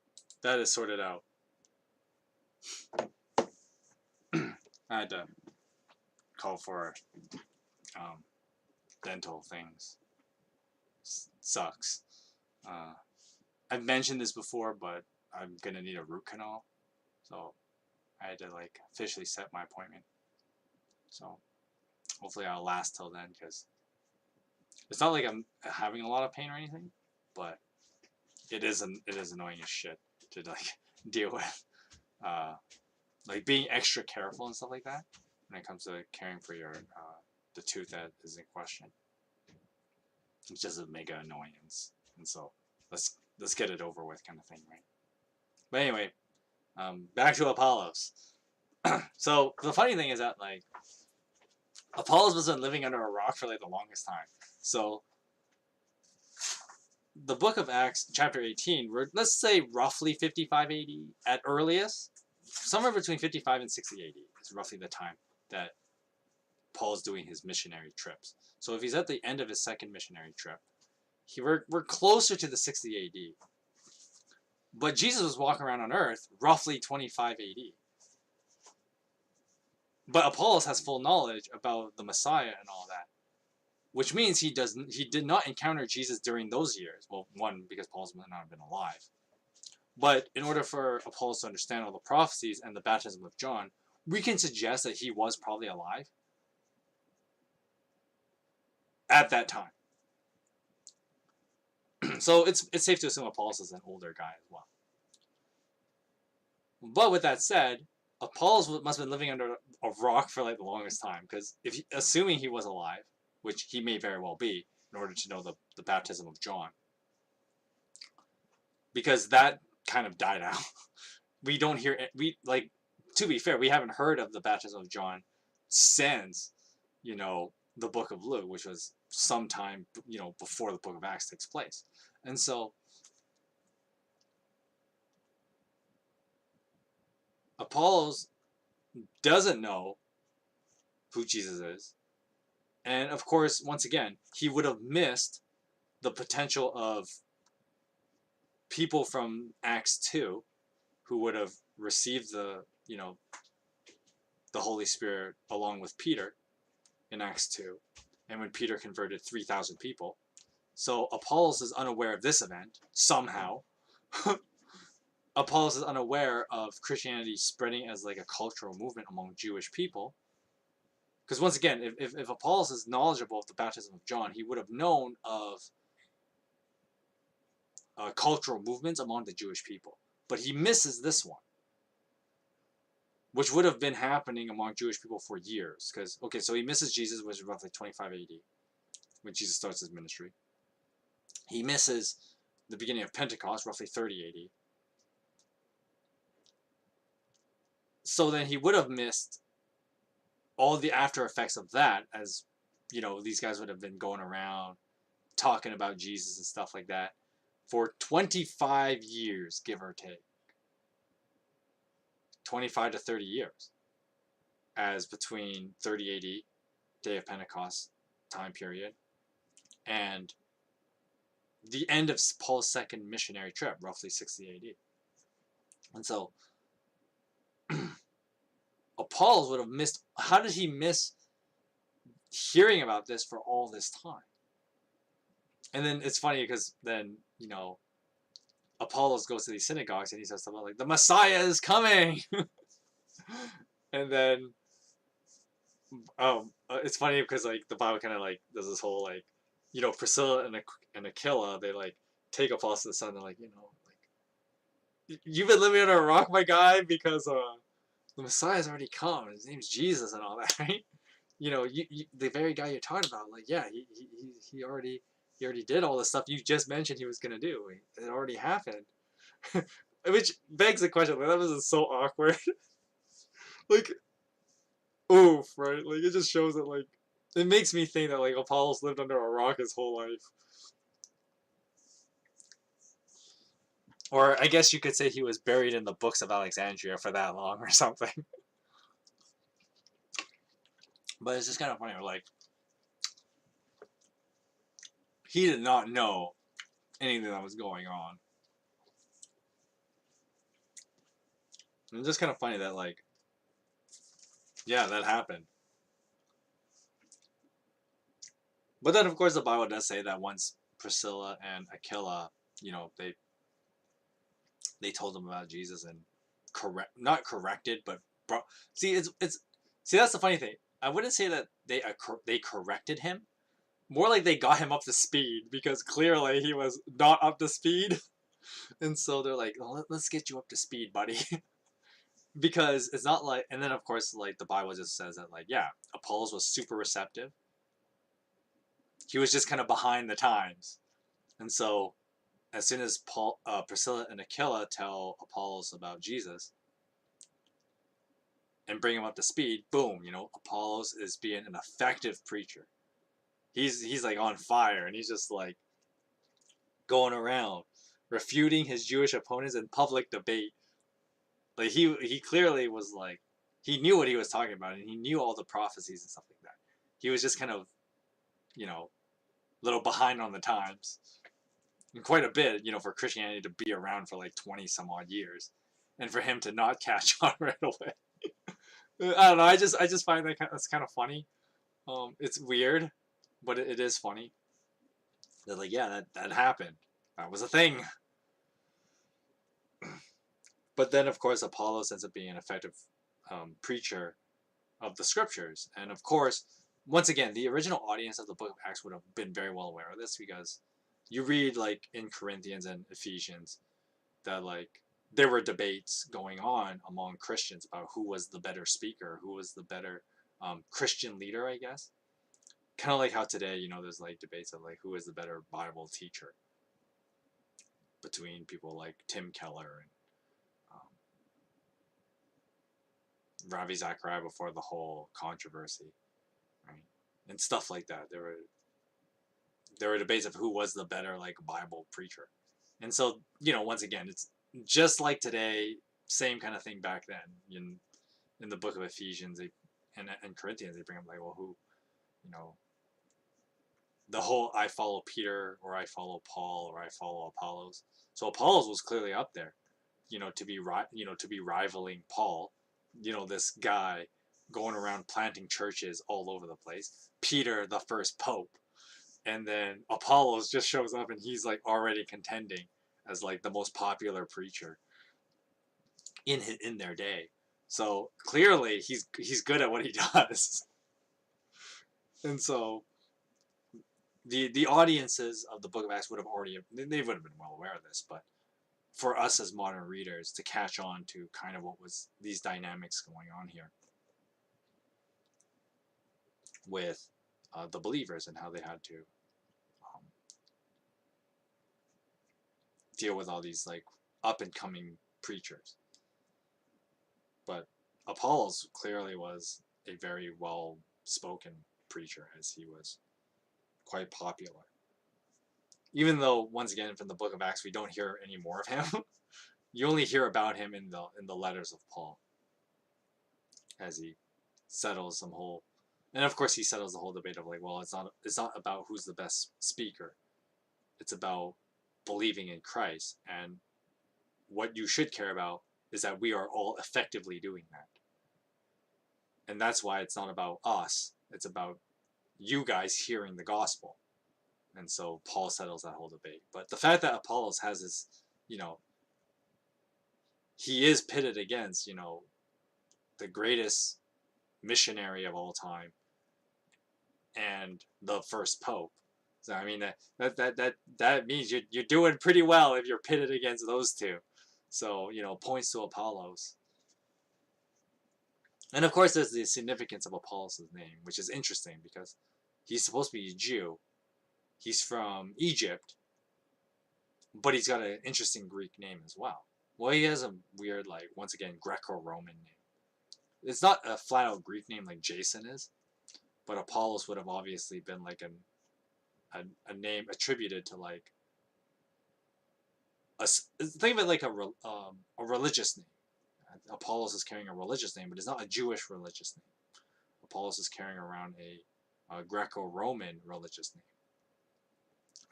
that is sorted out. I had to call for dental things. Sucks. I've mentioned this before, but I'm gonna need a root canal, so I had to like officially set my appointment. So hopefully I'll last till then, because it's not like I'm having a lot of pain or anything, but it is annoying as shit to like deal with. Like being extra careful and stuff like that when it comes to caring for your the tooth that is in question. It's just a mega annoyance, and so let's get it over with, kind of thing, right? But anyway, back to Apollos. So the funny thing is that like Apollos was living under a rock for like the longest time. So the book of Acts, chapter 18, let's say roughly 55 AD at earliest. Somewhere between 55 and 60 AD is roughly the time that Paul's doing his missionary trips. So if he's at the end of his second missionary trip, we're closer to the 60 AD. But Jesus was walking around on earth roughly 25 AD. But Apollos has full knowledge about the Messiah and all that. which means he did not encounter Jesus during those years. Well, one, because Paul might not have been alive. But in order for Apollos to understand all the prophecies and the baptism of John, we can suggest that he was probably alive at that time. So it's safe to assume Apollos is an older guy as well. But with that said, Apollos must have been living under a rock for like the longest time, because assuming he was alive, which he may very well be, in order to know the baptism of John, because that kind of died out. We don't hear to be fair, we haven't heard of the baptism of John since the book of Luke, which was sometime before the book of Acts takes place. And so Apollos doesn't know who Jesus is. And of course, once again, he would have missed the potential of people from Acts 2 who would have received the Holy Spirit along with Peter in Acts 2, and when Peter converted 3,000 people. So Apollos is unaware of this event, somehow. Apollos is unaware of Christianity spreading as like a cultural movement among Jewish people. Because once again, if Apollos is knowledgeable of the baptism of John, he would have known of cultural movements among the Jewish people. But he misses this one, which would have been happening among Jewish people for years. Because, okay, so he misses Jesus, which is roughly 25 AD, when Jesus starts his ministry. He misses the beginning of Pentecost, roughly 30 AD. So then he would have missed all the after effects of that, as, these guys would have been going around talking about Jesus and stuff like that for 25 years, give or take. 25 to 30 years, as between 30 AD, Day of Pentecost time period, and the end of Paul's second missionary trip, roughly 60 AD. And so Apollos would have missed. How did he miss hearing about this for all this time? And then it's funny because then, Apollos goes to these synagogues and he says something like, the Messiah is coming! And then it's funny because like the Bible kind of like does this whole like, Priscilla and Aquila, they like take Apollos to the sun. They're like, you've been living under a rock, my guy, because the Messiah's already come. His name's Jesus and all that, right? The very guy you're talking about, like, yeah, he already did all the stuff you just mentioned he was gonna do. It already happened. Which begs the question, like, that was so awkward. Like, oof, right? Like, it just shows that, like, it makes me think that, like, Apollos lived under a rock his whole life. Or I guess you could say he was buried in the books of Alexandria for that long or something. But it's just kind of funny, like, he did not know anything that was going on. And it's just kind of funny that, like, yeah, that happened. But then, of course, the Bible does say that once Priscilla and Aquila, they told them about Jesus and not corrected, but see, that's the funny thing. I wouldn't say that they corrected him. More like they got him up to speed, because clearly he was not up to speed. And so they're like, oh, let's get you up to speed, buddy. Because it's not like, and then of course, like, the Bible just says that, like, yeah, Apollos was super receptive. He was just kind of behind the times. And so as soon as Priscilla and Aquila tell Apollos about Jesus and bring him up to speed, boom, Apollos is being an effective preacher. He's like on fire, and he's just like going around refuting his Jewish opponents in public debate. Like, he clearly was like, he knew what he was talking about, and he knew all the prophecies and stuff like that. He was just kind of, a little behind on the times. And quite a bit, for Christianity to be around for like 20 some odd years, and for him to not catch on right away. I don't know. I just find that's kind of funny. It's weird, but it is funny. They're like, yeah, that happened. That was a thing. But then, of course, Apollos ends up being an effective preacher of the scriptures. And of course, once again, the original audience of the book of Acts would have been very well aware of this, because you read like in Corinthians and Ephesians that like there were debates going on among Christians about who was the better speaker, who was the better Christian leader, I guess. Kind of like how today, there's like debates of like who is the better Bible teacher between people like Tim Keller and Ravi Zachariah before the whole controversy, right? And stuff like that. There were debates of who was the better like Bible preacher, and so once again, it's just like today, same kind of thing back then. In the book of Ephesians and Corinthians, they bring up like, well, who, the whole I follow Peter or I follow Paul or I follow Apollos. So Apollos was clearly up there, to be rivaling Paul. This guy going around planting churches all over the place. Peter, the first pope. And then Apollos just shows up and he's like already contending as like the most popular preacher in their day. So clearly he's good at what he does. And so the audiences of the book of Acts would have they would have been well aware of this, but for us as modern readers to catch on to kind of what was these dynamics going on here with the believers and how they had to deal with all these like up and coming preachers. But Apollos clearly was a very well spoken preacher, as he was quite popular. Even though, once again, from the book of Acts, we don't hear any more of him. You only hear about him in the letters of Paul, as he settles some whole, and of course he settles the whole debate of like, well, it's not about who's the best speaker. It's about believing in Christ, and what you should care about is that we are all effectively doing that. And that's why it's not about us. It's about you guys hearing the gospel. And so Paul settles that whole debate. But the fact that Apollos has this, he is pitted against, the greatest missionary of all time and the first pope. So I mean that means you're doing pretty well if you're pitted against those two. So points to Apollos. And of course, there's the significance of Apollos' name, which is interesting because he's supposed to be a Jew. He's from Egypt, but he's got an interesting Greek name as well. Well, he has a weird, like, once again, Greco-Roman name. It's not a flat-out Greek name like Jason is, but Apollos would have obviously been like a name attributed to like think of it like a religious name. Apollos is carrying a religious name, but it's not a Jewish religious name. Apollos is carrying around a Greco-Roman religious name.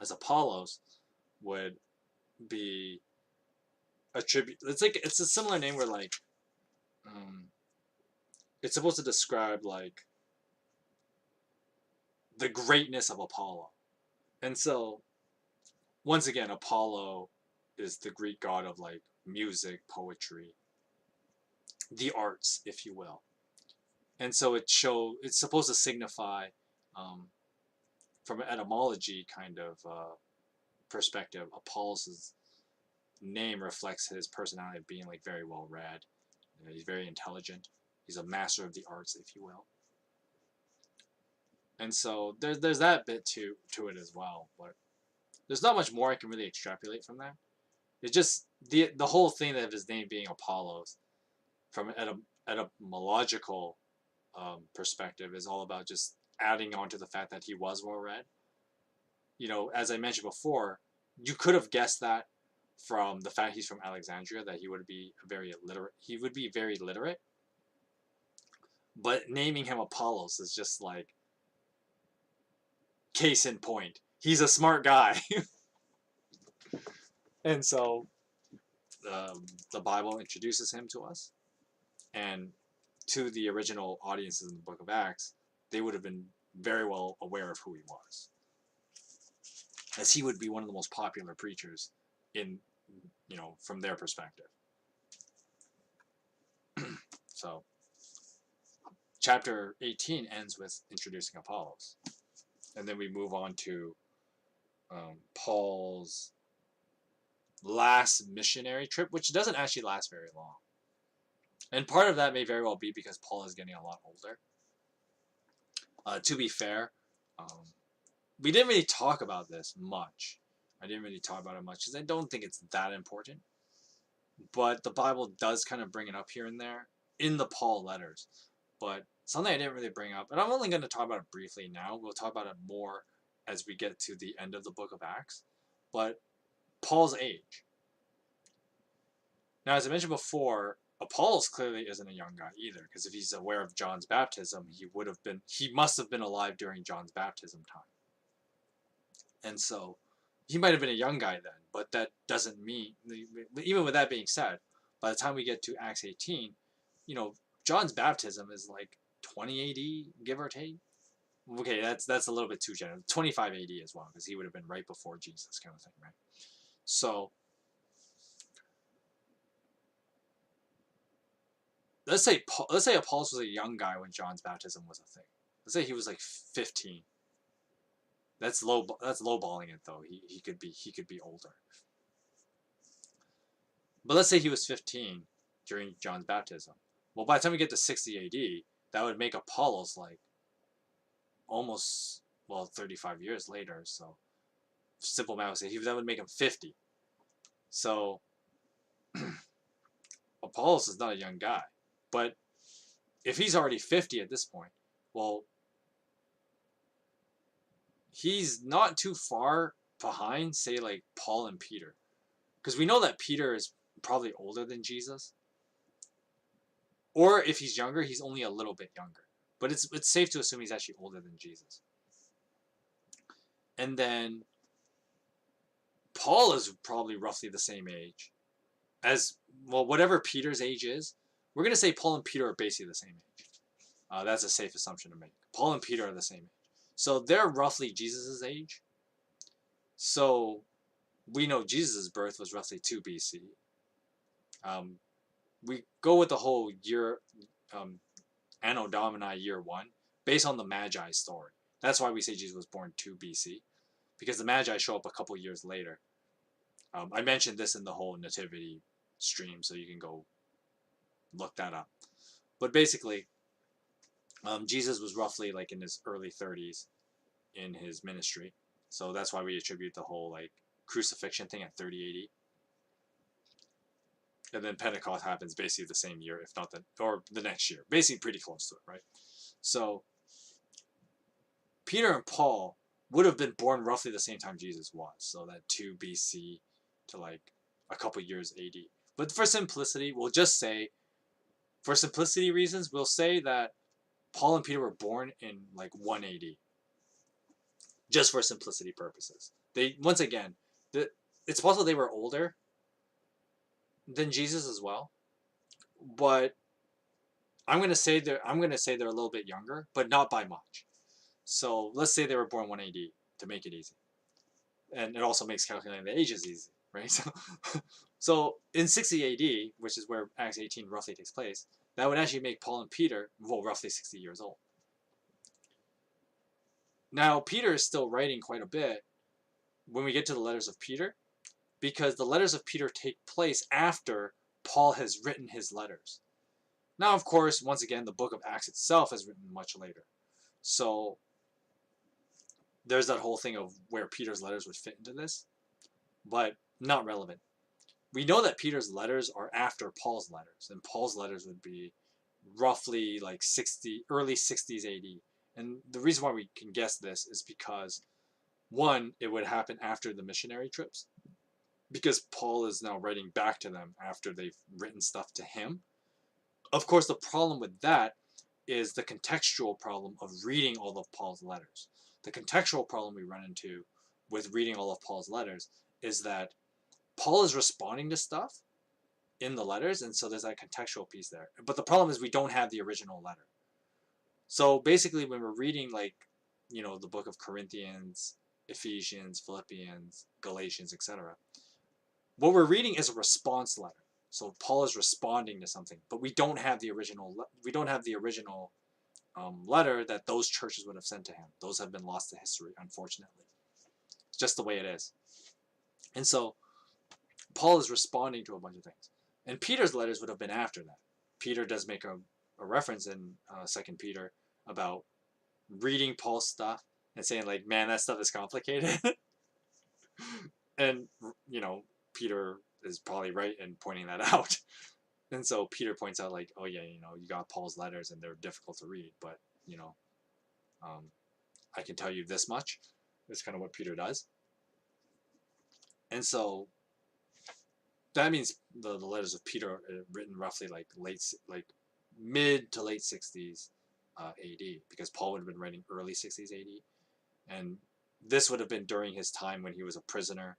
As Apollos would be attribute. It's a similar name where like it's supposed to describe like the greatness of Apollo. And so once again, Apollo is the Greek god of like music, poetry, the arts, if you will. And so it's supposed to signify from an etymology kind of perspective, Apollos' name reflects his personality of being like very well read. He's very intelligent. He's a master of the arts, if you will. And so there's that bit to it as well, but there's not much more I can really extrapolate from that. It's just the whole thing of his name being Apollos, from an etymological perspective, is all about just adding on to the fact that he was well read. As I mentioned before, you could have guessed that from the fact he's from Alexandria, that he would be very literate. He would be very literate. But naming him Apollos is just like case in point. He's a smart guy. And so the Bible introduces him to us, and to the original audiences in the book of Acts, they would have been very well aware of who he was, as he would be one of the most popular preachers in, from their perspective. So chapter 18 ends with introducing Apollos, and then we move on to Paul's last missionary trip, which doesn't actually last very long. And part of that may very well be because Paul is getting a lot older. To be fair, we didn't really talk about this much. I didn't really talk about it much because I don't think it's that important. But the Bible does kind of bring it up here and there in the Paul letters. But something I didn't really bring up, and I'm only going to talk about it briefly now. We'll talk about it more as we get to the end of the book of Acts. But Paul's age. Now, as I mentioned before, Apollos clearly isn't a young guy either, because if he's aware of John's baptism, he must have been alive during John's baptism time. And so he might have been a young guy then, but that doesn't mean, even with that being said, by the time we get to Acts 18, John's baptism is like 20 AD, give or take. Okay, that's a little bit too generous. 25 AD as well, because he would have been right before Jesus, kind of thing, right? So let's say Apollos was a young guy when John's baptism was a thing. Let's say he was like 15. That's lowballing it though. He could be older. But let's say he was 15 during John's baptism. Well, by the time we get to 60 AD, that would make Apollos like almost 35 years later. So simple math would say that would make him 50. So Apollos is not a young guy. But if he's already 50 at this point, well, he's not too far behind, say, like Paul and Peter. Because we know that Peter is probably older than Jesus. Or if he's younger, he's only a little bit younger. But it's safe to assume he's actually older than Jesus. And then Paul is probably roughly the same age as, whatever Peter's age is. We're going to say Paul and Peter are basically the same age. That's a safe assumption to make. Paul and Peter are the same age. So they're roughly Jesus' age. So we know Jesus' birth was roughly 2 BC. We go with the whole year, Anno Domini year 1, based on the Magi story. That's why we say Jesus was born 2 BC. Because the Magi show up a couple years later. I mentioned this in the whole Nativity stream, so you can go look that up. But basically, Jesus was roughly like in his early 30s in his ministry. So that's why we attribute the whole like crucifixion thing at 30 AD. And then Pentecost happens basically the same year, if not or the next year. Basically pretty close to it, right? So Peter and Paul would have been born roughly the same time Jesus was. So that 2 BC to like a couple years AD. But for simplicity, we'll just say, for simplicity reasons, we'll say that Paul and Peter were born in like 1 AD. Just for simplicity purposes. Once again, it's possible they were older than Jesus as well. But I'm gonna say they're a little bit younger, but not by much. So let's say they were born 1 AD to make it easy. And it also makes calculating the ages easy, right? So in 60 AD, which is where Acts 18 roughly takes place, that would actually make Paul and Peter, roughly 60 years old. Now, Peter is still writing quite a bit when we get to the letters of Peter, because the letters of Peter take place after Paul has written his letters. Now, of course, once again, the book of Acts itself is written much later. So there's that whole thing of where Peter's letters would fit into this, but not relevant. We know that Peter's letters are after Paul's letters, and Paul's letters would be roughly like early 60s AD. And the reason why we can guess this is because, one, it would happen after the missionary trips, because Paul is now writing back to them after they've written stuff to him. Of course, the problem with that is the contextual problem of reading all of Paul's letters. The contextual problem we run into with reading all of Paul's letters is that Paul is responding to stuff in the letters, and so there's that contextual piece there. But the problem is we don't have the original letter. So basically, when we're reading like the book of Corinthians, Ephesians, Philippians, Galatians, etc. What we're reading is a response letter. So Paul is responding to something, but we don't have the original. Letter that those churches would have sent to him. Those have been lost to history, unfortunately. It's just the way it is. And so Paul is responding to a bunch of things. And Peter's letters would have been after that. Peter does make a reference in 2 Peter about reading Paul's stuff and saying, like, man, that stuff is complicated. And, Peter is probably right in pointing that out. And so Peter points out, like, oh, yeah, you got Paul's letters and they're difficult to read, but, I can tell you this much. That's kind of what Peter does. And so that means the letters of Peter are written roughly like mid to late 60s AD, because Paul would have been writing early 60s AD. And this would have been during his time when he was a prisoner.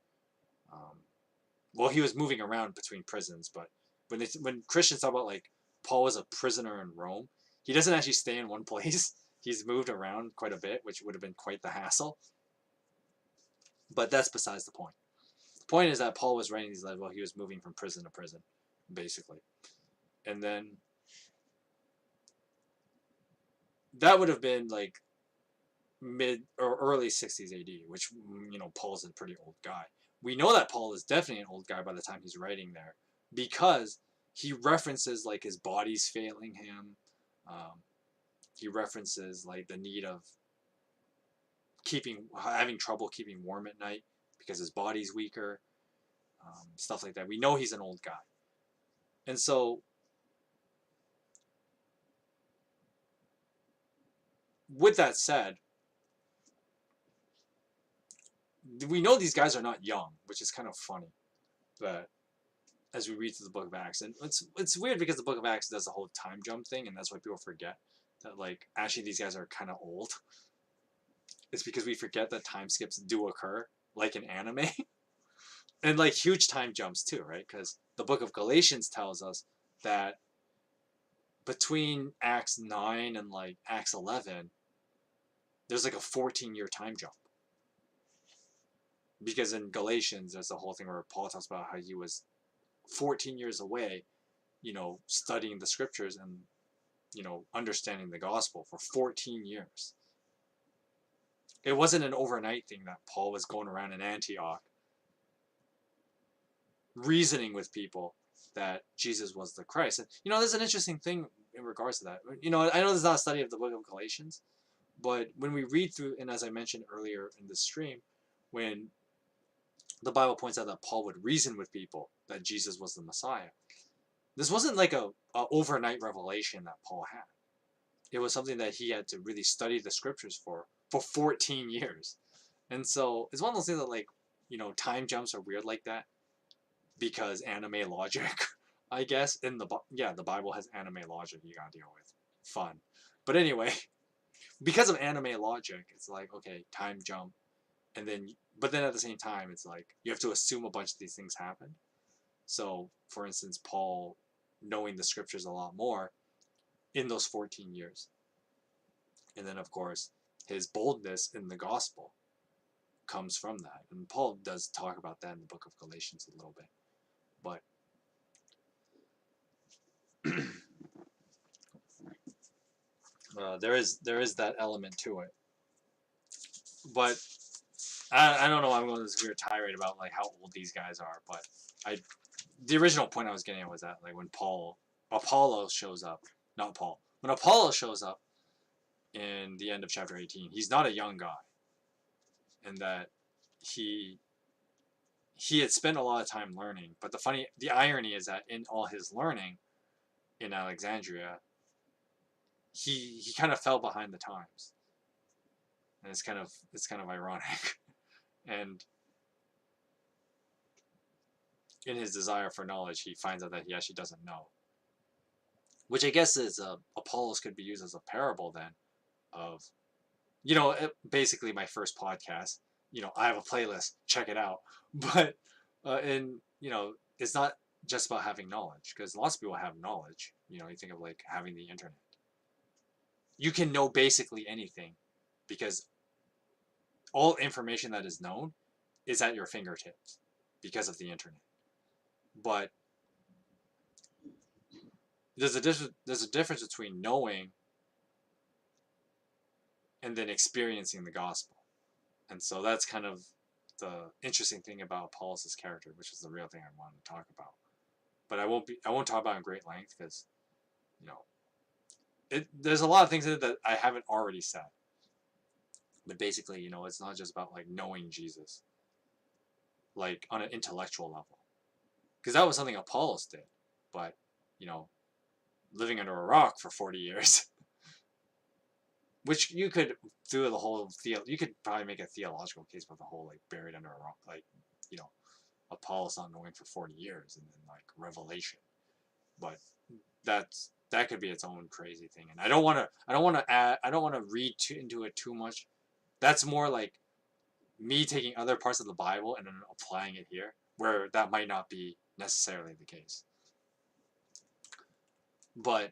He was moving around between prisons, but when Christians talk about, like, Paul was a prisoner in Rome, he doesn't actually stay in one place. He's moved around quite a bit, which would have been quite the hassle. But that's besides the point. The point is that Paul was writing these letters while he was moving from prison to prison, basically. And then that would have been like mid or early 60s AD, which, Paul's a pretty old guy. We know that Paul is definitely an old guy by the time he's writing there, because he references, like, his body's failing him. He references, like, the need of having trouble keeping warm at night because his body's weaker, stuff like that. We know he's an old guy. And so with that said, we know these guys are not young, which is kind of funny, but as we read through the book of Acts, and it's weird because the book of Acts does the whole time jump thing, and that's why people forget that, like, actually these guys are kind of old. It's because we forget that time skips do occur, like in anime. And, like, huge time jumps too, right? Because the book of Galatians tells us that between Acts 9 and, like, Acts 11, there's like a 14-year time jump. Because in Galatians, there's the whole thing where Paul talks about how he was 14 years away, studying the scriptures and, understanding the gospel for 14 years. It wasn't an overnight thing that Paul was going around in Antioch reasoning with people that Jesus was the Christ. And, there's an interesting thing in regards to that. I know there's not a study of the book of Galatians, but when we read through, and as I mentioned earlier in the stream, when the Bible points out that Paul would reason with people that Jesus was the Messiah, this wasn't like a overnight revelation that Paul had. It was something that he had to really study the scriptures for 14 years. And so it's one of those things that, like, time jumps are weird like that because anime logic, I guess. The Bible has anime logic you gotta deal with. Fun. But anyway, because of anime logic, it's like, okay, time jump. But then at the same time, it's like you have to assume a bunch of these things happened. So, for instance, Paul knowing the scriptures a lot more in those 14 years. And then, of course, his boldness in the gospel comes from that. And Paul does talk about that in the book of Galatians a little bit. But there is that element to it. But I don't know why I'm going this weird tirade about, like, how old these guys are. But the original point I was getting at was that, like, when Apollo shows up in the end of chapter 18, he's not a young guy. And that he had spent a lot of time learning. But the irony is that in all his learning in Alexandria, he kind of fell behind the times. And it's kind of ironic. And in his desire for knowledge, he finds out that he actually doesn't know. Which I guess is Apollos could be used as a parable then of, basically my first podcast. I have a playlist, check it out. But it's not just about having knowledge, because lots of people have knowledge. You think of, like, having the internet. You can know basically anything because all information that is known is at your fingertips because of the internet. But there's a difference between knowing and then experiencing the gospel. And so that's kind of the interesting thing about Apollos' character, which is the real thing I wanted to talk about. But I won't talk about it in great length because, you know, there's a lot of things in it that I haven't already said. But basically, you know, it's not just about like knowing Jesus, like on an intellectual level, because that was something Apollos did. But, you know, living under a rock for 40 years, which you could through the whole you could probably make a theological case about the whole like buried under a rock, like, you know, Apollos not knowing for 40 years and then like revelation. But that could be its own crazy thing, and I don't want to read into it too much. That's more like me taking other parts of the Bible and then applying it here, where that might not be necessarily the case. But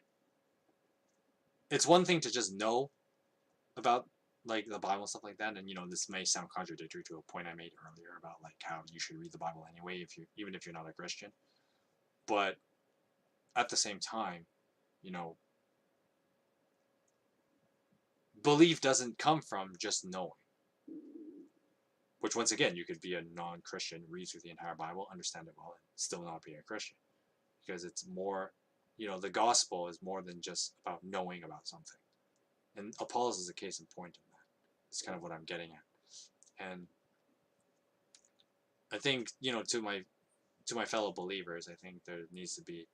it's one thing to just know about like the Bible and stuff like that, and you know, this may sound contradictory to a point I made earlier about like how you should read the Bible anyway even if you're not a Christian. But at the same time, you know, belief doesn't come from just knowing. Which, once again, you could be a non-Christian, read through the entire Bible, understand it well, and still not be a Christian. Because it's more, you know, the gospel is more than just about knowing about something. And Apollos is a case in point in that. It's kind of what I'm getting at. And I think, you know, to my fellow believers, I think there needs to be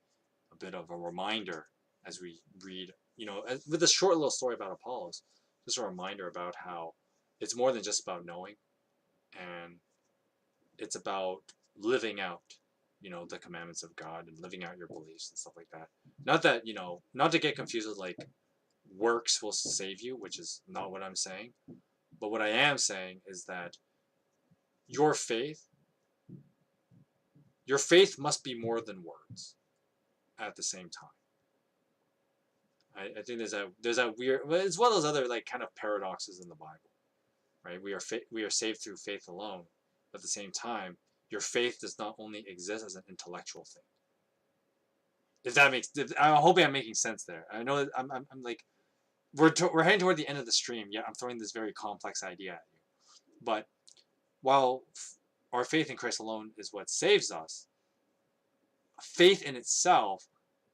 a bit of a reminder as we read, you know, with this short little story about Apollos, just a reminder about how it's more than just about knowing, and it's about living out, you know, the commandments of God and living out your beliefs and stuff like that. Not that, you know, not to get confused with like works will save you, which is not what I'm saying. But what I am saying is that your faith must be more than words at the same time. I think there's that weird, as well as other like kind of paradoxes in the Bible, right? We are saved through faith alone, but at the same time, your faith does not only exist as an intellectual thing. I'm hoping I'm making sense there. I know that I'm like, we're heading toward the end of the stream, yet I'm throwing this very complex idea at you. But while our faith in Christ alone is what saves us, faith in itself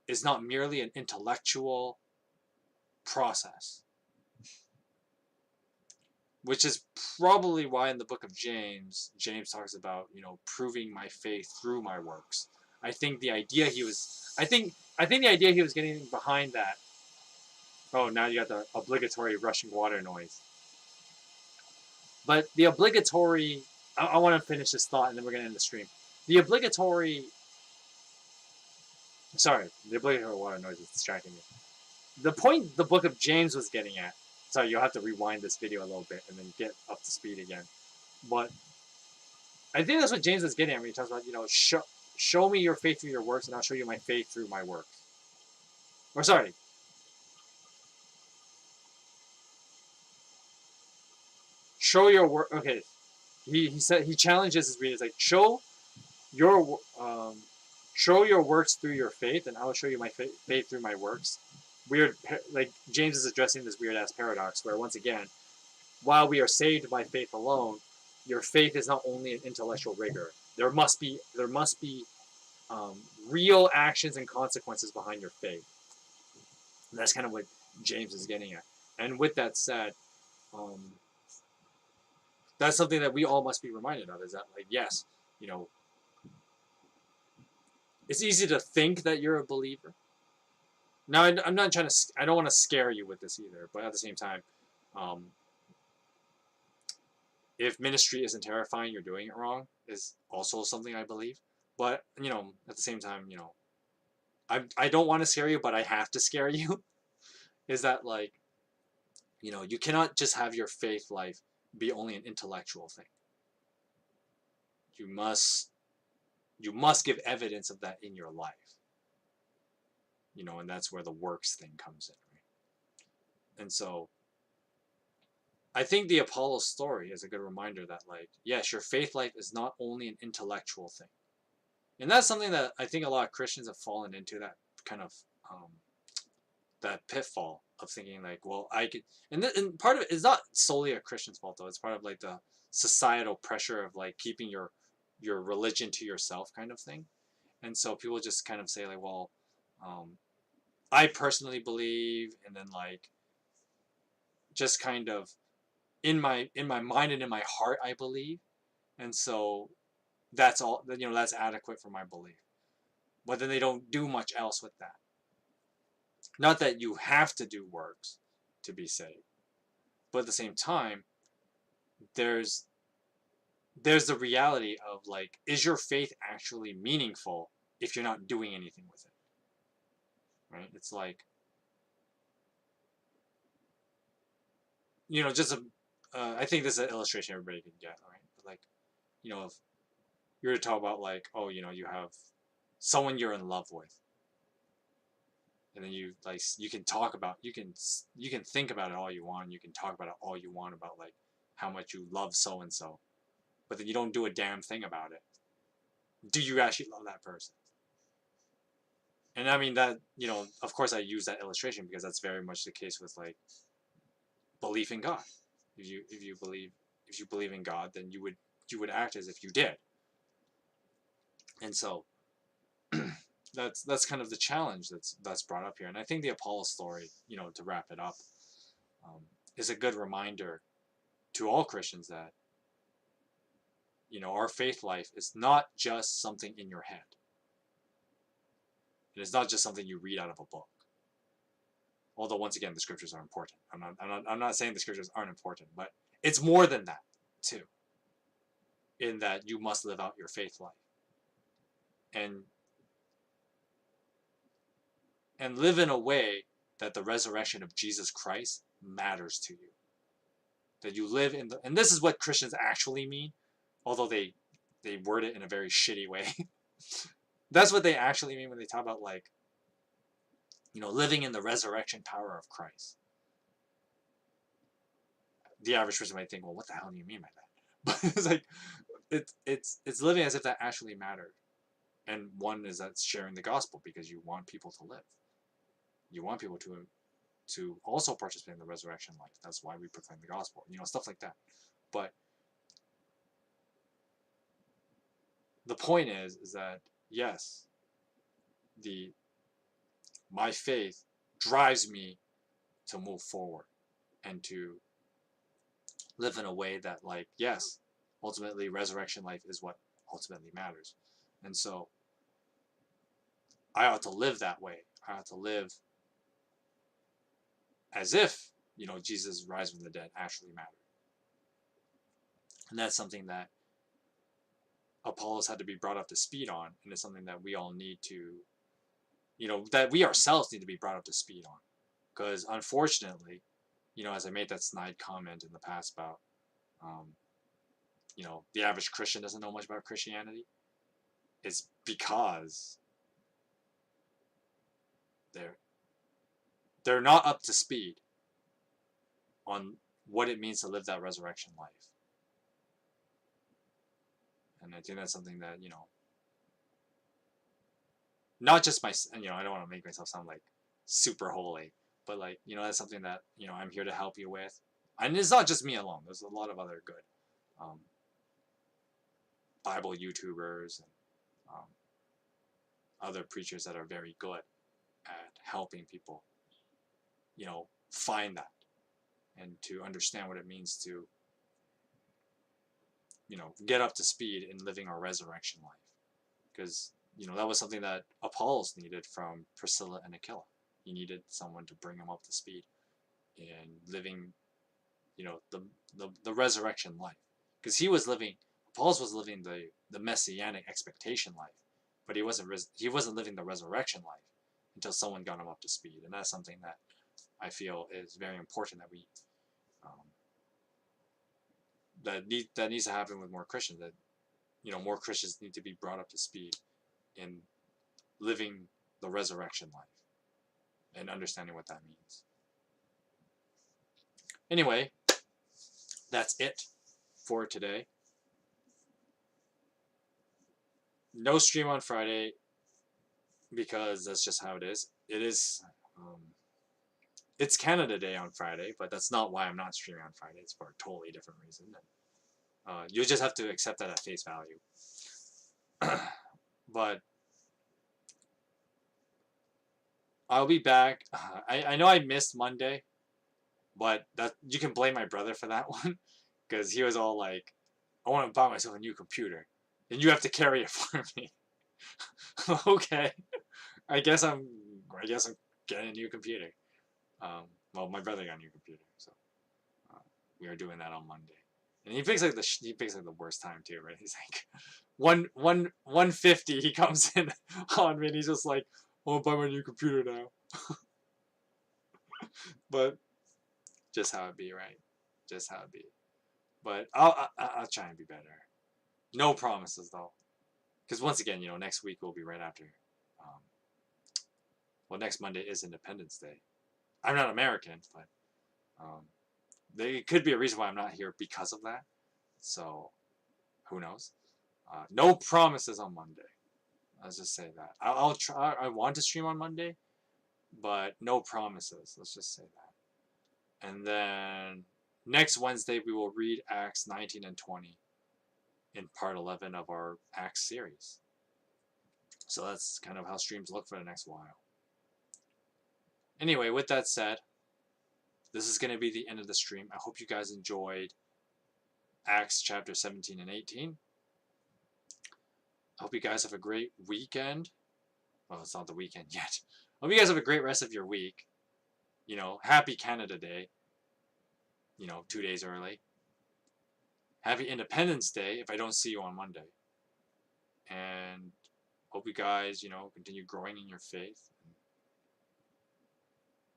is not merely an intellectual process. Which is probably why in the book of James talks about, you know, proving my faith through my works. I think the idea he was getting behind that. Oh, now you got the obligatory rushing water noise. But the obligatory, I want to finish this thought and then we're going to end the stream. The obligatory water noise is distracting me. The point the book of James was getting at, sorry, you'll have to rewind this video a little bit and then get up to speed again. But I think that's what James was getting at when he talks about, you know, show me your faith through your works and I'll show you my faith through my works. Or sorry. Show your work. Okay. He said, he challenges his readers, like, show your works through your faith and I will show you my faith through my works. Weird, like James is addressing this weird ass paradox where, once again, while we are saved by faith alone, your faith is not only an intellectual rigor. There must be real actions and consequences behind your faith. And that's kind of what James is getting at. And with that said, that's something that we all must be reminded of, is that, like, yes, you know, it's easy to think that you're a believer. Now, I'm not trying to, I don't want to scare you with this either, but at the same time, if ministry isn't terrifying, you're doing it wrong, is also something I believe. But, you know, at the same time, you know, I don't want to scare you, but I have to scare you. Is that, like, you know, you cannot just have your faith life be only an intellectual thing. You must give evidence of that in your life. You know, and that's where the works thing comes in, right? And so I think the Apollo story is a good reminder that, like, yes, your faith life is not only an intellectual thing. And that's something that I think a lot of Christians have fallen into, that kind of that pitfall of thinking like, well, I could, and part of it is not solely a Christian's fault though. It's part of like the societal pressure of like keeping your religion to yourself kind of thing. And so people just kind of say like, well, I personally believe, and then like just kind of in my mind and in my heart I believe, and so that's all. That's adequate for my belief. But then they don't do much else with that. Not that you have to do works to be saved, but at the same time, there's the reality of like, is your faith actually meaningful if you're not doing anything with it? Right? It's like, just I think this is an illustration everybody can get, right? But like, if you were to talk about like, oh, you have someone you're in love with, and then you can talk about, you can think about it all you want, you can talk about it all you want about like how much you love so and so, but then you don't do a damn thing about it. Do you actually love that person? And I mean that, of course I use that illustration because that's very much the case with like belief in God. If you believe in God, then you would act as if you did. And so that's kind of the challenge that's brought up here. And I think the Apollo story, to wrap it up, is a good reminder to all Christians that our faith life is not just something in your head. It is not just something you read out of a book. Although once again, the scriptures are important. I'm not saying the scriptures aren't important, but it's more than that too. In that you must live out your faith life, and live in a way that the resurrection of Jesus Christ matters to you. That you live in and this is what Christians actually mean, although they word it in a very shitty way. That's what they actually mean when they talk about like, living in the resurrection power of Christ. The average person might think, well, what the hell do you mean by that? But it's like, it's living as if that actually mattered. And one is that's sharing the gospel because you want people to live. You want people to also participate in the resurrection life. That's why we proclaim the gospel. Stuff like that. But the point is that yes, my faith drives me to move forward and to live in a way that like, yes, ultimately resurrection life is what ultimately matters. And so I ought to live that way. I ought to live as if, Jesus' rise from the dead actually mattered. And that's something that Apollos had to be brought up to speed on, and it's something that we all need to, that we ourselves need to be brought up to speed on. Because unfortunately, as I made that snide comment in the past about, the average Christian doesn't know much about Christianity, it's because they're not up to speed on what it means to live that resurrection life. And I think that's something that, not just I don't want to make myself sound like super holy, but like, that's something that, I'm here to help you with. And it's not just me alone. There's a lot of other good Bible YouTubers and other preachers that are very good at helping people, find that and to understand what it means to, get up to speed in living our resurrection life. Because, that was something that Apollos needed from Priscilla and Aquila. He needed someone to bring him up to speed in living, the resurrection life. Because Apollos was living the messianic expectation life, but he wasn't living the resurrection life until someone got him up to speed. And that's something that I feel is very important that we that needs to happen with more Christians. That more Christians need to be brought up to speed in living the resurrection life and understanding what that means. Anyway, that's it for today. No stream on Friday because that's just how it is. It's Canada Day on Friday, but that's not why I'm not streaming on Friday. It's for a totally different reason. You just have to accept that at face value. But I'll be back. I know I missed Monday, but that you can blame my brother for that one, because he was all like, "I want to buy myself a new computer, and you have to carry it for me." Okay, I guess I'm getting a new computer. Well, my brother got a new computer, so uh, we are doing that on Monday. And he picks like the worst time too, right? He's like 150. He comes in on me, and he's just like, "I want to buy my new computer now." But just how it be, right? Just how it be. But I'll try and be better. No promises though, because once again, next week will be right after. Um, well, next Monday is Independence Day. I'm not American, but there could be a reason why I'm not here because of that. So who knows? No promises on Monday. Let's just say that. I'll try. I want to stream on Monday, but no promises. Let's just say that. And then next Wednesday we will read Acts 19 and 20 in part 11 of our Acts series. So that's kind of how streams look for the next while. Anyway, with that said, this is going to be the end of the stream. I hope you guys enjoyed Acts chapter 17 and 18. I hope you guys have a great weekend. Well, it's not the weekend yet. I hope you guys have a great rest of your week. Happy Canada Day. 2 days early. Happy Independence Day if I don't see you on Monday. And hope you guys, continue growing in your faith.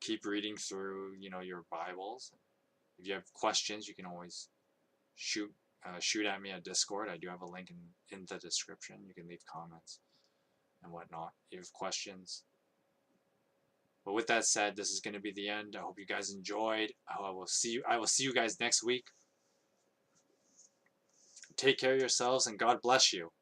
Keep reading through, your Bibles. If you have questions, you can always shoot at me at Discord. I do have a link in the description. You can leave comments and whatnot if you have questions. But with that said, this is going to be the end. I hope you guys enjoyed. I will see you guys next week. Take care of yourselves, and God bless you.